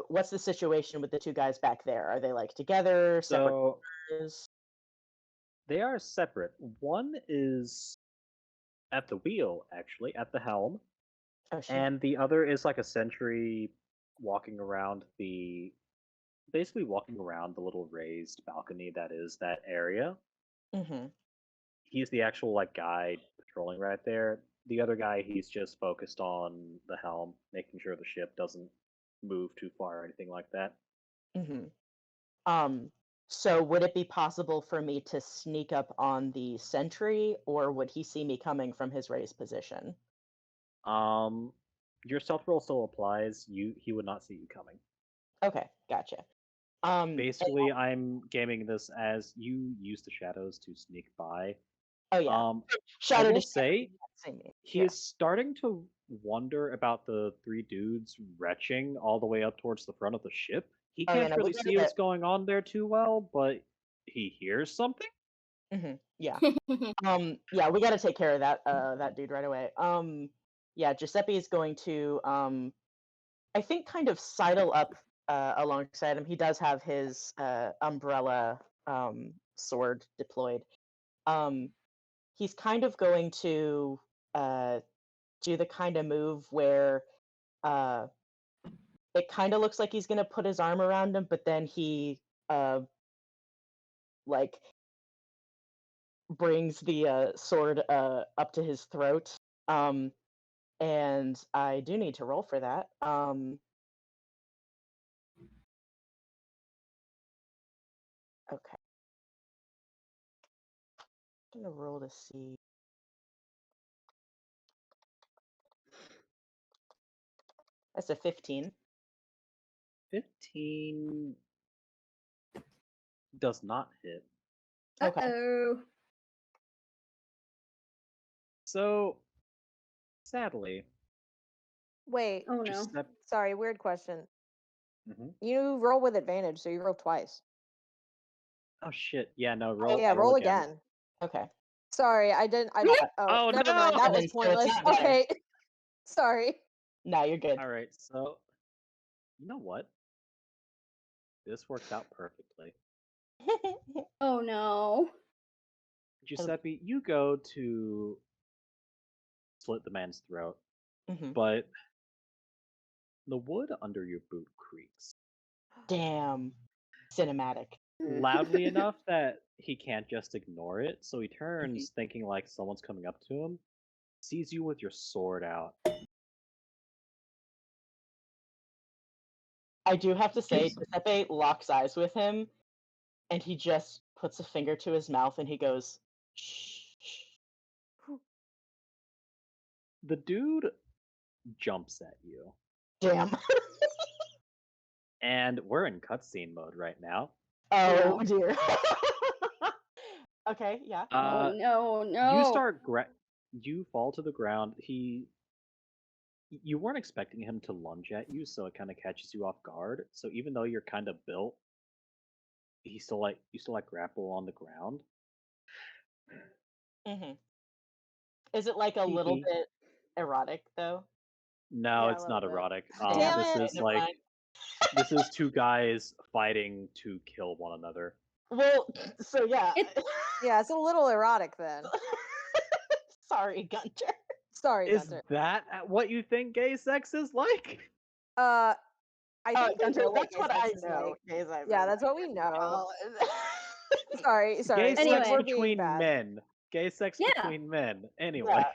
what's the situation with the two guys back there? Are they like together, separate So quarters? they are separate. One is at the wheel, actually, at the helm, Oh shit. and the other is like a sentry walking around basically walking around the little raised balcony that is that area. Mm-hmm. He's the actual like guy patrolling right there. The other guy, he's just focused on the helm, making sure the ship doesn't move too far or anything like that. Mm-hmm. So would it be possible for me to sneak up on the sentry, or would he see me coming from his raised position? Your stealth roll still applies. He would not see you coming. Okay, gotcha. And, Basically, I'm gaming this as you use the shadows to sneak by. oh yeah, I shadow will to shadow, say you can't see me. he Yeah. is starting to wonder about the three dudes retching all the way up towards the front of the ship. He Oh yeah, can't no, we really gotta see what's get. going on there too well, but he hears something. Yeah. Yeah, we gotta take care of that dude right away. Yeah, Giuseppe is going to I think kind of sidle up alongside him. He does have his umbrella sword deployed. He's kind of going to do the kind of move where uh, it kind of looks like he's gonna put his arm around him, but then he like brings the sword up to his throat. And I do need to roll for that. Okay. I'm gonna roll to see. That's a 15. 15 does not hit. Okay. Uh-oh. So, sadly, Wait, Oh no. Giuseppe. sorry, weird question. Mhm. You roll with advantage, so you roll twice. Oh shit! Yeah, no. Yeah, roll again. again. Okay. Sorry, I didn't. Oh, never mind. That no! was So it's pointless. not bad. Okay, sorry. No, you're good. All right, so you know what? This worked out perfectly. Oh no. Giuseppe, you go to slit the man's throat, Mhm. but the wood under your boot creaks Damn. Cinematic. loudly enough that he can't just ignore it, so he turns, thinking like someone's coming up to him, sees you with your sword out. I do have to say, Giuseppe locks eyes with him, and he just puts a finger to his mouth and he goes, shh. The dude jumps at you, Damn. and we're in cutscene mode right now. Oh No. dear. Okay, yeah. Oh no, You no. start you fall to the ground. You weren't expecting him to lunge at you, so it kind of catches you off guard. So even though you're kind of built, you still like grapple on the ground. Mhm. Is it like a little Hee. bit erotic though? No, Yeah, a it's little not bit. erotic. Damn This it. is Never like mind. this is two guys fighting to kill one another. Well, so yeah. Yeah, it's a little erotic then. Sorry, Gunter. Sorry, Is Gunter. that what you think gay sex is like? I think we Gunter, know what that's gay what sex I is know. like. Gays I Yeah, know. that's what we know. Well, Sorry. Gay sex Anyway. We're being between bad. men. Gay sex Yeah. between men. Anyway, yeah.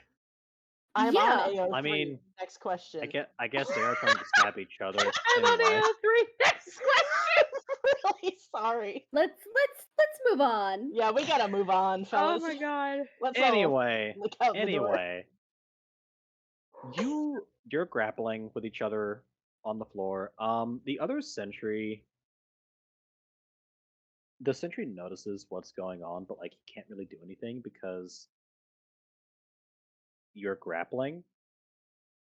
I'm on Yeah. AO3. I mean, Next question. I guess they are trying to stab each other. I'm on Anyway. AO3. Next question. Really sorry. Let's move on. Yeah, we gotta move on, Oh fellas. my god. Let's all Anyway, look out the door. you're grappling with each other on the floor. The other sentry, the sentry notices what's going on, but like he can't really do anything because you're grappling.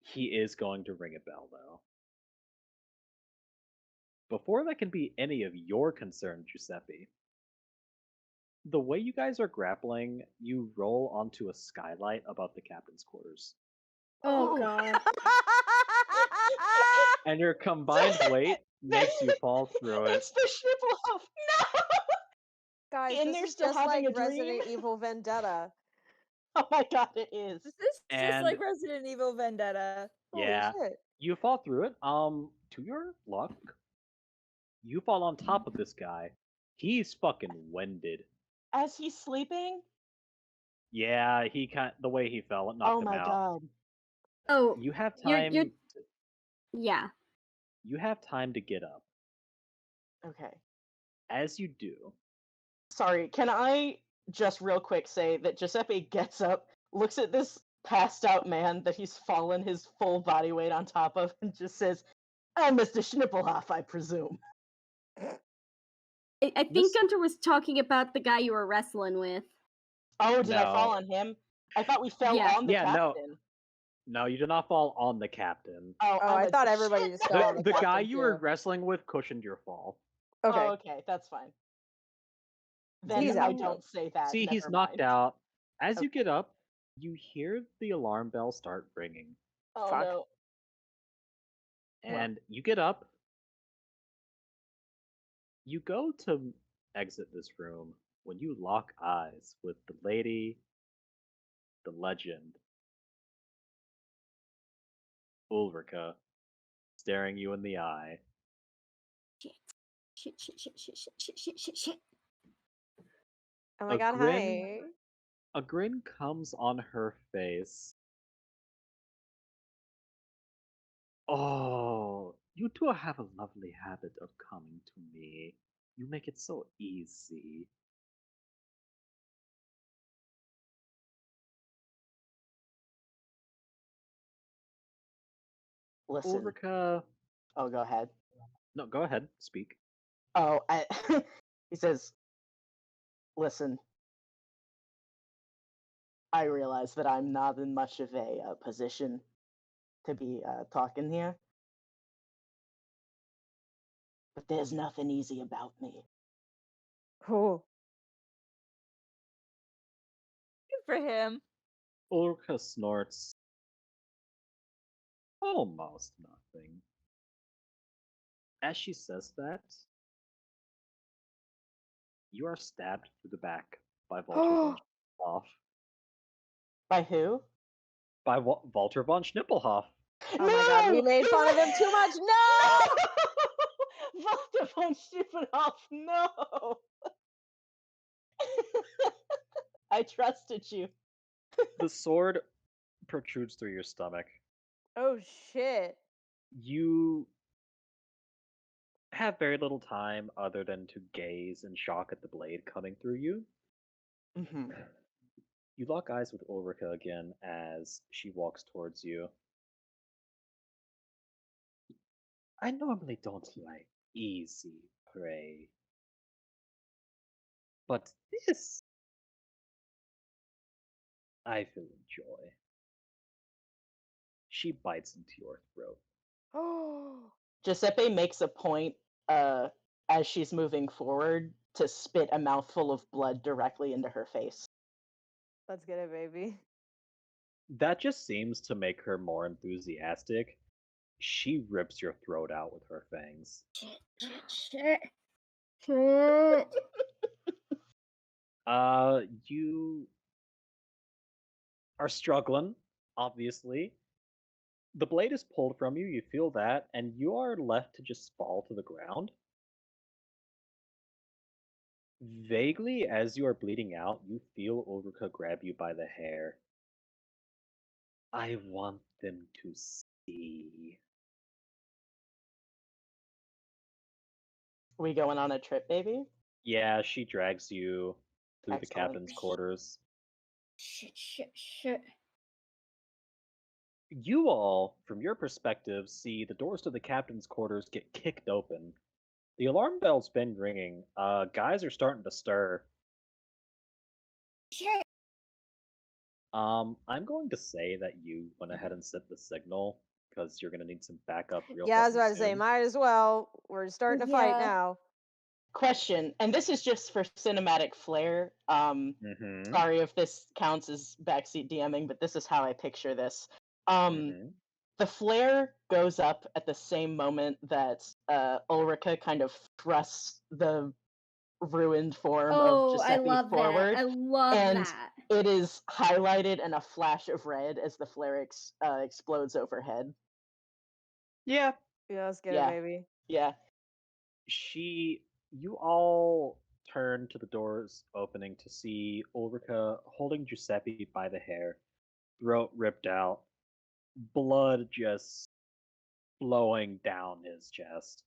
He is going to ring a bell though. Before that can be any of your concern, Giuseppe, the way you guys are grappling, you roll onto a skylight above the captain's quarters. Oh god. and your combined weight makes you fall through it. It's the Schnippelhoff. No! Guys, And this they're is still just having like a dream? Resident Evil Vendetta. Oh my god, it is. This is just And- like Resident Evil Vendetta. Yeah. Holy shit. You fall through it. To your luck, you fall on top of this guy. He's fucking winded. As he's sleeping? Yeah, the way he fell, it knocked Oh him my out. god. Oh, You have you're, time. yeah. You have time to get up. Okay. As you do, Sorry, can I just real quick say that Giuseppe gets up, looks at this passed out man that he's fallen his full body weight on top of, and just says, "Oh, Mr. Schnippelhoff, I presume." I think This- Gunter was talking about the guy you were wrestling with. Oh, did I fall No. on him? I thought we fell Yeah. on the Yeah, no. captain. No, you did not fall on the captain. Oh, Oh, on I the- thought everybody shit, just no! fell on The, the the guy captain you were too. wrestling with cushioned your fall. Okay. Oh, okay, that's fine. Then He's I out. don't say that. See, he's never knocked mind. out. As you Okay. get up, you hear the alarm bell start ringing. Oh Fuck. no. And you get up. You go to exit this room when you lock eyes with the lady, the legend, Ulrika, staring you in the eye. Shit, shit, shit, shit, shit, shit, shit, shit, shit. Oh my A god, grin- hi. A grin comes on her face. Oh, you two have a lovely habit of coming to me. You make it so easy. Listen. Ulrika. Oh, go ahead. No, go ahead. Speak. Oh, he says, "Listen, I realize that I'm not in much of a position to be talking here, but there's nothing easy about me." Oh. Good for him. Ulrika snorts. Almost nothing. As she says that, you are stabbed through the back by Walter von Schnippelhoff. By who? By Walter von Schnippelhoff. Oh my god, we made fun of him too much. No! Walter von Schnippelhoff, no! I trusted you. The sword protrudes through your stomach. Oh shit. You have very little time other than to gaze in shock at the blade cutting through you. Mm-hmm. You lock eyes with Ulrika again as she walks towards you. I normally don't like easy prey, but this I will enjoy. She bites into your throat. Oh. Giuseppe makes a point, as she's moving forward, to spit a mouthful of blood directly into her face. Let's get it, baby. That just seems to make her more enthusiastic. She rips your throat out with her fangs. Shit. Shit. You are struggling, obviously. The blade is pulled from you, you feel that, and you are left to just fall to the ground. Vaguely, as you are bleeding out, you feel Ulrika grab you by the hair. I want them to see. We going on a trip, baby? Yeah, she drags you through the Excellent. captain's quarters. Shit, shit, shit. You all, from your perspective, see the doors to the captain's quarters get kicked open. The alarm bell's been ringing. Guys are starting to stir. Shit. I'm going to say that you went ahead and sent the signal because you're gonna need some backup real Yeah, I was fucking about to say, soon. might as well. We're starting to fight Yeah. now. Question, and this is just for cinematic flair. Mhm. Sorry if this counts as backseat DMing, but this is how I picture this. Mhm. The flare goes up at the same moment that Ulrika kind of thrusts the ruined form of Oh, I Giuseppe love that. forward, I love and that. it is highlighted in a flash of red as the flare explodes overhead. Yeah, Yeah, let's get Yeah. it, baby. Yeah. You all turn to the doors opening to see Ulrika holding Giuseppe by the hair, throat ripped out, blood just flowing down his chest.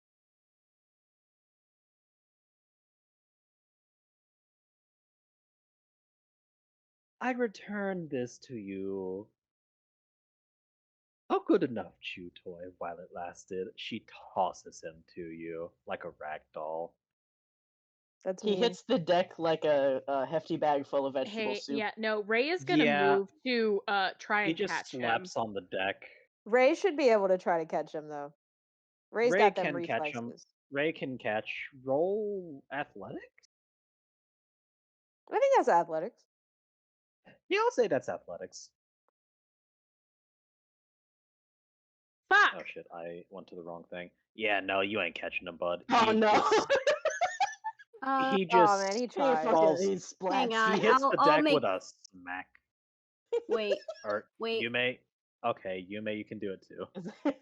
I return this to you. A good enough chew toy while it lasted. She tosses him to you like a rag doll. That's He mean. hits the deck like a hefty bag full of vegetable Hey, soup. yeah, no, Ray is gonna Yeah, move to try he and just catch him. slaps on the deck. Ray should be able to try to catch him though. Ray's Ray got them can catch him. reflexes. Ray can catch. Roll athletics? I think that's athletics. Yeah, I'll say that's athletics. Fuck! Oh shit, I went to the wrong thing. Yeah, no, you ain't catching him, bud. Oh He no! just he Oh just man, he He tried. falls. he Hang splats. on. He hits the I'll deck make. with a smack. Wait, Or wait. Yume. Okay, Yume, you can do it too.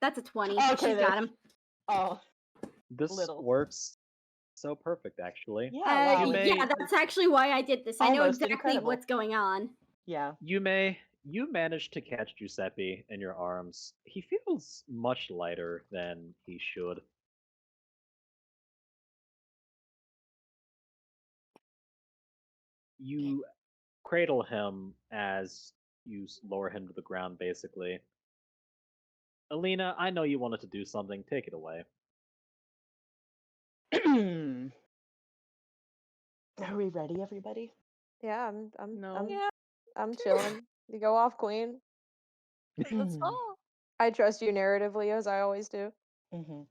That's a 20. Okay, She's got him. Oh, This little. works so perfect, actually. Yeah, wow. Yeah, that's actually why I did this. I know Almost exactly incredible. what's going on. Yeah. Yume, you managed to catch Giuseppe in your arms. He feels much lighter than he should. You cradle him as you lower him to the ground, basically. Alina, I know you wanted to do something. Take it away. Are we ready, everybody? Yeah, No. I'm chilling. You go off, Queen. Let's go. I trust you narratively as I always do. Mm-hmm.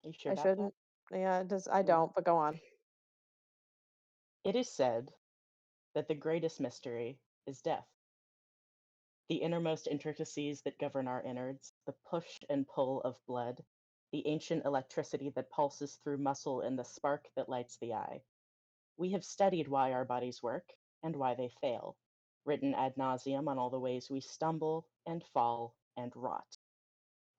You sure I about shouldn't. Yeah, it does. I Yeah. don't. But go on. that? It is said that the greatest mystery is death. The innermost intricacies that govern our innards, the push and pull of blood, the ancient electricity that pulses through muscle, and the spark that lights the eye. We have studied why our bodies work and why they fail, written ad nauseum on all the ways we stumble and fall and rot.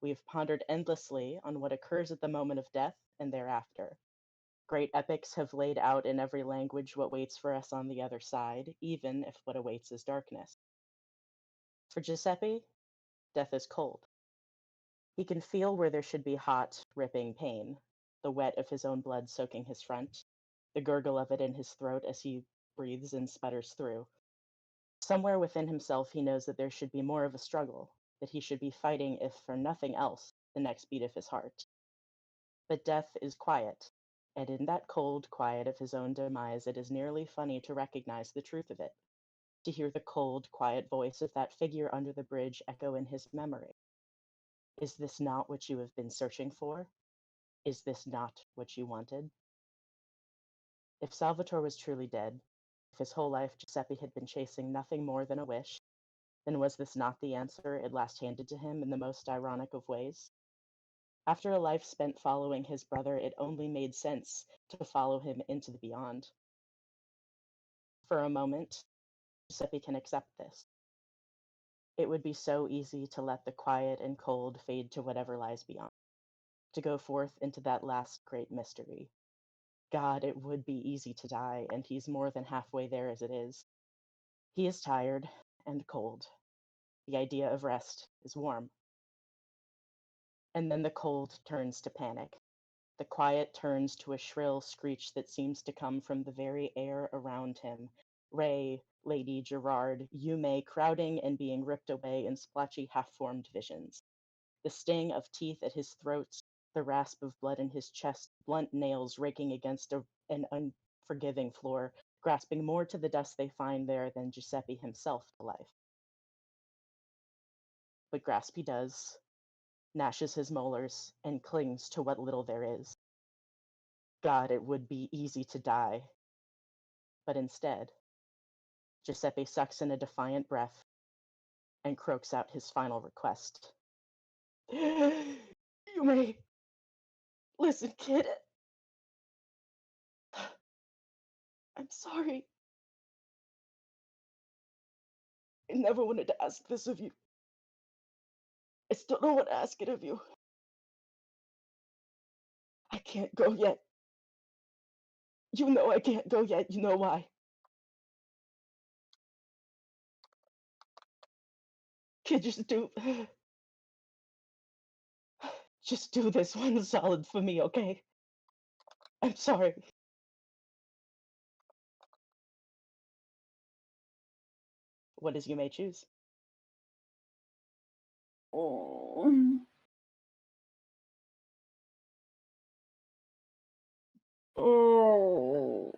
We have pondered endlessly on what occurs at the moment of death and thereafter. Great epics have laid out in every language what waits for us on the other side, even if what awaits is darkness. For Giuseppe, death is cold. He can feel where there should be hot, ripping pain, the wet of his own blood soaking his front, the gurgle of it in his throat as he breathes and sputters through. Somewhere within himself, he knows that there should be more of a struggle, that he should be fighting, if for nothing else, the next beat of his heart. But death is quiet, and in that cold quiet of his own demise, it is nearly funny to recognize the truth of it, to hear the cold, quiet voice of that figure under the bridge echo in his memory. Is this not what you have been searching for? Is this not what you wanted? If Salvatore was truly dead, if his whole life Giuseppe had been chasing nothing more than a wish, then was this not the answer at last handed to him in the most ironic of ways? After a life spent following his brother, it only made sense to follow him into the beyond. For a moment, Giuseppe can accept this. It would be so easy to let the quiet and cold fade to whatever lies beyond, to go forth into that last great mystery. God, it would be easy to die, and he's more than halfway there as it is. He is tired and cold. The idea of rest is warm. And then the cold turns to panic. The quiet turns to a shrill screech that seems to come from the very air around him. Ray, Lady Gerard, Yume crowding and being ripped away in splotchy half-formed visions. The sting of teeth at his throat, the rasp of blood in his chest, blunt nails raking against an unforgiving floor, grasping more to the dust they find there than Giuseppe himself to life. But grasp he does, gnashes his molars, and clings to what little there is. God, it would be easy to die. But instead, Giuseppe sucks in a defiant breath, and croaks out his final request. You may listen, kid. I'm sorry. I never wanted to ask this of you. I still don't want to ask it of you. I can't go yet. You know I can't go yet. You know why? Kid, just do this one solid for me, okay? I'm sorry. What is you may choose? Oh. Oh.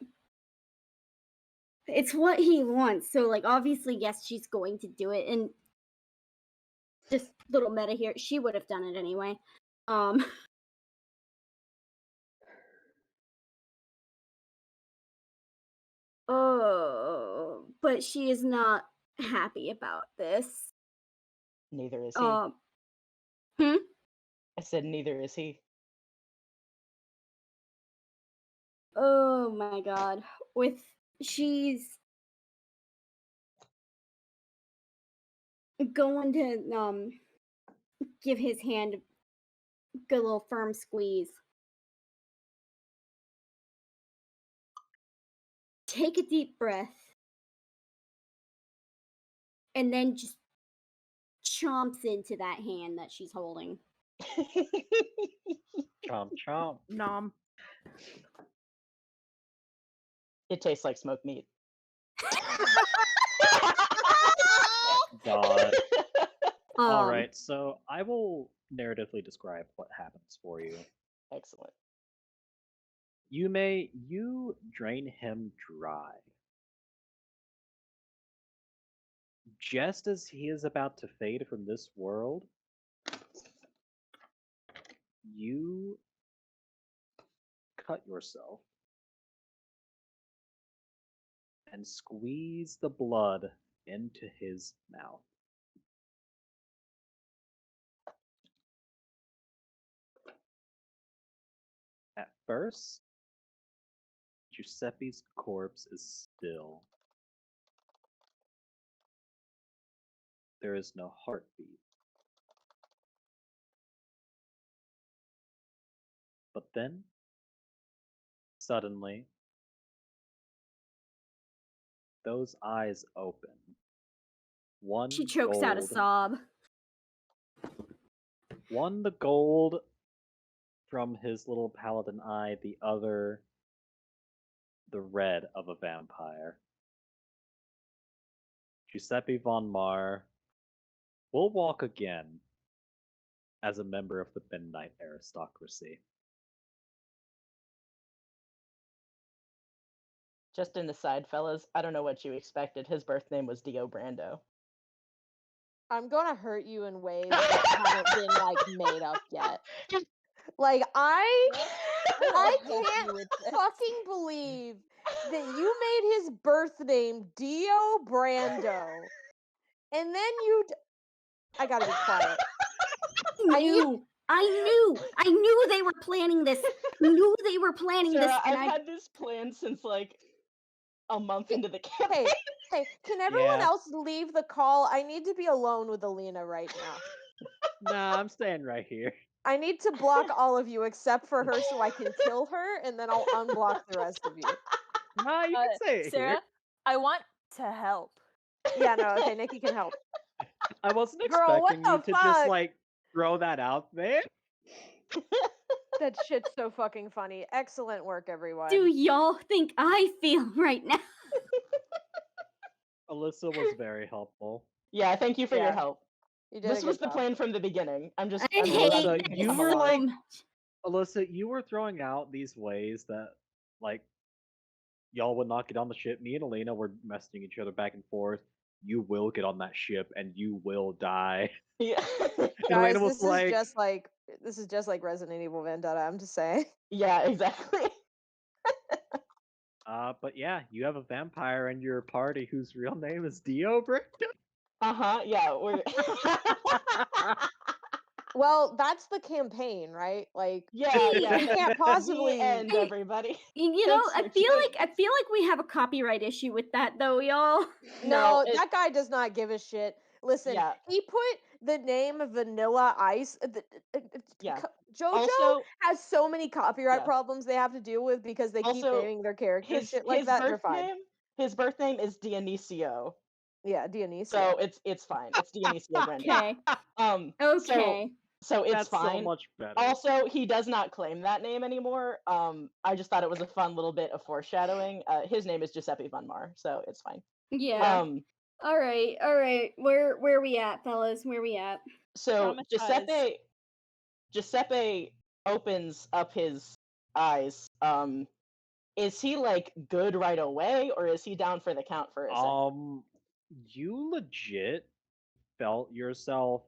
It's what he wants. So, like, obviously, yes, she's going to do it. And just little meta here, she would have done it anyway. Oh, but she is not happy about this. Neither is he. Hmm? I said neither is he. Oh my god. She's going to give his hand a good little firm squeeze. Take a deep breath. And then just chomps into that hand that she's holding. Chomp chomp. Nom. It tastes like smoked meat. God. All Um, right, so I will narratively describe what happens for you. Excellent. You drain him dry. Just as he is about to fade from this world, you cut yourself and squeeze the blood into his mouth. At first, Giuseppe's corpse is still. There is no heartbeat. But then, suddenly, those eyes open. One she chokes out a gold, sob. one the gold from his little paladin eye, the other the red of a vampire. Giuseppe von Mar will walk again as a member of the midnight aristocracy. Just an aside, fellas, I don't know what you expected. His birth name was Dio Brando. I'm gonna hurt you in ways that haven't been like made up yet. Like I help you can't with this. fucking believe that you made his birth name Dio Brando, and then I gotta be quiet. I knew they were planning this. Knew they were planning this. Sarah, And I've had this plan since like a month into the campaign. Hey, can everyone Yeah. else leave the call? I need to be alone with Alina right now. Nah, I'm staying right here. I need to block all of you except for her so I can kill her, and then I'll unblock the rest of you. Nah, you can stay here. Sarah, I want to help. Yeah, no, okay, Nikki can help. I wasn't Girl, what expecting you the to just fuck? like throw that out there. That shit's so fucking funny. Excellent work, everyone. do y'all think I feel right now? Alyssa was very helpful. Yeah, thank you for your Yeah, help. you did a This good was the job. plan from the beginning. I'm I really hate glad Alyssa, to this you come were so alive. like- much. Alyssa, you were throwing out these ways that like y'all would not get on the ship. Me and Elena were messaging each other back and forth. You will get on that ship and you will die. Yeah. And Guys, Elena was this is just like Resident Evil Vendetta, I'm just saying. Yeah, exactly. but yeah, you have a vampire in your party whose real name is Dio Brando. Yeah, we're Well, that's the campaign, right? Like, yeah, you yeah. can't The possibly. end, I- everybody. You know, Thanks for joining. I feel like we have a copyright issue with that though, y'all. No, it- that guy does not give a shit. Listen, Yeah. he put the name Vanilla Ice. Yeah. JoJo Also, has so many copyright yeah. problems they have to deal with because they keep Also, naming their characters his shit like that. They're fine. his birth name is Dionisio. Yeah, Dionisio. So it's fine. It's Dionisio Brenda. Okay. So Okay. so it's That's so fine. much better. Also, he does not claim that name anymore. I just thought it was a fun little bit of foreshadowing. His name is Giuseppe Von Mar, so it's fine. Yeah. Um, All right. All right. Where we at, fellas? Where we at? so Traumatized. Giuseppe opens up his eyes. Is he like good right away, or is he down for the count for a second? You legit felt yourself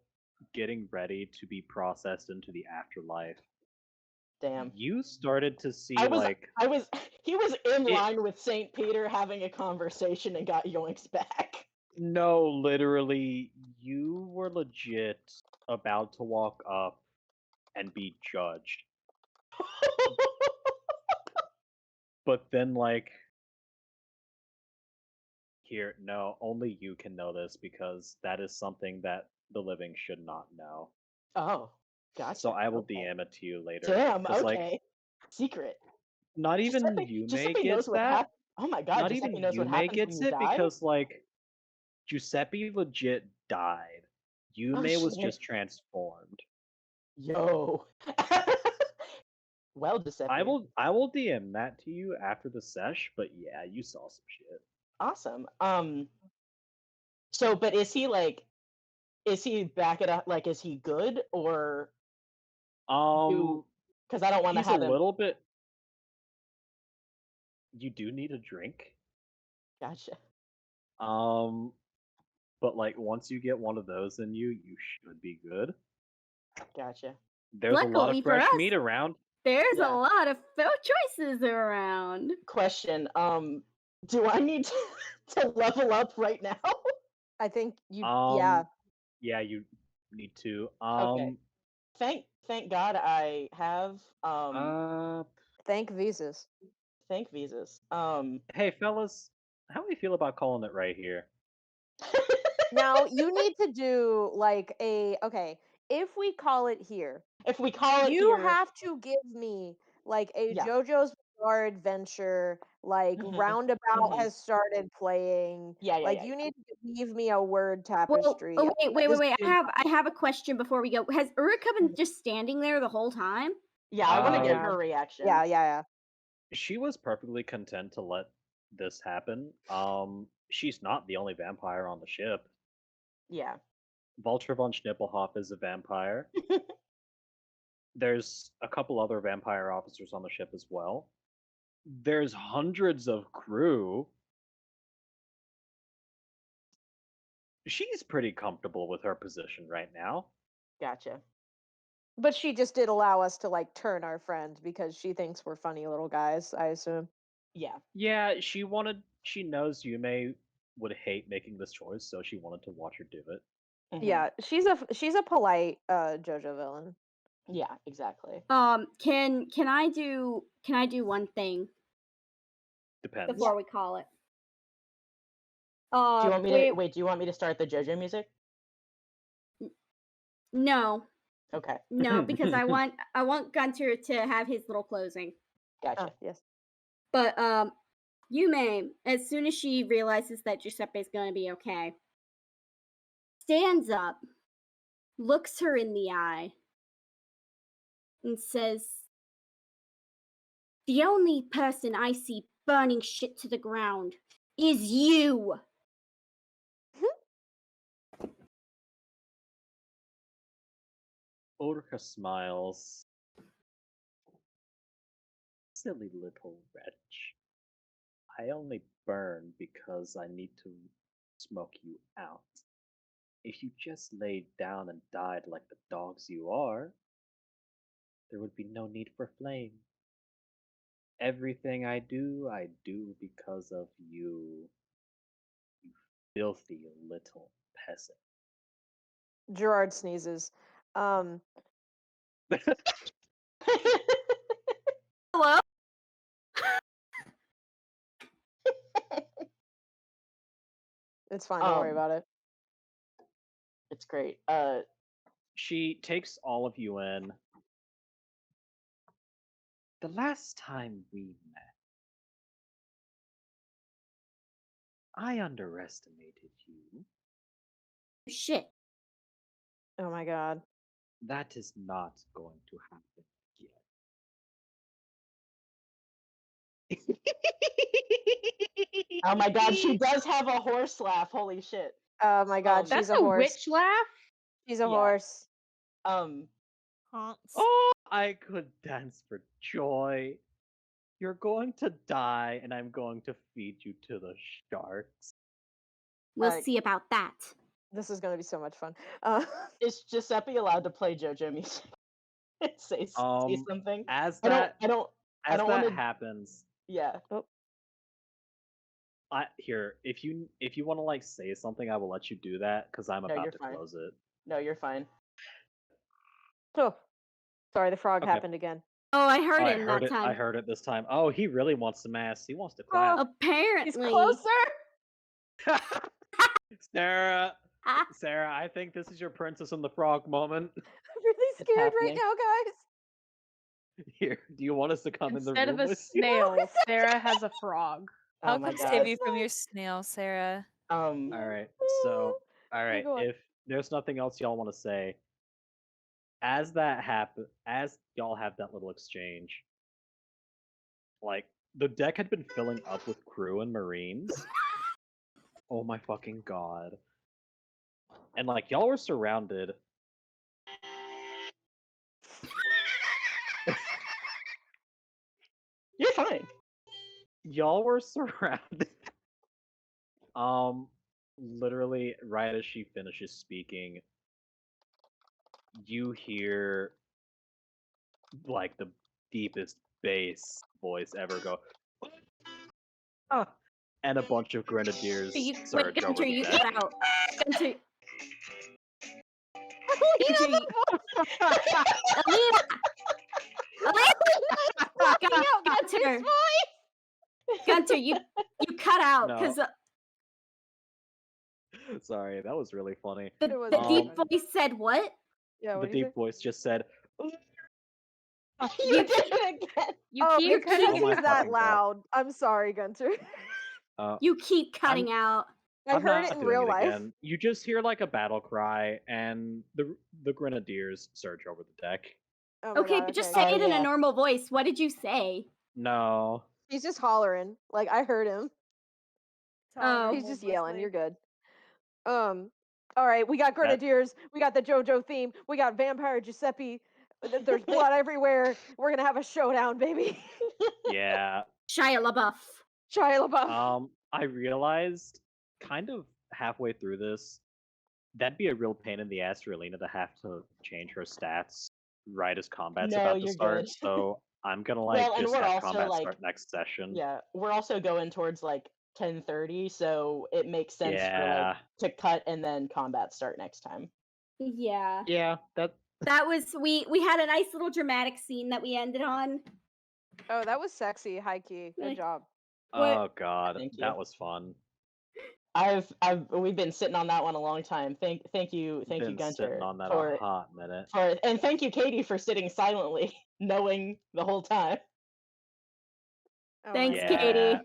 getting ready to be processed into the afterlife. Damn. You started to see I was he was in It- line with Saint Peter having a conversation and got yoinks back. no, literally, you were legit about to walk up and be judged. But then, like, here, no, only you can know this because that is something that the living should not know. Oh, gotcha. So I will okay. DM it to you later. Damn, 'Cause, okay. like, Secret. not even Giuseppe Yume knows gets what that. happened. Oh my god, Not Giuseppe even knows what Yume happens when gets you it die? because, like, Giuseppe legit died. Yume was shit. just transformed. Yo. Well, Giuseppe. I will DM that to you after the sesh, but yeah, you saw some shit. Awesome. So but is he back it up, like is he good or because I don't want to He's a have him. little bit. You do need a drink. Gotcha. But like once you get one of those in you, you should be good. Gotcha. There's a lot Luckily of for fresh us, meat around. There's Yeah. a lot of choices around. Question. Do I need to level up right now? I think you. Yeah, you need to. Okay. Thank God I have Thank visas. thank visas. Hey fellas, how do you feel about calling it right here? Now you need to do like okay. If we call it here, if we call it you here, have to give me like a Yeah. JoJo's Bizarre Adventure, like Mhm, Roundabout mhm. has started playing. Yeah, Like yeah. you need to leave me a word Well, tapestry. oh, of wait, what this wait. dude- I have a question before we go. Has Urika been just standing there the whole time? Yeah, I want to get Um, her reaction. Yeah. She was perfectly content to let this happen. She's not the only vampire on the ship. Yeah. Vulture von Schnippelhoff is a vampire. There's a couple other vampire officers on the ship as well. There's hundreds of crew. She's pretty comfortable with her position right now. Gotcha. But she just did allow us to like turn our friend because she thinks we're funny little guys, I assume. Yeah. Yeah, she knows Yume would hate making this choice, so she wanted to watch her do it. Mhm. Yeah, she's a polite JoJo villain. Yeah, exactly. Can I do one thing Depends. before we call it? Do you want me wait, to wait? Do you want me to start the JoJo music? no, Okay. no, because I want Gunter to have his little closing. Gotcha. Yes. But Yume, as soon as she realizes that Giuseppe's gonna be okay, stands up, looks her in the eye, and says, "The only person I see burning shit to the ground is you." Ulrika smiles. Silly little wretch. I only burn because I need to smoke you out. If you just laid down and died like the dogs you are, there would be no need for flame. Everything I do because of you. You filthy little peasant. Gerard sneezes. Hello? It's fine. Don't worry Um, about it. It's great. She takes all of you in. The last time we met, I underestimated you. Shit. Oh my god. That is not going to happen again. Oh my god, she does have a horse laugh. Holy shit. Oh my god. Um, She's That's a a horse. witch laugh. She's a Yeah. horse. Haunts. Oh, I could dance for joy. You're going to die, and I'm going to feed you to the sharks. We'll Uh, see about that. This is gonna be so much fun. is Giuseppe allowed to play JoJo music? say something. As I don't. that I don't. I as don't that want to. happens, Yeah. if you want to like say something, I will let you do that because I'm No, about you're to fine. close it. No, you're fine. Oh, sorry. The frog Okay. happened again. Oh, I heard I him heard that it. time. I heard it this time. Oh, he really wants some ass. He wants to Oh, clap. Apparently. he's closer. Sarah, Ah, Sarah, I think this is your Princess and the Frog moment. I'm really It's scared right happening. now, guys. Here, do you want us to come Instead in the of room a with you? snail, Sarah has a frog. Oh How my can god. save you from your snail, Sarah? All right. So, all right. go on. If there's nothing else y'all want to say, as y'all have that little exchange, like the deck had been filling up with crew and marines. Oh my fucking god! And like y'all were surrounded. You're fine. Y'all were surrounded. Literally, right as she finishes speaking, you hear like the deepest bass voice ever go, "Ah," and a bunch of grenadiers wait, surge over Gunter, the you deck. cut out. Gunter, Alina, Gunter, Alina! Gunter! Gunter, you cut out No. because Sorry, that was really funny. the, It was the really deep funny. voice said what? Yeah, The what do you deep voice just said, You did it again. You Oh, keep because Oh my he's that fucking God. loud. I'm sorry, Gunter. You keep cutting out. I I'm heard not it in doing real it life. again. You just hear like a battle cry, and the grenadiers surge over the deck. Oh my Okay, God, but just okay. say Oh, it in yeah. a normal voice. What did you say? No, He's just hollering. Like I heard him. Oh. He's just yelling. You're good. All right, we got grenadiers. We got the JoJo theme. We got vampire Giuseppe. There's blood everywhere. We're gonna have a showdown, baby. yeah. Shia LaBeouf. Shia LaBeouf. I realized kind of halfway through this, that'd be a real pain in the ass for Alina to have to change her stats right as combat's No, about to you're start. good. So I'm gonna Well, and just we're have also, combat like- start next session. Yeah, we're also going towards like 10:30, so it makes sense for Yeah. like to cut and then combat start next time. Yeah. Yeah, That was we had a nice little dramatic scene that we ended on. Oh, that was sexy, high key. Good job. What- Oh god, Thank you. that was fun. We've been sitting on that one a long time. Thank you, Been Gunter, sitting on that for a hot minute. and thank you, Katie, for sitting silently, knowing the whole time. Oh my Thanks, God. Yeah. Katie.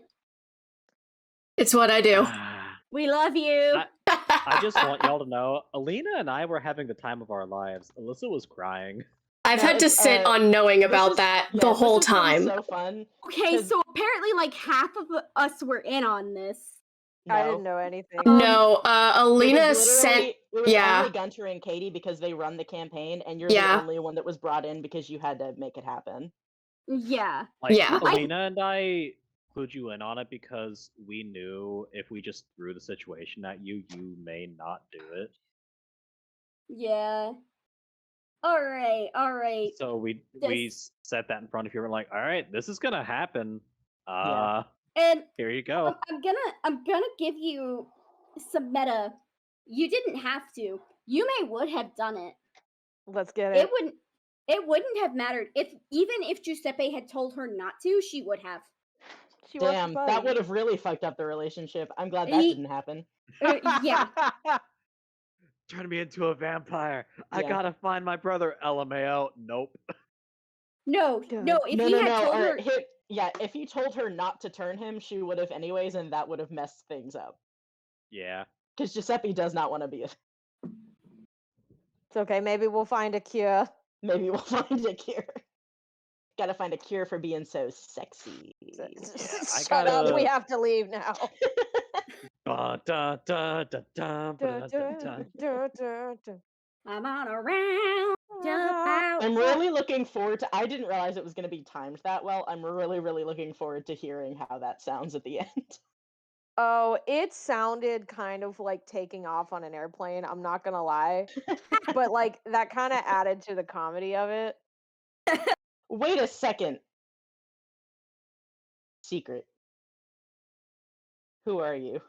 It's what I do. We love you. I just want y'all to know, Alina and I were having the time of our lives. Alyssa was crying. I've No, had to it's, sit on knowing This about is- that yeah, the this whole has been time. So fun. Okay, 'cause- so apparently like half of us were in on this. I No. didn't know anything. No, It Alina was sent. literally- It was yeah. only Gunter and Katie because they run the campaign, and you're Yeah. the only one that was brought in because you had to make it happen. Yeah. Like, Yeah. Alina and I clued you in on it because we knew if we just threw the situation at you, you may not do it. Yeah. All right. So we Just- set that in front of you. We're like, all right, this is gonna happen. Yeah. And Here you go. I'm gonna give you some meta You didn't have to. Yume would have done it. Let's get it. It wouldn't have mattered even if Giuseppe had told her not to, she would have. She wants Damn, to that fight. would have really fucked up the relationship. I'm glad that didn't happen. Yeah. Turn me into a vampire. I Yeah. gotta find my brother. LMAO. Nope. No, God. if he had told her if he told her not to turn him, she would have anyways, and that would have messed things up. Yeah. Because Giuseppe does not want to be a. It's okay. Maybe we'll find a cure. Maybe we'll find a cure. Gotta find a cure for being so sexy. Shut up. We have to leave now. Dun, dun, dun, dun, dun, dun, dun, dun. I'm on a round about. I'm really looking forward to. I didn't realize it was going to be timed that well. I'm really, really looking forward to hearing how that sounds at the end. Oh, it sounded kind of like taking off on an airplane. I'm not gonna lie, but like that kind of added to the comedy of it. Wait a second. Secret. Who are you?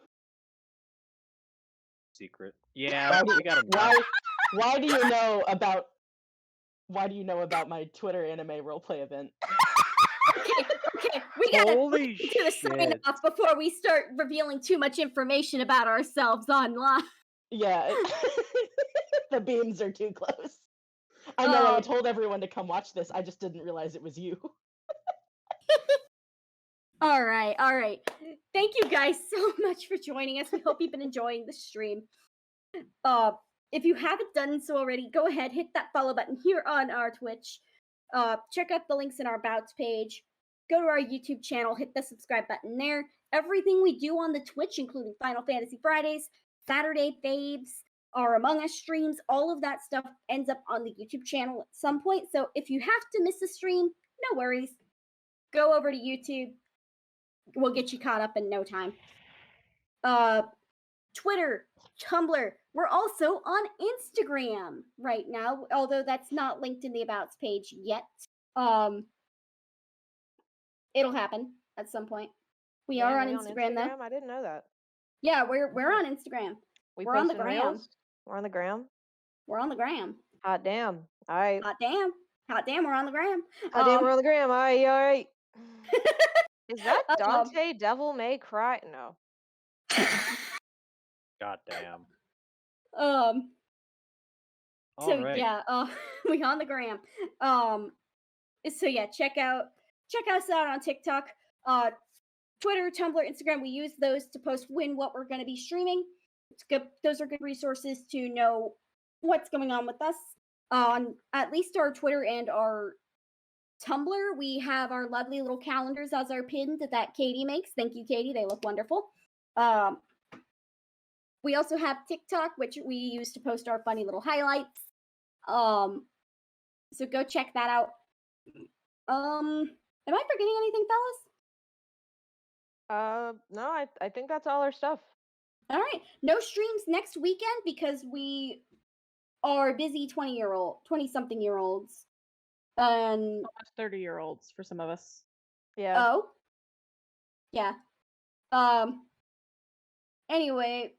Secret. Yeah, we gotta know. Why do you know about? Why do you know about my Twitter anime roleplay event? Okay, we gotta Holy do the sign shit. off before we start revealing too much information about ourselves online. Yeah, the beams are too close. I know. I told everyone to come watch this. I just didn't realize it was you. All right. Thank you guys so much for joining us. We hope you've been enjoying the stream. If you haven't done so already, go ahead, hit that follow button here on our Twitch. Check out the links in our About page. Go to our YouTube channel, hit the subscribe button there. Everything we do on the Twitch, including Final Fantasy Fridays, Saturday Faves, our Among Us streams, all of that stuff ends up on the YouTube channel at some point. So if you have to miss a stream, no worries. Go over to YouTube. We'll get you caught up in no time. Twitter, Tumblr. We're also on Instagram right now, although that's not linked in the Abouts page yet. It'll happen at some point. We are on Instagram though. I didn't know that. Yeah, we're on Instagram. We're on the posting gram. reels? We're on the gram. We're on the gram. Hot damn. All right. Hot damn. We're on the gram. Hot damn, we're on the gram. All right. Is that Dante Devil May Cry? No. God damn. So Alright. yeah, we on the gram. So yeah, check us out on TikTok, Twitter, Tumblr, Instagram. We use those to post what we're going to be streaming. It's good. Those are good resources to know what's going on with us. On at least our Twitter and our Tumblr, we have our lovely little calendars as our pins that Katie makes. Thank you, Katie. They look wonderful. We also have TikTok, which we use to post our funny little highlights. So go check that out. Am I forgetting anything, fellas? No, I think that's all our stuff. All right. No streams next weekend because we are busy 20-something-year-olds. And 30-year-olds for some of us. Yeah. Oh. Yeah. Anyway,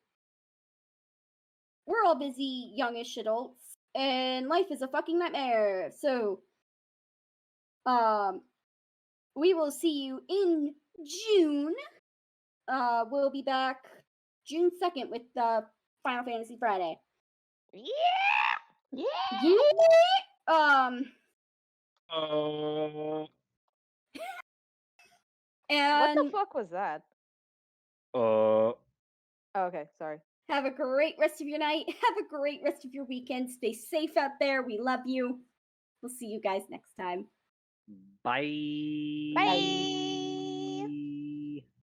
we're all busy youngish adults and life is a fucking nightmare. So we will see you in June. We'll be back June 2nd with Final Fantasy Friday. Yeah. And what the fuck was that? Oh, okay, sorry. have a great rest of your night. Have a great rest of your weekend. Stay safe out there. We love you. We'll see you guys next time. Bye. Bye.